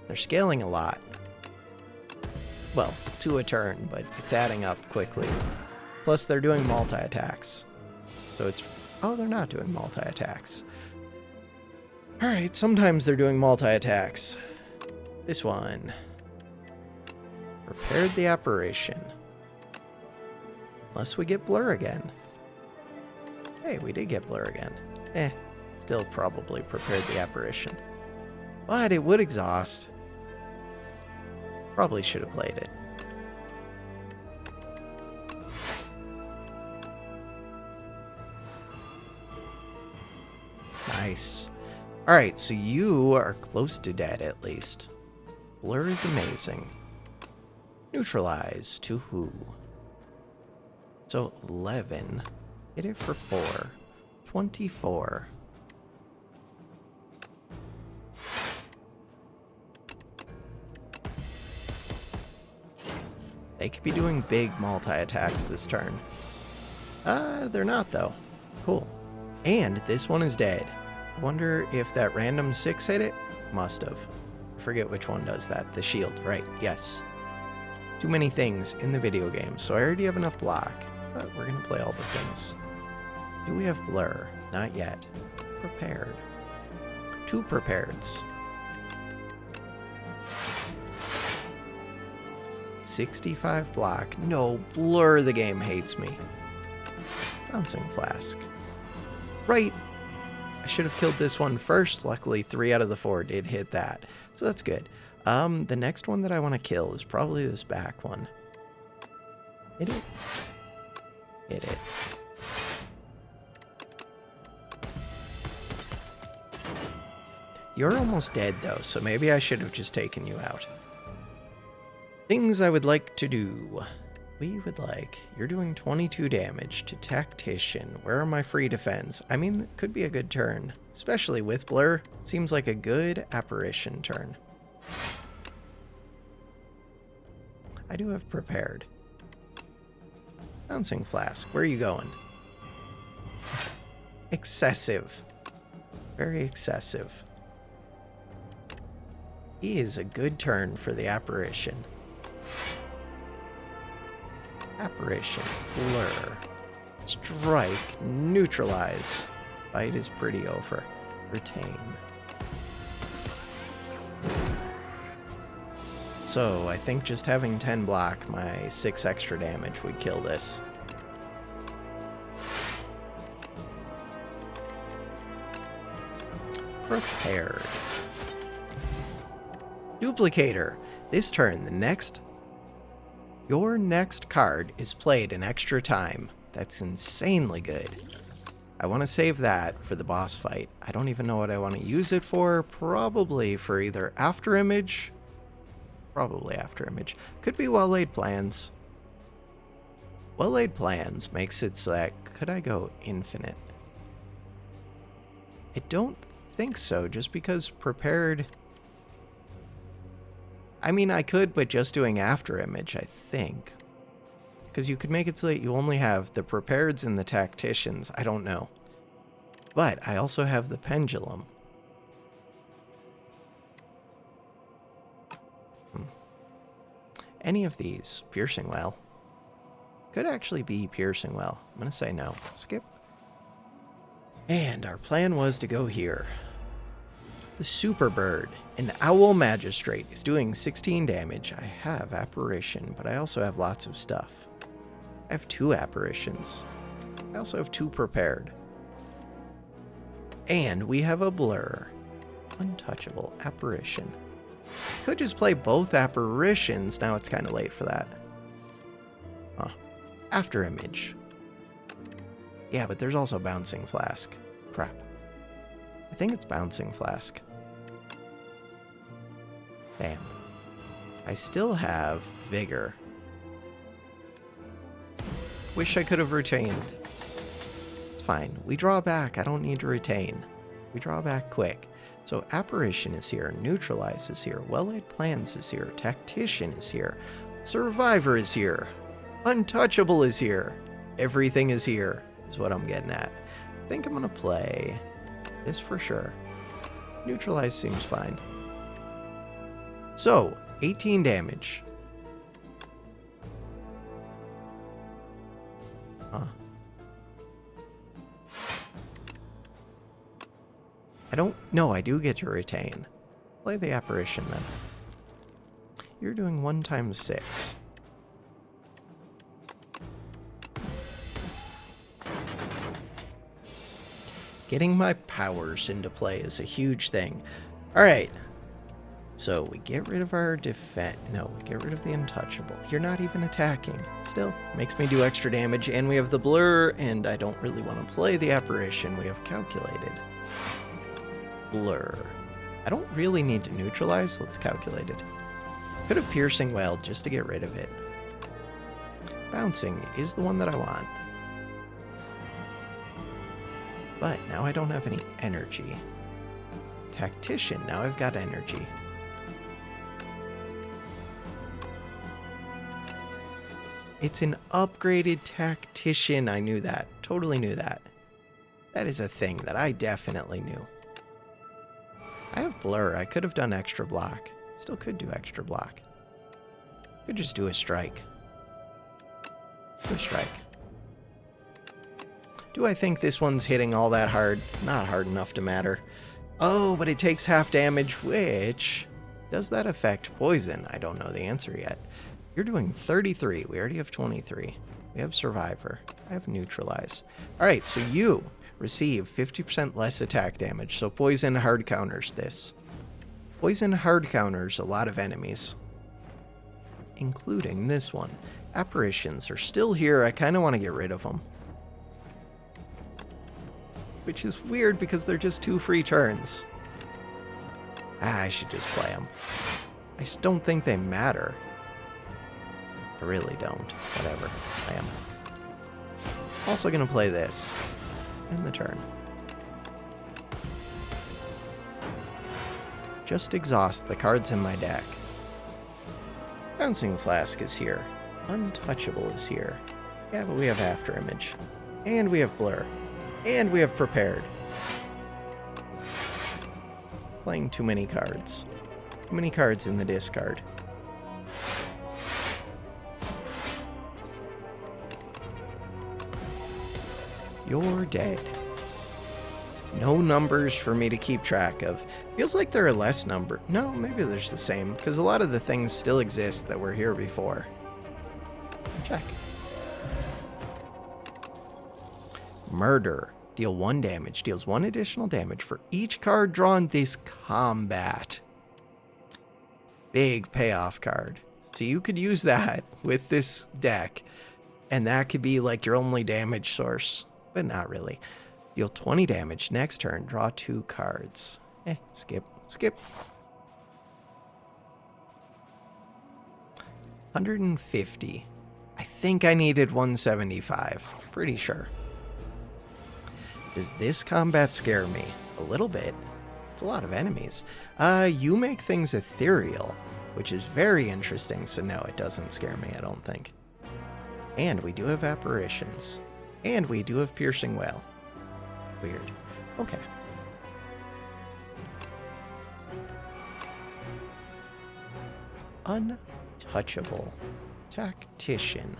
They're scaling a lot. Well, to a turn, but it's adding up quickly. Plus, they're doing multi-attacks. So it's... Oh, they're not doing multi-attacks. Alright, sometimes they're doing multi-attacks. This one. Prepared the apparition. Unless we get blur again. Hey, we did get blur again. Still probably prepared the apparition. But it would exhaust. Probably should have played it. Nice. Alright, so you are close to dead at least. Blur is amazing. Neutralize to who? So 11. Hit it for 4. 24. They could be doing big multi-attacks this turn. They're not though. Cool. And this one is dead. I wonder if that random 6 hit it? Must have. I forget which one does that. The shield, right, yes. Too many things in the video game, so I already have enough block. But we're gonna play all the things. Do we have blur? Not yet. Prepared. 2 prepareds. 65 block. No, blur, the game hates me. Bouncing flask. Right. I should have killed this one first. Luckily, 3 out of the 4 did hit that. So that's good. The next one that I want to kill is probably this back one. Hit it. Hit it. You're almost dead though, so maybe I should have just taken you out. Things I would like to do. We would like... You're doing 22 damage to Tactician. Where are my free defense? I mean, it could be a good turn. Especially with blur. Seems like a good apparition turn. I do have prepared. Bouncing flask. Where are you going? Excessive. Very excessive. He is a good turn for the apparition. Apparition. Blur. Strike. Neutralize. Fight is pretty over. Retain. So, I think just having 10 block, my 6 extra damage would kill this. Prepared. Duplicator. This turn, your next card is played an extra time. That's insanely good. I want to save that for the boss fight. I don't even know what I want to use it for. Probably for either After Image. Probably After Image. Could be Well-Laid Plans. Well-Laid Plans makes it so that... Could I go infinite? I don't think so, just because Prepared... I mean, I could, but just doing After Image, I think. Because you could make it so that you only have the Prepareds and the Tacticians. I don't know. But I also have the Pendulum. Any of these. Piercing Well. Could actually be Piercing Well. I'm going to say no. Skip. And our plan was to go here. The Super Bird. An Owl Magistrate is doing 16 damage. I have Apparition, but I also have lots of stuff. I have 2 Apparitions. I also have 2 Prepared. And we have a Blur. Untouchable. Apparition. Could just play both Apparitions. Now it's kind of late for that. Huh. After Image. Yeah, but there's also Bouncing Flask. Crap. I think it's Bouncing Flask. Bam. I still have Vigor. Wish I could have retained. It's fine. We draw back. I don't need to retain. We draw back quick. So Apparition is here. Neutralize is here. Well-Laid Plans is here. Tactician is here. Survivor is here. Untouchable is here. Everything is here, is what I'm getting at. I think I'm going to play This for sure. Neutralize seems fine. So, 18 damage. Huh. I don't... No, I do get to retain. Play the apparition then. You're doing 1 times 6. Getting my powers into play is a huge thing. Alright. So we get rid of our defense. No, we get rid of the untouchable. You're not even attacking. Still, makes me do extra damage. And we have the blur, and I don't really want to play the apparition. We have calculated. Blur. I don't really need to neutralize. Let's calculate it. Could have piercing wail just to get rid of it. Bouncing is the one that I want. But now I don't have any energy. Tactician, now I've got energy. It's an upgraded tactician. I knew that. Totally knew that. That is a thing that I definitely knew. I have blur. I could have done extra block. Still could do extra block. Could just do a strike. Do a strike. Do I think this one's hitting all that hard? Not hard enough to matter. Oh, but it takes half damage, which... Does that affect poison? I don't know the answer yet. You're doing 33. We already have 23. We have survivor. I have neutralize. Alright, so you receive 50% less attack damage, so poison hard counters this. Poison hard counters a lot of enemies, including this one. Apparitions are still here. I kind of want to get rid of them. Which is weird because they're just 2 free turns. I should just play them. I just don't think they matter. I really don't. Whatever. I am. Also gonna play this. In the turn. Just exhaust the cards in my deck. Bouncing Flask is here. Untouchable is here. Yeah, but we have After Image. And we have Blur. And we have Prepared. Playing too many cards. Too many cards in the discard. You're dead. No numbers for me to keep track of. Feels like there are less number. No, maybe there's the same, because a lot of the things still exist that were here before. Check. Murder. Deal 1 damage. Deals 1 additional damage for each card drawn this combat. Big payoff card. So you could use that with this deck, and that could be like your only damage source. But not really. Deal 20 damage next turn. Draw 2 cards. Skip. Skip. 150. I think I needed 175. Pretty sure. Does this combat scare me? A little bit. It's a lot of enemies. You make things ethereal, which is very interesting. So no, it doesn't scare me, I don't think. And we do have apparitions. And we do have piercing wail. Weird. Okay. Untouchable. Tactician.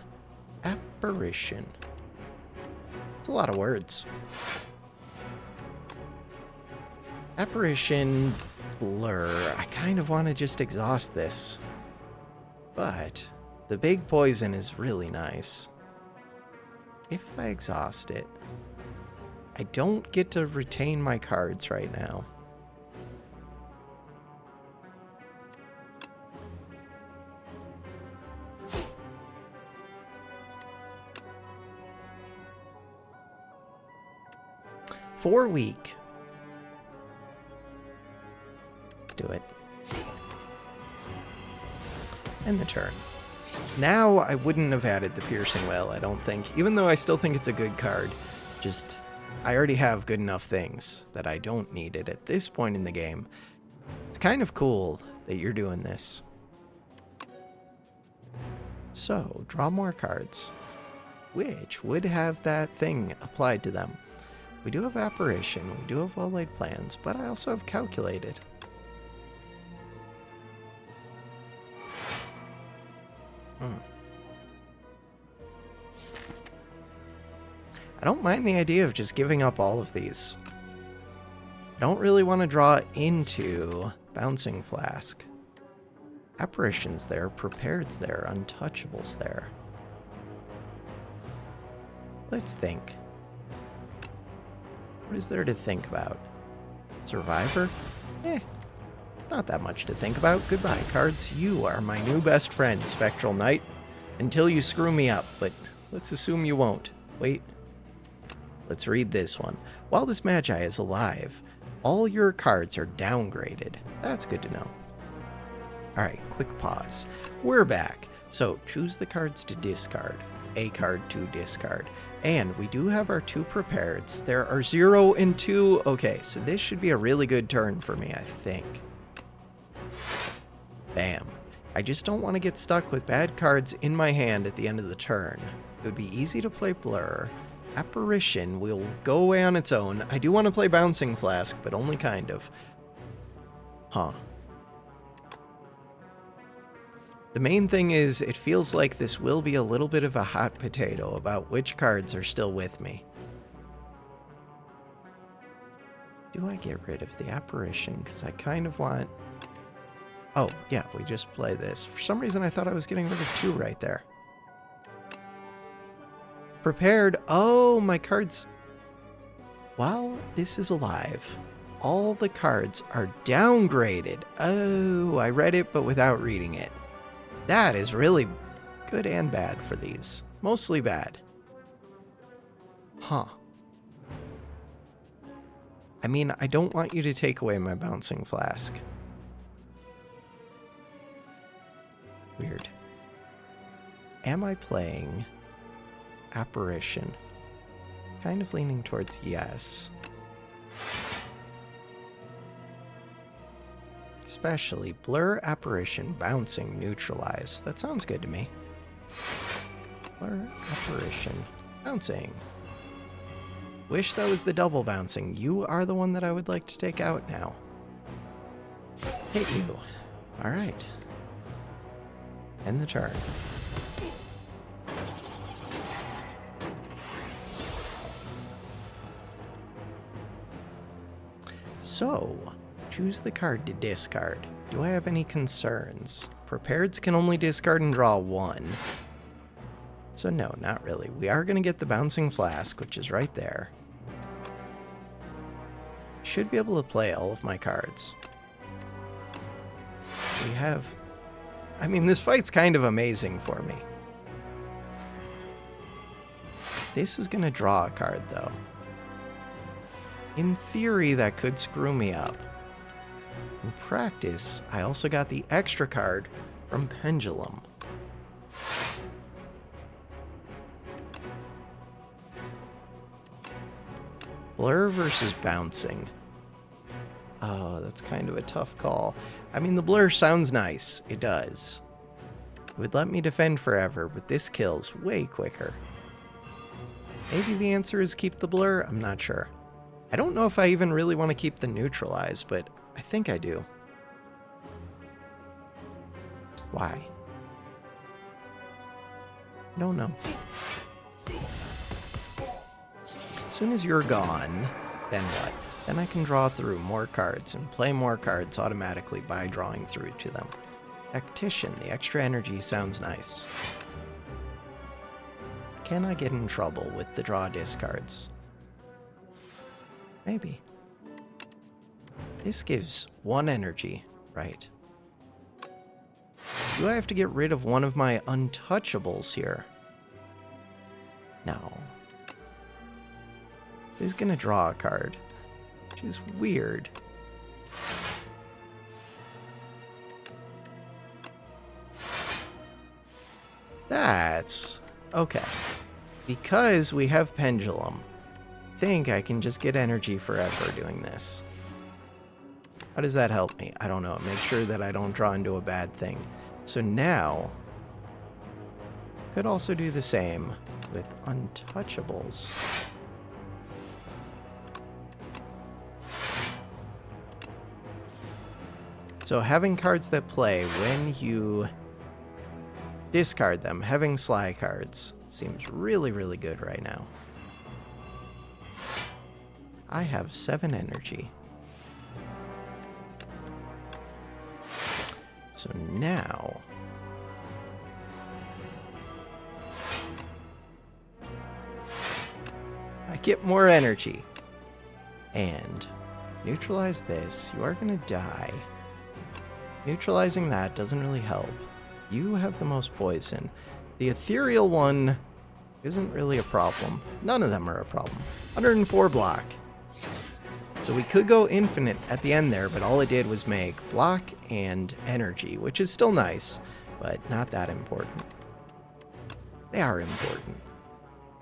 Apparition. It's a lot of words. Apparition. Blur. I kind of want to just exhaust this. But the big poison is really nice. If I exhaust it, I don't get to retain my cards right now. For weak. Do it. End the turn. Now I wouldn't have added the piercing wail, I don't think. Even though I still think it's a good card. Just, I already have good enough things that I don't need it at this point in the game. It's kind of cool that you're doing this. So, draw more cards. Which would have that thing applied to them. We do have Apparition, we do have Well-Laid Plans, but I also have Calculated. I don't mind the idea of just giving up all of these. I don't really want to draw into Bouncing Flask. Apparition's there, Prepared's there, Untouchable's there. Let's think. What is there to think about? Survivor? Not that much to think about. Goodbye, cards. You are my new best friend, Spectral Knight. Until you screw me up, but let's assume you won't. Wait. Let's read this one. While this Magi is alive, all your cards are downgraded. That's good to know. Alright, quick pause. We're back. So, choose the cards to discard. A card to discard. And we do have our 2 Prepareds. There are 0 and 2. Okay, so this should be a really good turn for me, I think. Bam. I just don't want to get stuck with bad cards in my hand at the end of the turn. It would be easy to play Blur. Apparition will go away on its own. I do want to play Bouncing Flask, but only kind of. Huh. The main thing is, it feels like this will be a little bit of a hot potato about which cards are still with me. Do I get rid of the Apparition? Because I kind of want... Oh, yeah, we just play this. For some reason, I thought I was getting rid of 2 right there. Prepared. Oh, my cards. While this is alive, all the cards are downgraded. Oh, I read it, but without reading it. That is really good and bad for these. Mostly bad. Huh. I mean, I don't want you to take away my Bouncing Flask. Weird. Am I playing Apparition? Kind of leaning towards yes. Especially Blur, Apparition, Bouncing, Neutralize. That sounds good to me. Blur, Apparition, Bouncing. Wish that was the double bouncing. You are the one that I would like to take out now. Hit you. Alright. End the turn. So, choose the card to discard. Do I have any concerns? Prepareds can only discard and draw 1. So no, not really. We are going to get the Bouncing Flask, which is right there. Should be able to play all of my cards. We have... I mean, this fight's kind of amazing for me. This is going to draw a card, though. In theory, that could screw me up. In practice, I also got the extra card from Pendulum. Blur versus Bouncing. Oh, that's kind of a tough call. I mean, the Blur sounds nice. It does. It would let me defend forever, but this kills way quicker. Maybe the answer is keep the Blur? I'm not sure. I don't know if I even really want to keep the Neutralize, but I think I do. Why? I don't know. As soon as you're gone, then what? Then I can draw through more cards and play more cards automatically by drawing through to them. Tactician, the extra energy sounds nice. Can I get in trouble with the draw discards? Maybe. This gives 1 energy, right? Do I have to get rid of one of my untouchables here? No. This is going to draw a card, which is weird. That's okay. Because we have Pendulum, I think I can just get energy forever doing this. How does that help me? I don't know. Make sure that I don't draw into a bad thing. So now, could also do the same with untouchables. So having cards that play when you discard them, having Sly cards, seems really, really good right now. I have 7 energy. So now... I get more energy. And neutralize this. You are going to die. Neutralizing that doesn't really help. You have the most poison. The ethereal one isn't really a problem. None of them are a problem. 104 block. So we could go infinite at the end there, but all it did was make block and energy, which is still nice, but not that important. They are important.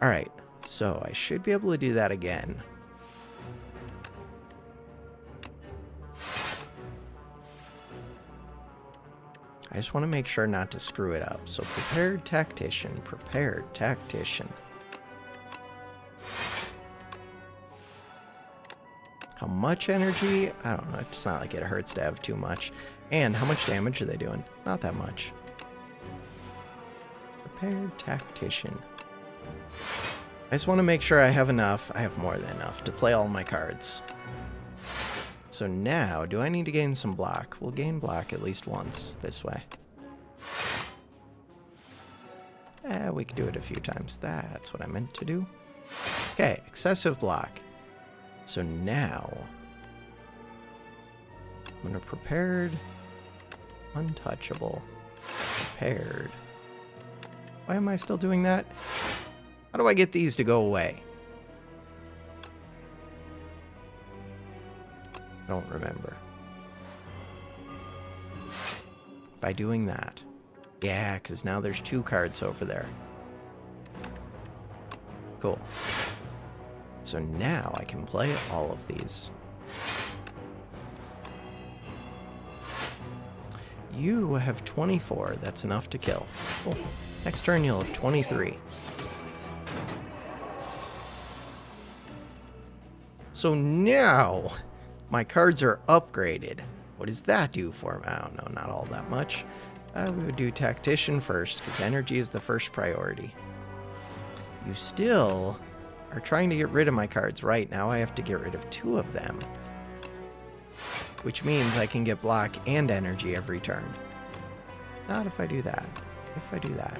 Alright, so I should be able to do that again. I just want to make sure not to screw it up. So prepared tactician, prepared tactician. How much energy? I don't know. It's not like it hurts to have too much. And how much damage are they doing? Not that much. Prepared tactician. I just want to make sure I have enough. I have more than enough to play all my cards. So now, do I need to gain some block? We'll gain block at least once this way. We could do it a few times. That's what I meant to do. Okay, excessive block. So now, I'm going to prepared, untouchable, prepared. Why am I still doing that? How do I get these to go away? I don't remember. By doing that. Yeah, because now there's 2 cards over there. Cool. So now I can play all of these. You have 24. That's enough to kill. Cool. Next turn you'll have 23. So now... my cards are upgraded. What does that do for me? I don't know, not all that much. We would do Tactician first, because energy is the first priority. You still are trying to get rid of my cards. Right now I have to get rid of 2 of them. Which means I can get block and energy every turn. Not if I do that. If I do that.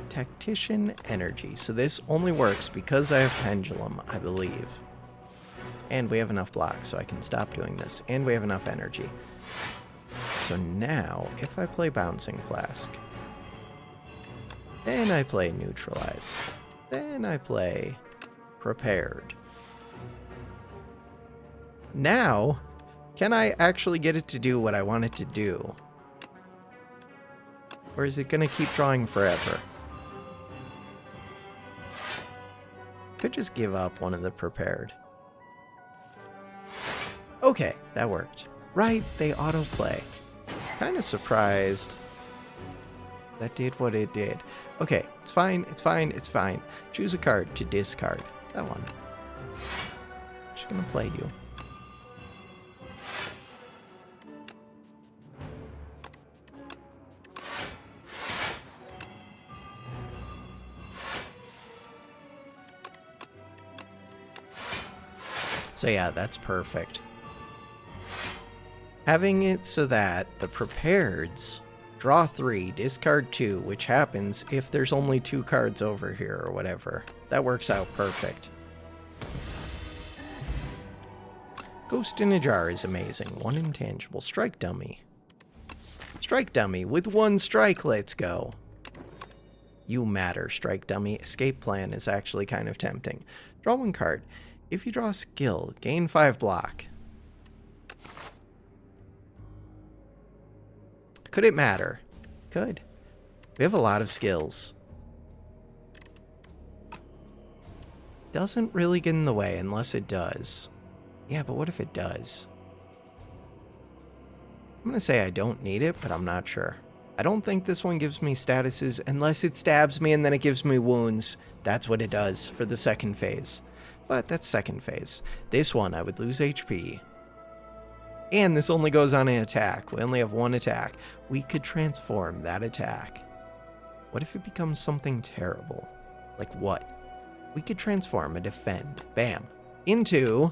Tactician energy. So this only works because I have pendulum, I believe. And we have enough blocks, so I can stop doing this. And we have enough energy. So now, if I play bouncing flask, then I play neutralize, then I play prepared. Now, can I actually get it to do what I want it to do? Or is it going to keep drawing forever? Could just give up one of the prepared. Okay, that worked. Right, they autoplay. Kind of surprised that did what it did. Okay, it's fine, it's fine, it's fine. Choose a card to discard. That one. Just gonna play you. So yeah, that's perfect. Having it so that the prepareds draw 3, discard 2, which happens if there's only 2 cards over here or whatever. That works out perfect. Ghost in a Jar is amazing. 1 intangible. Strike dummy. Strike dummy with 1 strike, let's go. You matter, strike dummy. Escape plan is actually kind of tempting. Draw 1 card. If you draw a skill, gain 5 block. Could it matter? Could. We have a lot of skills. Doesn't really get in the way unless it does. Yeah, but what if it does? I'm going to say I don't need it, but I'm not sure. I don't think this one gives me statuses unless it stabs me and then it gives me wounds. That's what it does for the second phase. But that's second phase. This one, I would lose HP. And this only goes on an attack. We only have one attack. We could transform that attack. What if it becomes something terrible? Like what? We could transform a defend. Bam. Into...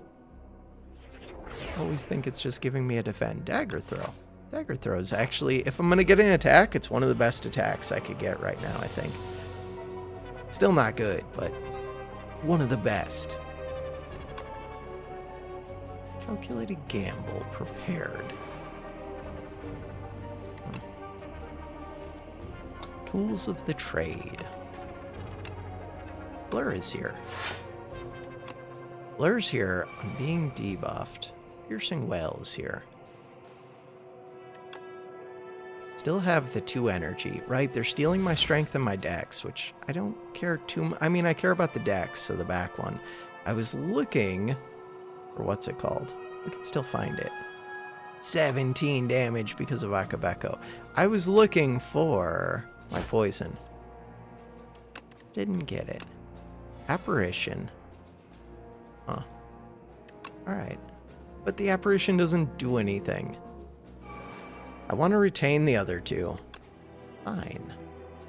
I always think it's just giving me a defend. Dagger throw. Dagger throw is actually, if I'm going to get an attack, it's one of the best attacks I could get right now, I think. Still not good, but one of the best. Calculated gamble. Prepared. Tools of the trade. Blur is here. Blur's here. I'm being debuffed. Piercing Wail is here. Still have the 2 energy, right? They're stealing my strength and my dex, which I don't care too much. I mean, I care about the dex, so the back one. I was looking for what's it called? We can still find it. 17 damage because of Akabeko. I was looking for my poison. Didn't get it. Apparition. Huh. Alright. But the apparition doesn't do anything. I want to retain the other 2. Fine.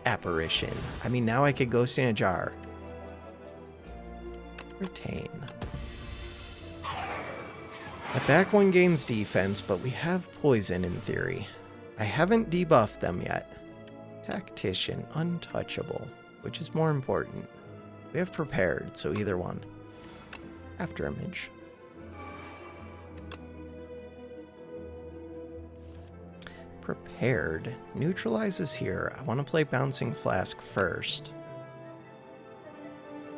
Apparition. I mean, now I could ghost in a jar. Retain. The back one gains defense, but we have poison in theory. I haven't debuffed them yet. Tactician. Untouchable. Which is more important? We have prepared, so either one. After image. Prepared. Neutralizes here. I want to play Bouncing Flask first.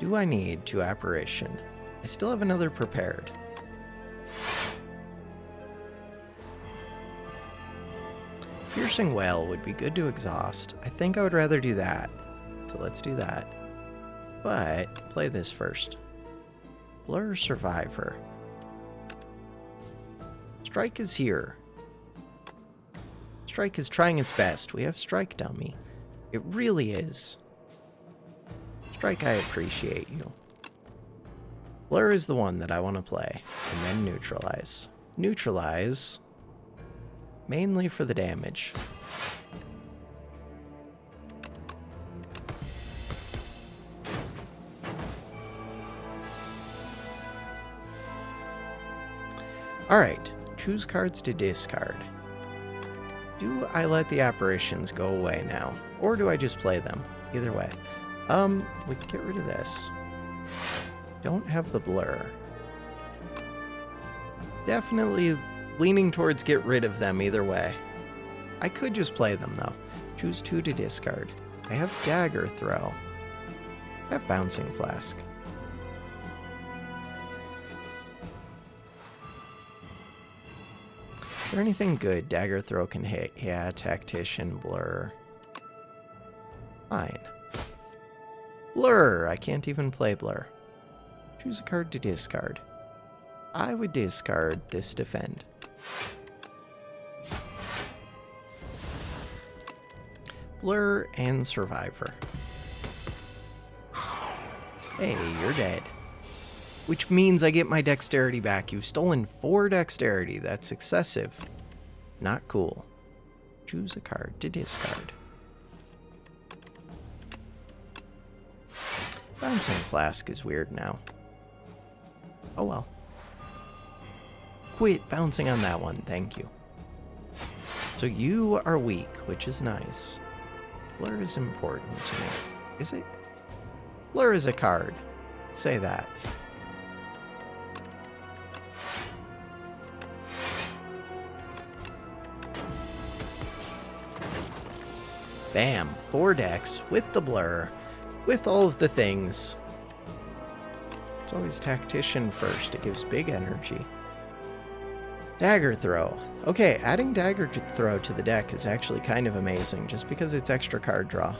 Do I need to Apparition? I still have another prepared. Piercing Wail would be good to exhaust. I think I would rather do that. So let's do that. But play this first. Blur Survivor. Strike is here. Strike is trying its best. We have Strike Dummy. It really is. Strike, I appreciate you. Blur is the one that I want to play. And then Neutralize. Neutralize. Mainly for the damage. Alright. Choose cards to discard. Do I let the apparitions go away now? Or do I just play them? Either way. We can get rid of this. Don't have the blur. Definitely leaning towards get rid of them either way. I could just play them though. Choose 2 to discard. I have Dagger Throw. I have Bouncing Flask. Is there anything good Dagger Throw can hit? Yeah, Tactician, Blur. Fine. Blur! I can't even play Blur. Choose a card to discard. I would discard this Defend. Blur and Survivor. Hey, you're dead. Which means I get my dexterity back. You've stolen 4 dexterity. That's excessive. Not cool. Choose a card to discard. Bouncing Flask is weird now. Oh well. Quit bouncing on that one, thank you. So you are weak, which is nice. Blur is important to me. Is it? Blur is a card. Say that. Bam, 4 decks with the blur, with all of the things. It's always Tactician first, it gives big energy. Dagger Throw. Okay, adding Dagger Throw to the deck is actually kind of amazing, just because it's extra card draw.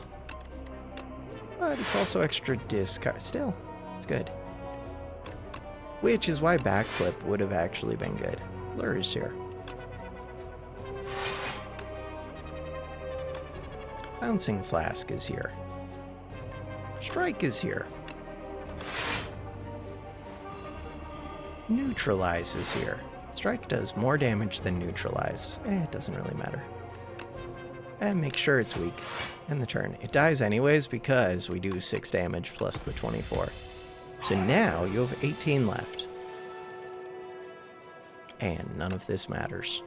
But it's also extra discard. Still, it's good. Which is why Backflip would have actually been good. Blur is here. Bouncing Flask is here. Strike is here. Neutralize is here. Strike does more damage than neutralize. It doesn't really matter. And make sure it's weak. End the turn. It dies anyways because we do 6 damage plus the 24. So now you have 18 left. And none of this matters.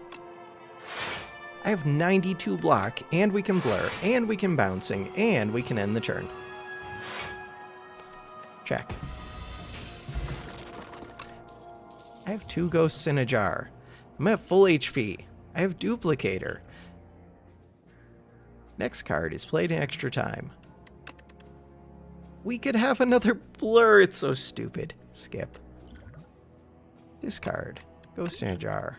I have 92 block, and we can blur, and we can bouncing, and we can end the turn. Check. I have 2 ghosts in a jar. I'm at full HP. I have duplicator. Next card is played in extra time. We could have another blur. It's so stupid. Skip. Discard. Ghost in a jar.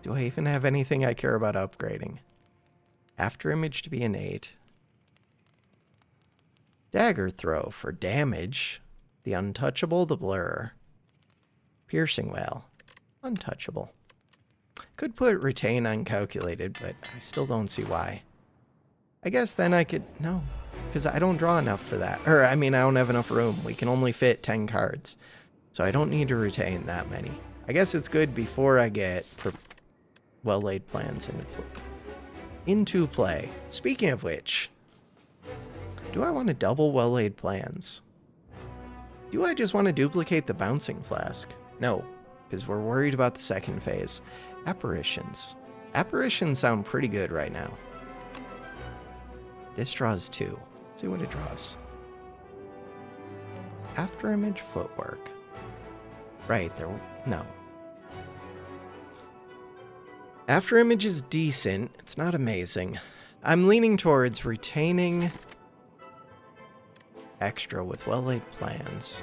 Do I even have anything I care about upgrading? After image to be innate. Dagger throw for damage. The untouchable, the blur. Piercing wail. Untouchable. Could put retain uncalculated, but I still don't see why. I guess then I could... No, because I don't draw enough for that. Or, I mean, I don't have enough room. We can only fit 10 cards. So I don't need to retain that many. I guess it's good before I get well-laid plans into play. Speaking of which, do I want to double well-laid plans? Do I just want to duplicate the bouncing flask? No, because we're worried about the second phase. Apparitions. Apparitions sound pretty good right now. This draws 2. See what it draws. After image footwork. Right, there... No. After image is decent. It's not amazing. I'm leaning towards retaining extra with well-laid plans.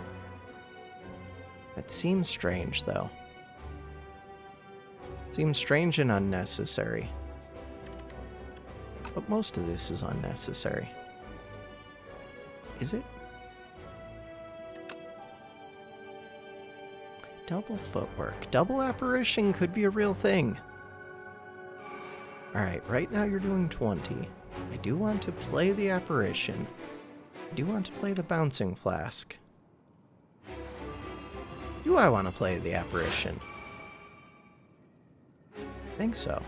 That seems strange, though. Seems strange and unnecessary. But most of this is unnecessary. Is it? Double footwork. Double apparition could be a real thing. Alright, right now you're doing 20. I do want to play the apparition. I do want to play the bouncing flask. Do I want to play the apparition? I think so.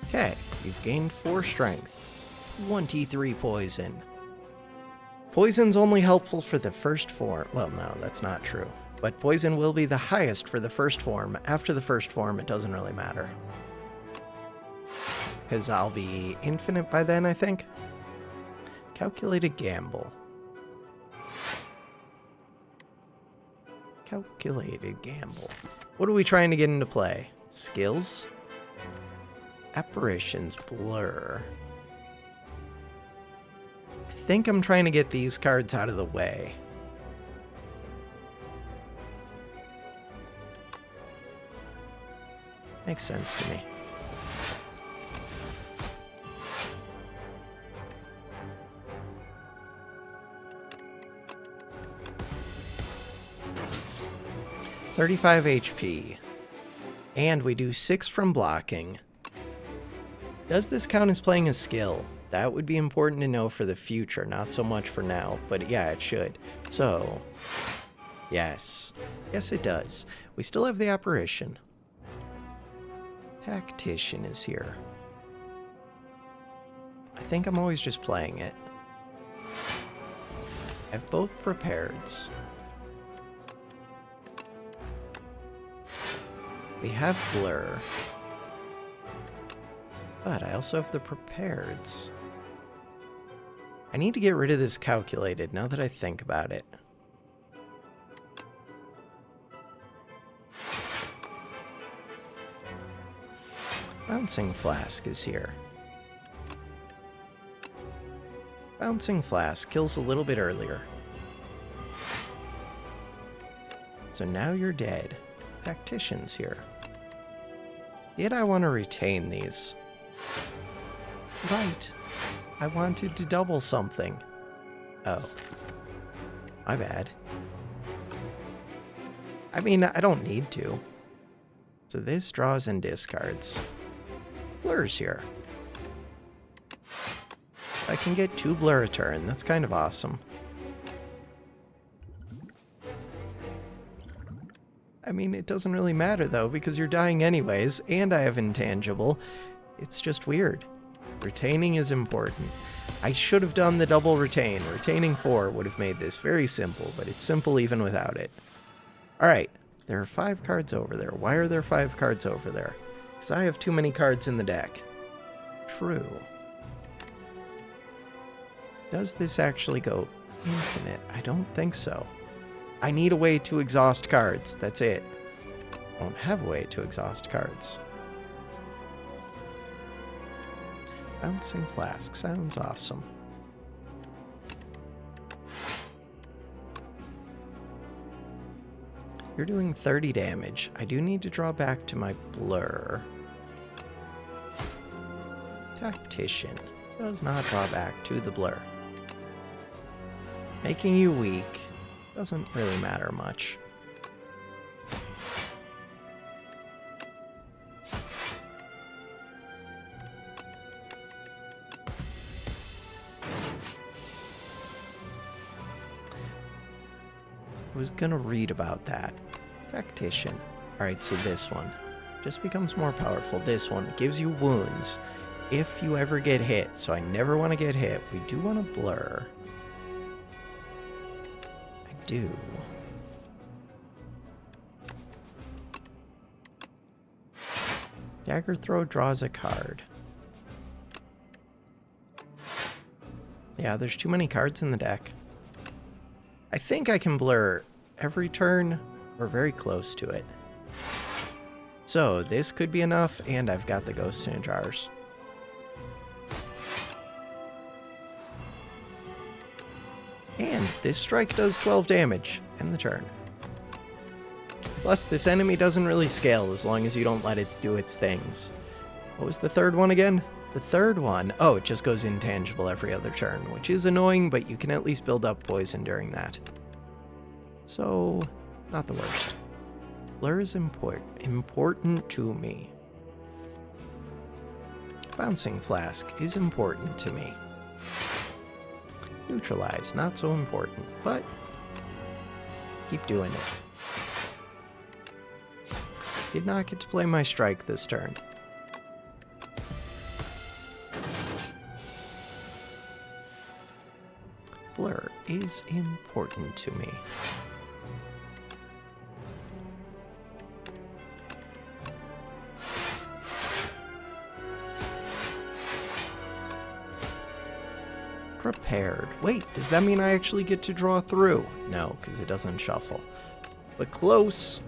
Okay, you've gained 4 strength. 23 poison. Poison's only helpful for the first form. Well, no, that's not true. But poison will be the highest for the first form. After the first form, it doesn't really matter. Because I'll be infinite by then, I think. Calculated gamble. Calculated gamble. What are we trying to get into play? Skills? Apparitions, blur. I think I'm trying to get these cards out of the way. Makes sense to me. $35 HP. And we do 6 from blocking. Does this count as playing a skill? That would be important to know for the future, not so much for now, but yeah, it should. So, yes. Yes, it does. We still have the apparition. Tactician is here. I think I'm always just playing it. I have both prepareds. We have blur. But I also have the prepareds. I need to get rid of this calculated now that I think about it. Bouncing Flask is here. Bouncing Flask kills a little bit earlier. So now you're dead. Tactician's here. Yet I want to retain these. Right. I wanted to double something. Oh. My bad. I mean, I don't need to. So this draws and discards. Blur's here. I can get 2 blur a turn. That's kind of awesome. I mean, it doesn't really matter though, because you're dying anyways, and I have intangible. It's just weird. Retaining is important. I should have done the double retain. Retaining 4 would have made this very simple, but it's simple even without it. Alright, there are 5 cards over there. Why are there 5 cards over there? Because I have too many cards in the deck. True. Does this actually go infinite? I don't think so. I need a way to exhaust cards. That's it. I don't have a way to exhaust cards. Bouncing Flask sounds awesome. You're doing 30 damage. I do need to draw back to my blur. Tactician does not draw back to the blur. Making you weak doesn't really matter much. I was gonna read about that. Tactician. Alright, so this one just becomes more powerful. This one gives you wounds if you ever get hit, so I never want to get hit. We do want to blur. I do. Dagger Throw draws a card. Yeah, there's too many cards in the deck. I think I can blur every turn. We're very close to it. So this could be enough, and I've got the Ghosts in Jars. And this strike does 12 damage in the turn. Plus, this enemy doesn't really scale as long as you don't let it do its things. What was the third one again? The third one, oh, it just goes intangible every other turn, which is annoying, but you can at least build up poison during that. So, not the worst. Blur is important to me. Bouncing Flask is important to me. Neutralize, not so important, but keep doing it. Did not get to play my strike this turn. Blur is important to me. Prepared. Wait, does that mean I actually get to draw through? No, because it doesn't shuffle. But close.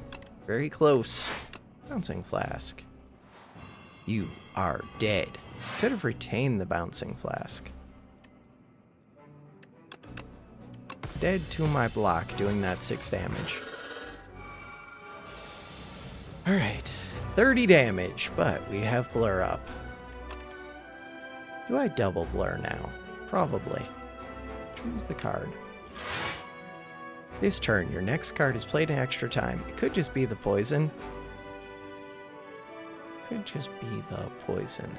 Very close. Bouncing Flask. You are dead. Could have retained the Bouncing Flask. It's dead to my block, doing that 6 damage. Alright. 30 damage, but we have Blur up. Do I double Blur now? Probably. Choose the card. This turn, your next card is played in extra time. It could just be the poison. Could just be the poison.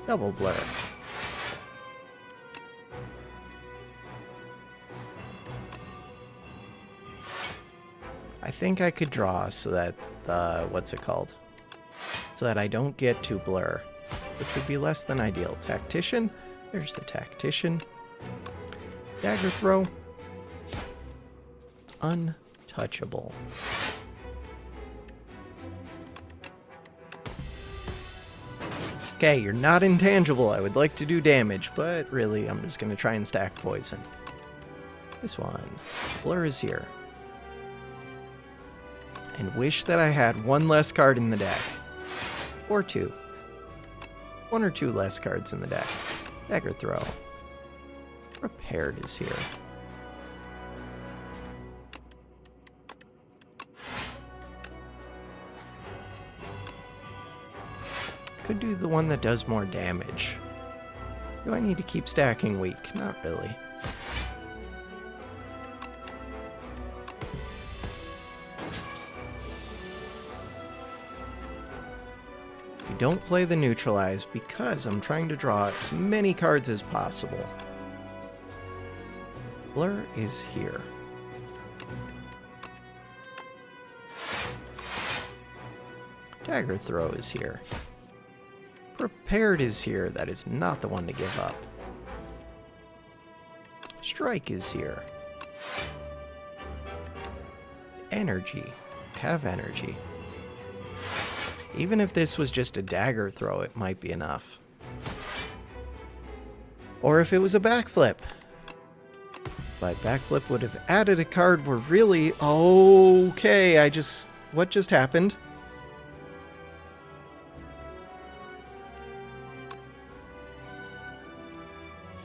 Double Blur. I think I could draw so that what's it called? So that I don't get to blur, which would be less than ideal. Tactician, there's the Tactician. Dagger Throw, untouchable. Okay, you're not intangible. I would like to do damage, but really, I'm just going to try and stack poison. This one, Blur is here. And wish that I had one less card in the deck. Or 2. 1 or 2 less cards in the deck. Dagger Throw. Prepared is here. Could do the one that does more damage. Do I need to keep stacking weak? Not really. I don't play the neutralize because I'm trying to draw as many cards as possible. Blur is here. Dagger throw is here. Prepared is here. That is not the one to give up. Strike is here. Energy. Have energy. Even if this was just a dagger throw, it might be enough. Or if it was a backflip. But backflip would have added a card where really... Okay, what just happened?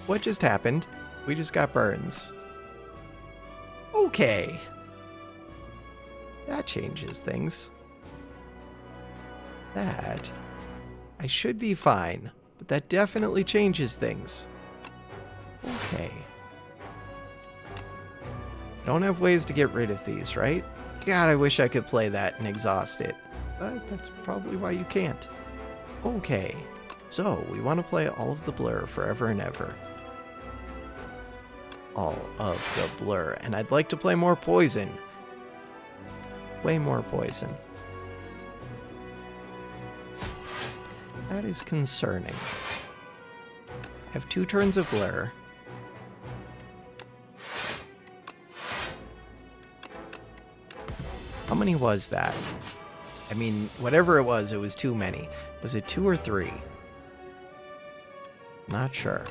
What just happened? We just got burns. Okay. That changes things. That... I should be fine, but that definitely changes things. Okay. I don't have ways to get rid of these, right? God, I wish I could play that and exhaust it. But that's probably why you can't. Okay. So, we want to play all of the blur forever and ever. All of the blur. And I'd like to play more poison. Way more poison. That is concerning. I have 2 turns of blur. How many was that? I mean, whatever it was too many. Was it 2 or 3? Not sure.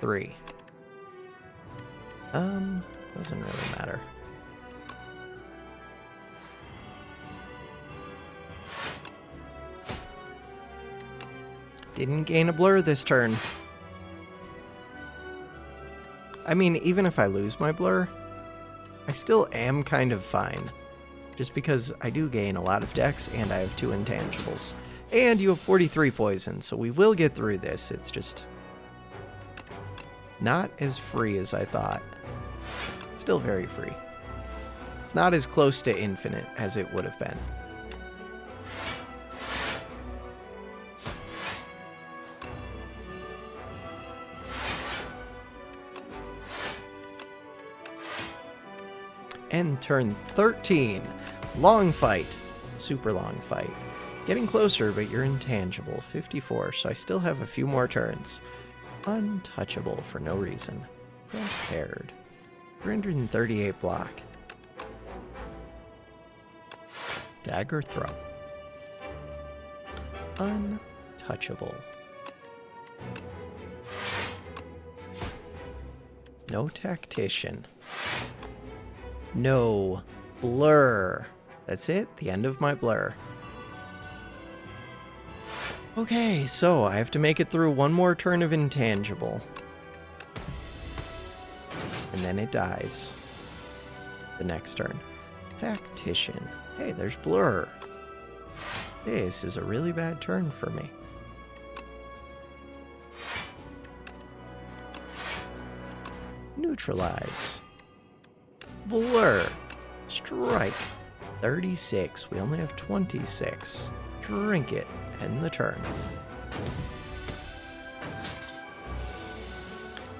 Three. Doesn't really matter. Didn't gain a blur this turn. I mean, even if I lose my blur, I still am kind of fine. Just because I do gain a lot of dex and I have 2 intangibles. And you have 43 poison, so we will get through this. It's just not as free as I thought. Still very free. It's not as close to infinite as it would have been. End turn 13. Long fight. Super long fight. Getting closer, but you're intangible. 54, so I still have a few more turns. Untouchable for no reason. Prepared. 338 block. Dagger throw. Untouchable. No tactician. No blur. That's it. The end of my blur. Okay, so I have to make it through one more turn of intangible. And then it dies. The next turn. Tactician. Hey, there's blur. This is a really bad turn for me. Neutralize. Blur. Strike. 36. We only have 26. Drink it. End the turn.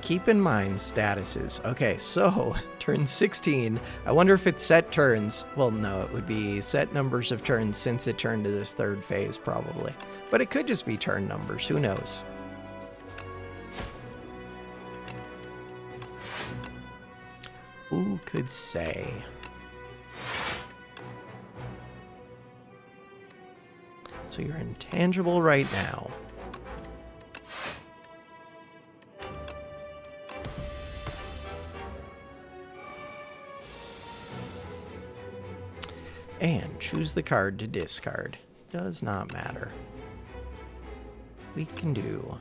Keep in mind statuses. Okay, so turn 16. I wonder if it's set turns. Well, no, it would be set numbers of turns since it turned to this third phase, probably. But it could just be turn numbers. Who knows? Who could say? So you're intangible right now. And choose the card to discard. Does not matter. We can do...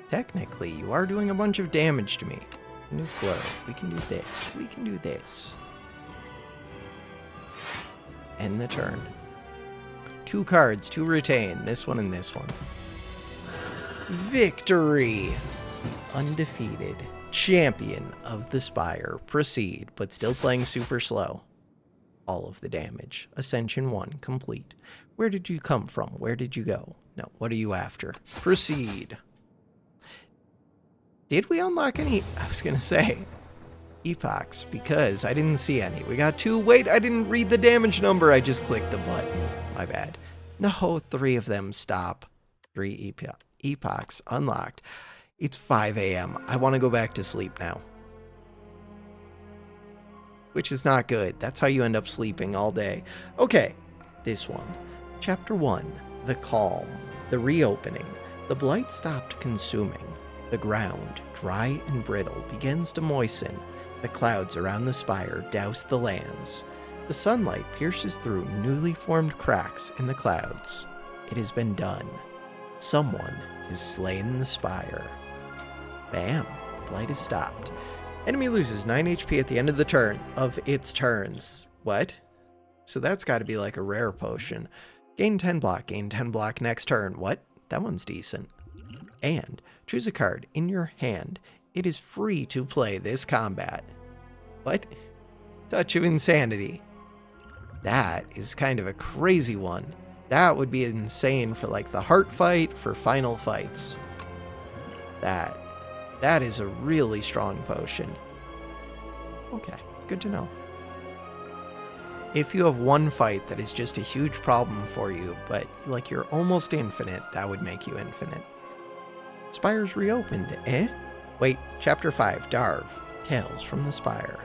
Technically, you are doing a bunch of damage to me. New flow. We can do this. We can do this. End the turn. 2 cards to retain. This one and this one. Victory! The undefeated champion of the Spire, proceed, but still playing super slow. All of the damage. Ascension 1 complete. Where did you come from? Where did you go? No, what are you after? Proceed. Did we unlock any? I was going to say epochs, because I didn't see any. We got 2. Wait, I didn't read the damage number. I just clicked the button. My bad. No, 3 of them. Stop. 3 epochs unlocked. It's 5 a.m. I want to go back to sleep now. Which is not good. That's how you end up sleeping all day. Okay, this one. Chapter 1. The Calm. The Reopening. The blight stopped consuming. The ground, dry and brittle, begins to moisten. The clouds around the spire douse the lands. The sunlight pierces through newly formed cracks in the clouds. It has been done. Someone has slain the spire. Bam. The blight is stopped. Enemy loses 9 HP at the end of the turn of its turns. What? So that's got to be like a rare potion. Gain 10 block. Gain 10 block next turn. What? That one's decent. And choose a card in your hand. It is free to play this combat. What? Touch of Insanity. That is kind of a crazy one. That would be insane for like the heart fight, for final fights. That is a really strong potion. Okay, good to know. If you have one fight that is just a huge problem for you, but like you're almost infinite, that would make you infinite. Spire's reopened, eh? Wait, Chapter 5, Darv. Tales from the Spire.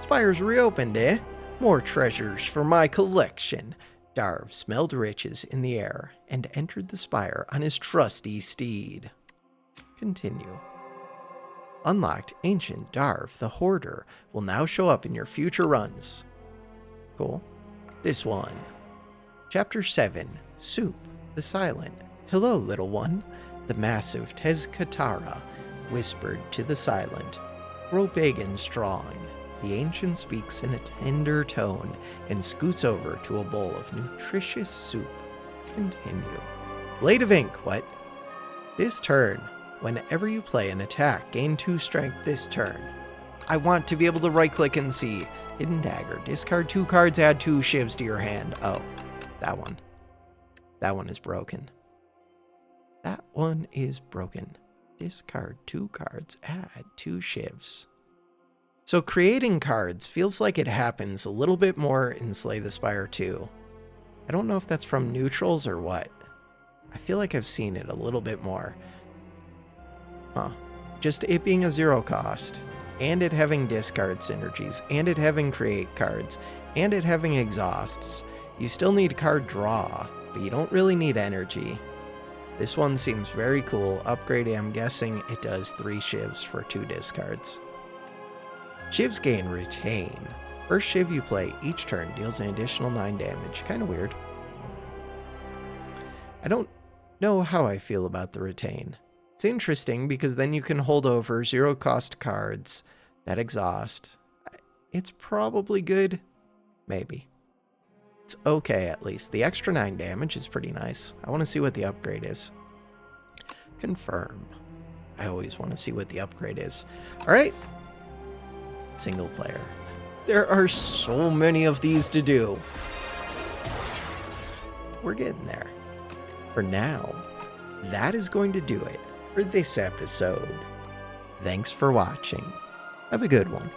Spire's reopened, eh? More treasures for my collection. Darv smelled riches in the air and entered the Spire on his trusty steed. Continue. Unlocked Ancient Darv, the Hoarder, will now show up in your future runs. Cool. This one. Chapter 7, Soup, the Silent. Hello, little one. The massive Tezcatara whispered to the silent. Grow big and strong. The ancient speaks in a tender tone and scoots over to a bowl of nutritious soup. Continue. Blade of Ink, what? This turn, whenever you play an attack, gain 2 strength this turn. I want to be able to right-click and see. Hidden Dagger. Discard 2 cards, add 2 shivs to your hand. Oh, that one. That one is broken. That one is broken. Discard 2 cards, add 2 shivs. So creating cards feels like it happens a little bit more in Slay the Spire 2. I don't know if that's from neutrals or what. I feel like I've seen it a little bit more. Huh. Just it being a 0 cost, and it having discard synergies, and it having create cards, and it having exhausts. You still need card draw, but you don't really need energy. This one seems very cool. Upgrade, I'm guessing it does 3 shivs for 2 discards. Shivs gain Retain. First shiv you play each turn deals an additional 9 damage. Kind of weird. I don't know how I feel about the Retain. It's interesting because then you can hold over 0 cost cards that exhaust. It's probably good. Maybe. It's okay at least. The extra 9 damage is pretty nice. I want to see what the upgrade is. Confirm. I always want to see what the upgrade is. Alright. Single player. There are so many of these to do. We're getting there. For now, that is going to do it for this episode. Thanks for watching. Have a good one.